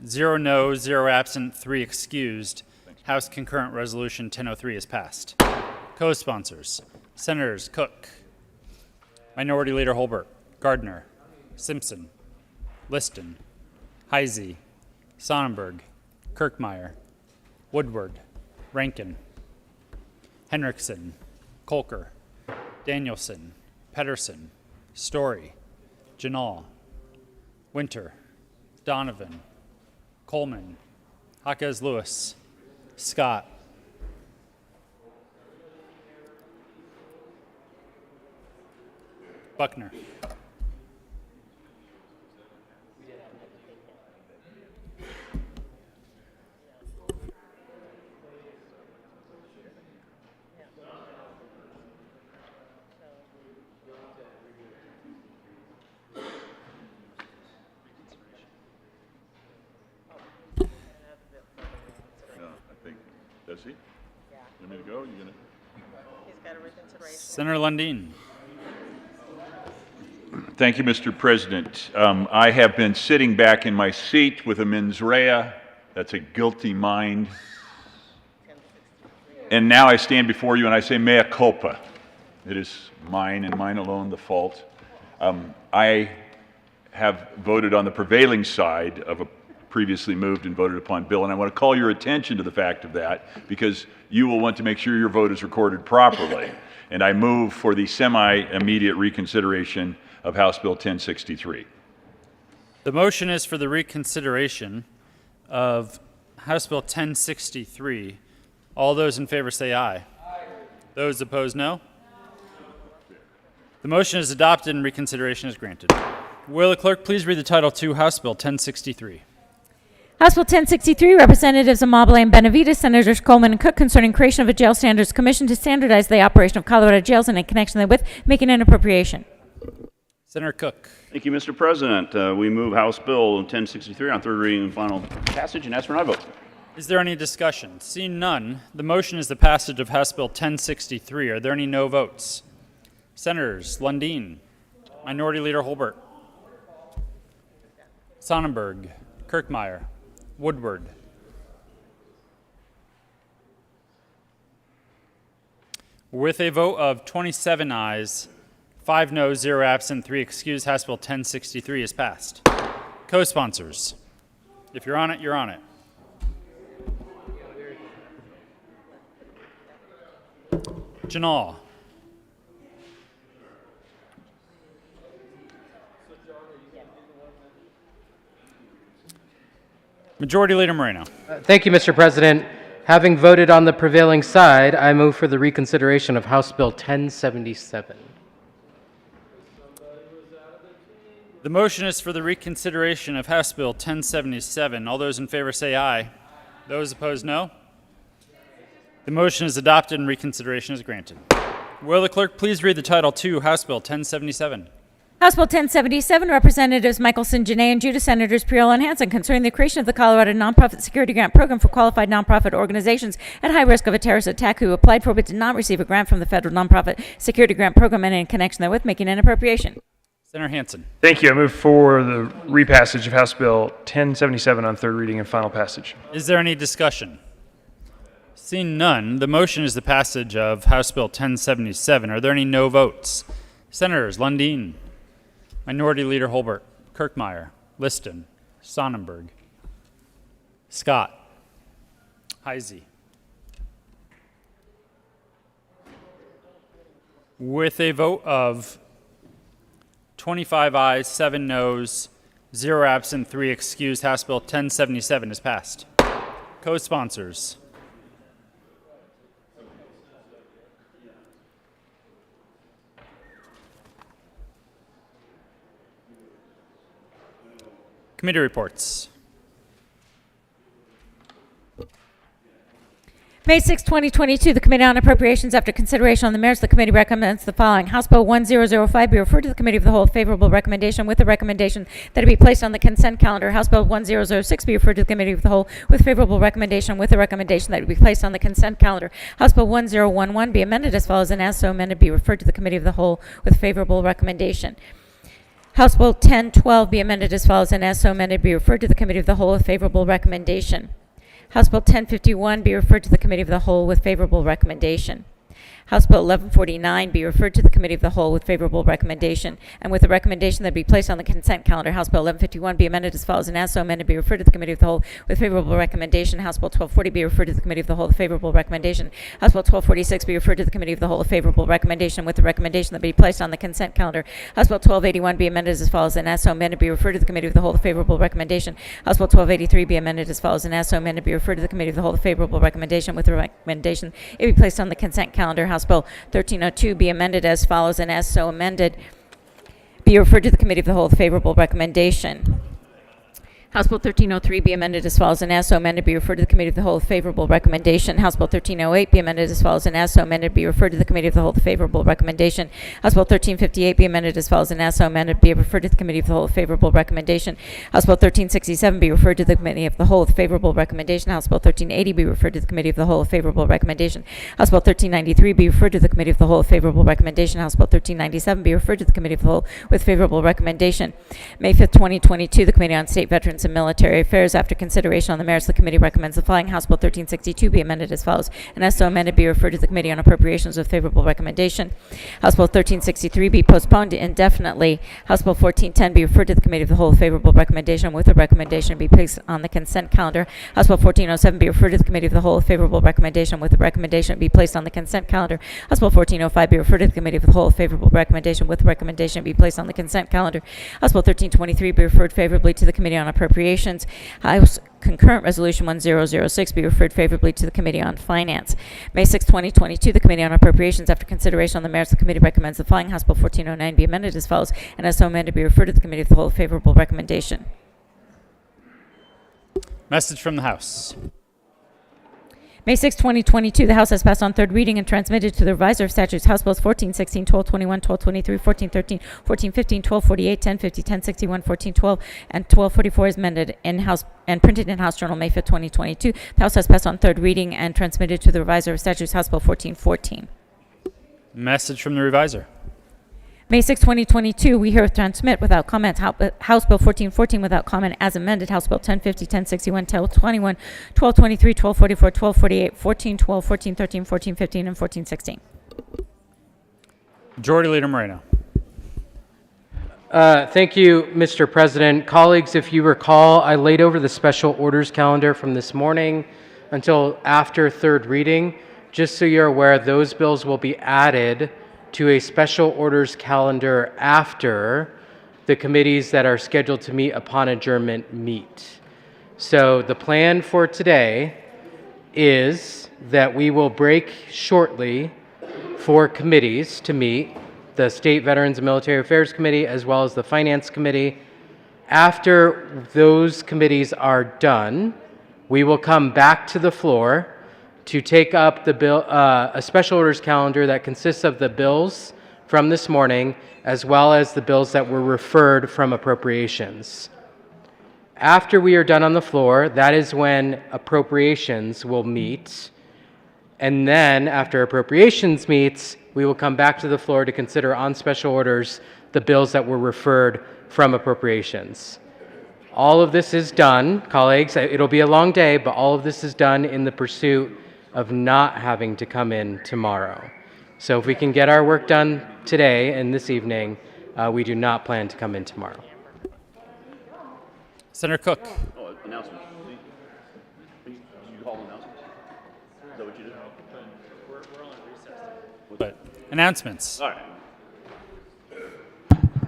0 noes, 0 absent, 3 excused, House Concurrent Resolution 1003 is passed. Co-sponsors, Senators Cook, Minority Leader Holbert, Gardner, Simpson, Liston, Heisey, Sonnenberg, Kirkmeyer, Woodward, Rankin, Henriksen, Kolker, Danielson, Pedersen, Story, Janal, Winter, Donovan, Coleman, Jaquez Lewis, Scott, Buckner. Does he? You want me to go? You gonna? He's got a reconsideration. Senator Lundin. Thank you, Mr. President. I have been sitting back in my seat with a mens rea. That's a guilty mind. And now I stand before you and I say, mea culpa. It is mine and mine alone the fault. I have voted on the prevailing side of a previously moved and voted upon bill. And I want to call your attention to the fact of that because you will want to make sure your vote is recorded properly. And I move for the semi-immediate reconsideration of House Bill 1063. The motion is for the reconsideration of House Bill 1063. All those in favor say aye. Aye. Those opposed, no. The motion is adopted and reconsideration is granted. Will the clerk please read the title to House Bill 1063? House Bill 1063, Representatives Amabile and Benavides, Senators Coleman and Cook, concerning creation of a Jail Standards Commission to standardize the operation of Colorado jails and in connection therewith, making an appropriation. Senator Cook. Thank you, Mr. President. We move House Bill 1063 on third reading and final passage and ask for an aye vote. Is there any discussion? Seeing none, the motion is the passage of House Bill 1063. Are there any no votes? Senators Lundin, Minority Leader Holbert, Sonnenberg, Kirkmeyer, Woodward. With a vote of 27 ayes, 5 noes, 0 absent, 3 excused, House Bill 1063 is passed. Co-sponsors. If you're on it, you're on it. Janal. Majority Leader Moreno. Thank you, Mr. President. Having voted on the prevailing side, I move for the reconsideration of House Bill 1077. The motion is for the reconsideration of House Bill 1077. All those in favor say aye. Those opposed, no. The motion is adopted and reconsideration is granted. Will the clerk please read the title to House Bill 1077? House Bill 1077, Representatives Michelson, Janae, and Judah, Senators Priola and Hansen, concerning the creation of the Colorado Nonprofit Security Grant Program for qualified nonprofit organizations at high risk of a terrorist attack who applied for but did not receive a grant from the Federal Nonprofit Security Grant Program and in connection therewith, making an appropriation. Senator Hansen. Thank you. I move for the repassage of House Bill 1077 on third reading and final passage. Is there any discussion? Seeing none, the motion is the passage of House Bill 1077. Are there any no votes? Senators Lundin, Minority Leader Holbert, Kirkmeyer, Liston, Sonnenberg, Scott, Heisey. With a vote of 25 ayes, 7 noes, 0 absent, 3 excused, House Bill 1077 is passed. Co-sponsors. Committee reports. May 6, 2022, the Committee on Appropriations, after consideration on the merits, the committee recommends the following. House Bill 1005 be referred to the Committee of the Whole with favorable recommendation with the recommendation that it be placed on the consent calendar. House Bill 1006 be referred to the Committee of the Whole with favorable recommendation with the recommendation that it be placed on the consent calendar. House Bill 1011 be amended as follows, and as so amended be referred to the Committee of the Whole with favorable recommendation. House Bill 1012 be amended as follows, and as so amended be referred to the Committee of the Whole with favorable recommendation. House Bill 1051 be referred to the Committee of the Whole with favorable recommendation. House Bill 1149 be referred to the Committee of the Whole with favorable recommendation, and with the recommendation that it be placed on the consent calendar. House Bill 1151 be amended as follows, and as so amended be referred to the Committee of the Whole with favorable recommendation. House Bill 1240 be referred to the Committee of the Whole with favorable recommendation. House Bill 1246 be referred to the Committee of the Whole with favorable recommendation, with the recommendation that it be placed on the consent calendar. House Bill 1281 be amended as follows, and as so amended be referred to the Committee of the Whole with favorable recommendation. House Bill 1283 be amended as follows, and as so amended be referred to the Committee of the Whole with favorable recommendation, with the recommendation it be placed on the consent calendar. House Bill 1302 be amended as follows, and as so amended be referred to the Committee of the Whole with favorable recommendation. House Bill 1303 be amended as follows, and as so amended be referred to the Committee of the Whole with favorable recommendation. House Bill 1308 be amended as follows, and as so amended be referred to the Committee of the Whole with favorable recommendation. House Bill 1358 be amended as follows, and as so amended be referred to the Committee of the Whole with favorable recommendation. House Bill 1367 be referred to the Committee of the Whole with favorable recommendation. House Bill 1380 be referred to the Committee of the Whole with favorable recommendation. House Bill 1393 be referred to the Committee of the Whole with favorable recommendation. House Bill 1397 be referred to the Committee of the Whole with favorable recommendation. May 5th, 2022, the Committee on State Veterans Veterans and Military Affairs. After consideration on the merits, the committee recommends the following: House Bill 1362 be amended as follows, and as so amended be referred to the Committee on Appropriations with favorable recommendation. House Bill 1363 be postponed indefinitely. House Bill 1410 be referred to the Committee of the Whole with favorable recommendation, with a recommendation be placed on the consent calendar. House Bill 1407 be referred to the Committee of the Whole with favorable recommendation, with a recommendation be placed on the consent calendar. House Bill 1405 be referred to the Committee of the Whole with favorable recommendation, with a recommendation be placed on the consent calendar. House Bill 1323 be referred favorably to the Committee on Appropriations. House Concurrent Resolution 1006 be referred favorably to the Committee on Finance. May 6, 2022, the Committee on Appropriations, after consideration on the merits, the committee recommends the following: House Bill 1409 be amended as follows, and as so amended be referred to the Committee of the Whole with favorable recommendation. Message from the House. May 6, 2022, the House has passed on third reading and transmitted to the Reviser of Statutes House Bills 1416, 1221, 1223, 1413, 1415, 1248, 1050, 1061, 1412, and 1244 is amended in House and printed in House Journal May 5, 2022. The House has passed on third reading and transmitted to the Reviser of Statutes House Bill 1414. Message from the Reviser. May 6, 2022, we hear transmit without comment House Bill 1414 without comment as amended. House Bill 1050, 1061, 1221, 1223, 1244, 1248, 1412, 1413, 1415, and 1416. Majority Leader Moreno. Thank you, Mr. President. Colleagues, if you recall, I laid over the special orders calendar from this morning until after third reading. Just so you're aware, those bills will be added to a special orders calendar after the committees that are scheduled to meet upon adjournment meet. So the plan for today is that we will break shortly for committees to meet, the State Veterans and Military Affairs Committee as well as the Finance Committee. After those committees are done, we will come back to the floor to take up the bill, a special orders calendar that consists of the bills from this morning as well as the bills that were referred from appropriations. After we are done on the floor, that is when appropriations will meet. And then after appropriations meets, we will come back to the floor to consider on special orders the bills that were referred from appropriations. All of this is done, colleagues. It'll be a long day, but all of this is done in the pursuit of not having to come in tomorrow. So if we can get our work done today and this evening, we do not plan to come in tomorrow. Senator Cook. Oh, announcement. Did you call announcements? Is that what you did? We're on recess. But announcements. All right.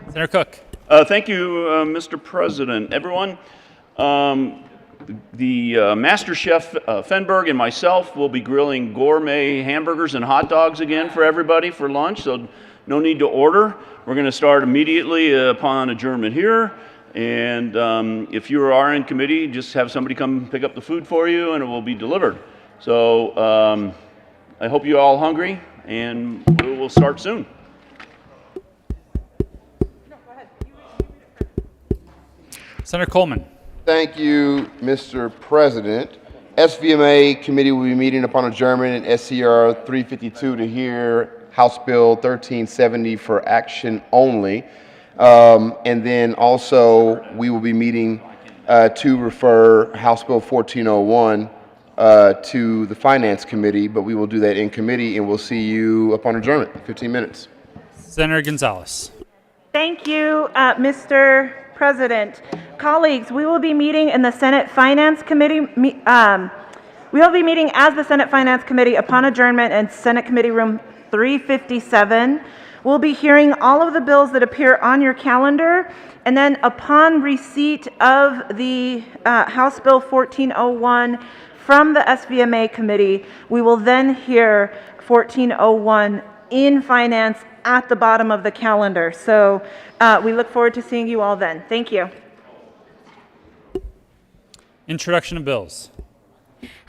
Senator Cook. Thank you, Mr. President. Everyone, the Master Chef Fenberg and myself will be grilling gourmet hamburgers and hot dogs again for everybody for lunch, so no need to order. We're going to start immediately upon adjournment here, and if you are in committee, just have somebody come pick up the food for you and it will be delivered. So I hope you're all hungry, and we will start soon. Senator Coleman. Thank you, Mr. President. SVMA committee will be meeting upon adjournment in SCR 352 to hear House Bill 1370 for action only. And then also we will be meeting to refer House Bill 1401 to the Finance Committee, but we will do that in committee, and we'll see you upon adjournment in 15 minutes. Senator Gonzalez. Thank you, Mr. President. Colleagues, we will be meeting in the Senate Finance Committee. We will be meeting as the Senate Finance Committee upon adjournment in Senate Committee Room 357. We'll be hearing all of the bills that appear on your calendar, and then upon receipt of the House Bill 1401 from the SVMA Committee, we will then hear 1401 in Finance at the bottom of the calendar. So we look forward to seeing you all then. Thank you. Introduction of bills.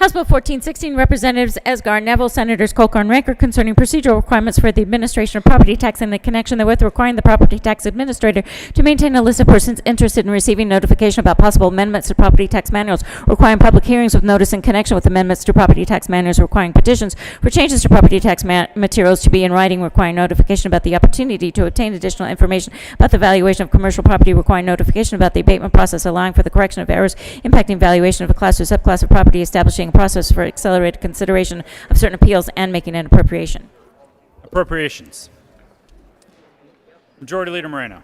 House Bill 1416, Representatives Esgar, Neville, Senators Colcar and Ranker, concerning procedural requirements for the administration of property tax and the connection therewith, requiring the property tax administrator to maintain a list of persons interested in receiving notification about possible amendments to property tax manuals, requiring public hearings with notice in connection with amendments to property tax manuals, requiring petitions for changes to property tax materials to be in writing, requiring notification about the opportunity to obtain additional information about the valuation of commercial property, requiring notification about the abatement process, allowing for the correction of errors impacting valuation of a class or subclass of property, establishing a process for accelerated consideration of certain appeals, and making an appropriation. Appropriations. Majority Leader Moreno.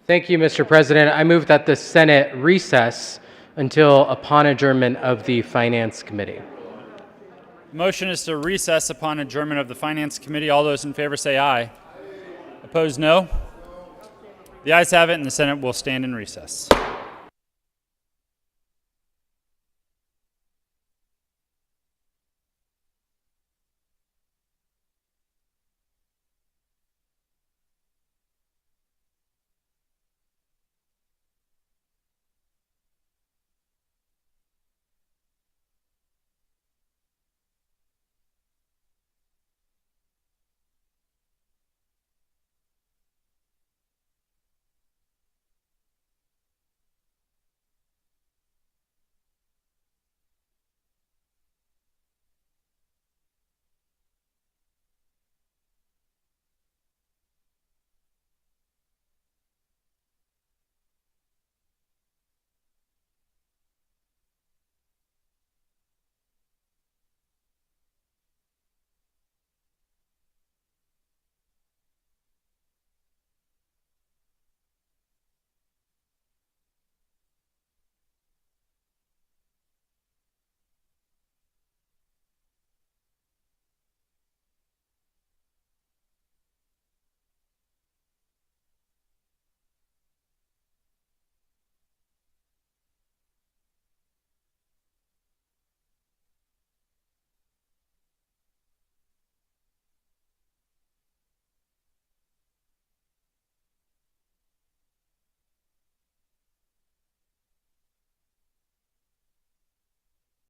Thank you, Mr. President. I move that the Senate recess until upon adjournment of the Finance Committee. The motion is to recess upon adjournment of the Finance Committee. All those in favor say aye. Opposed, no. The ayes have it, and the Senate will stand in recess.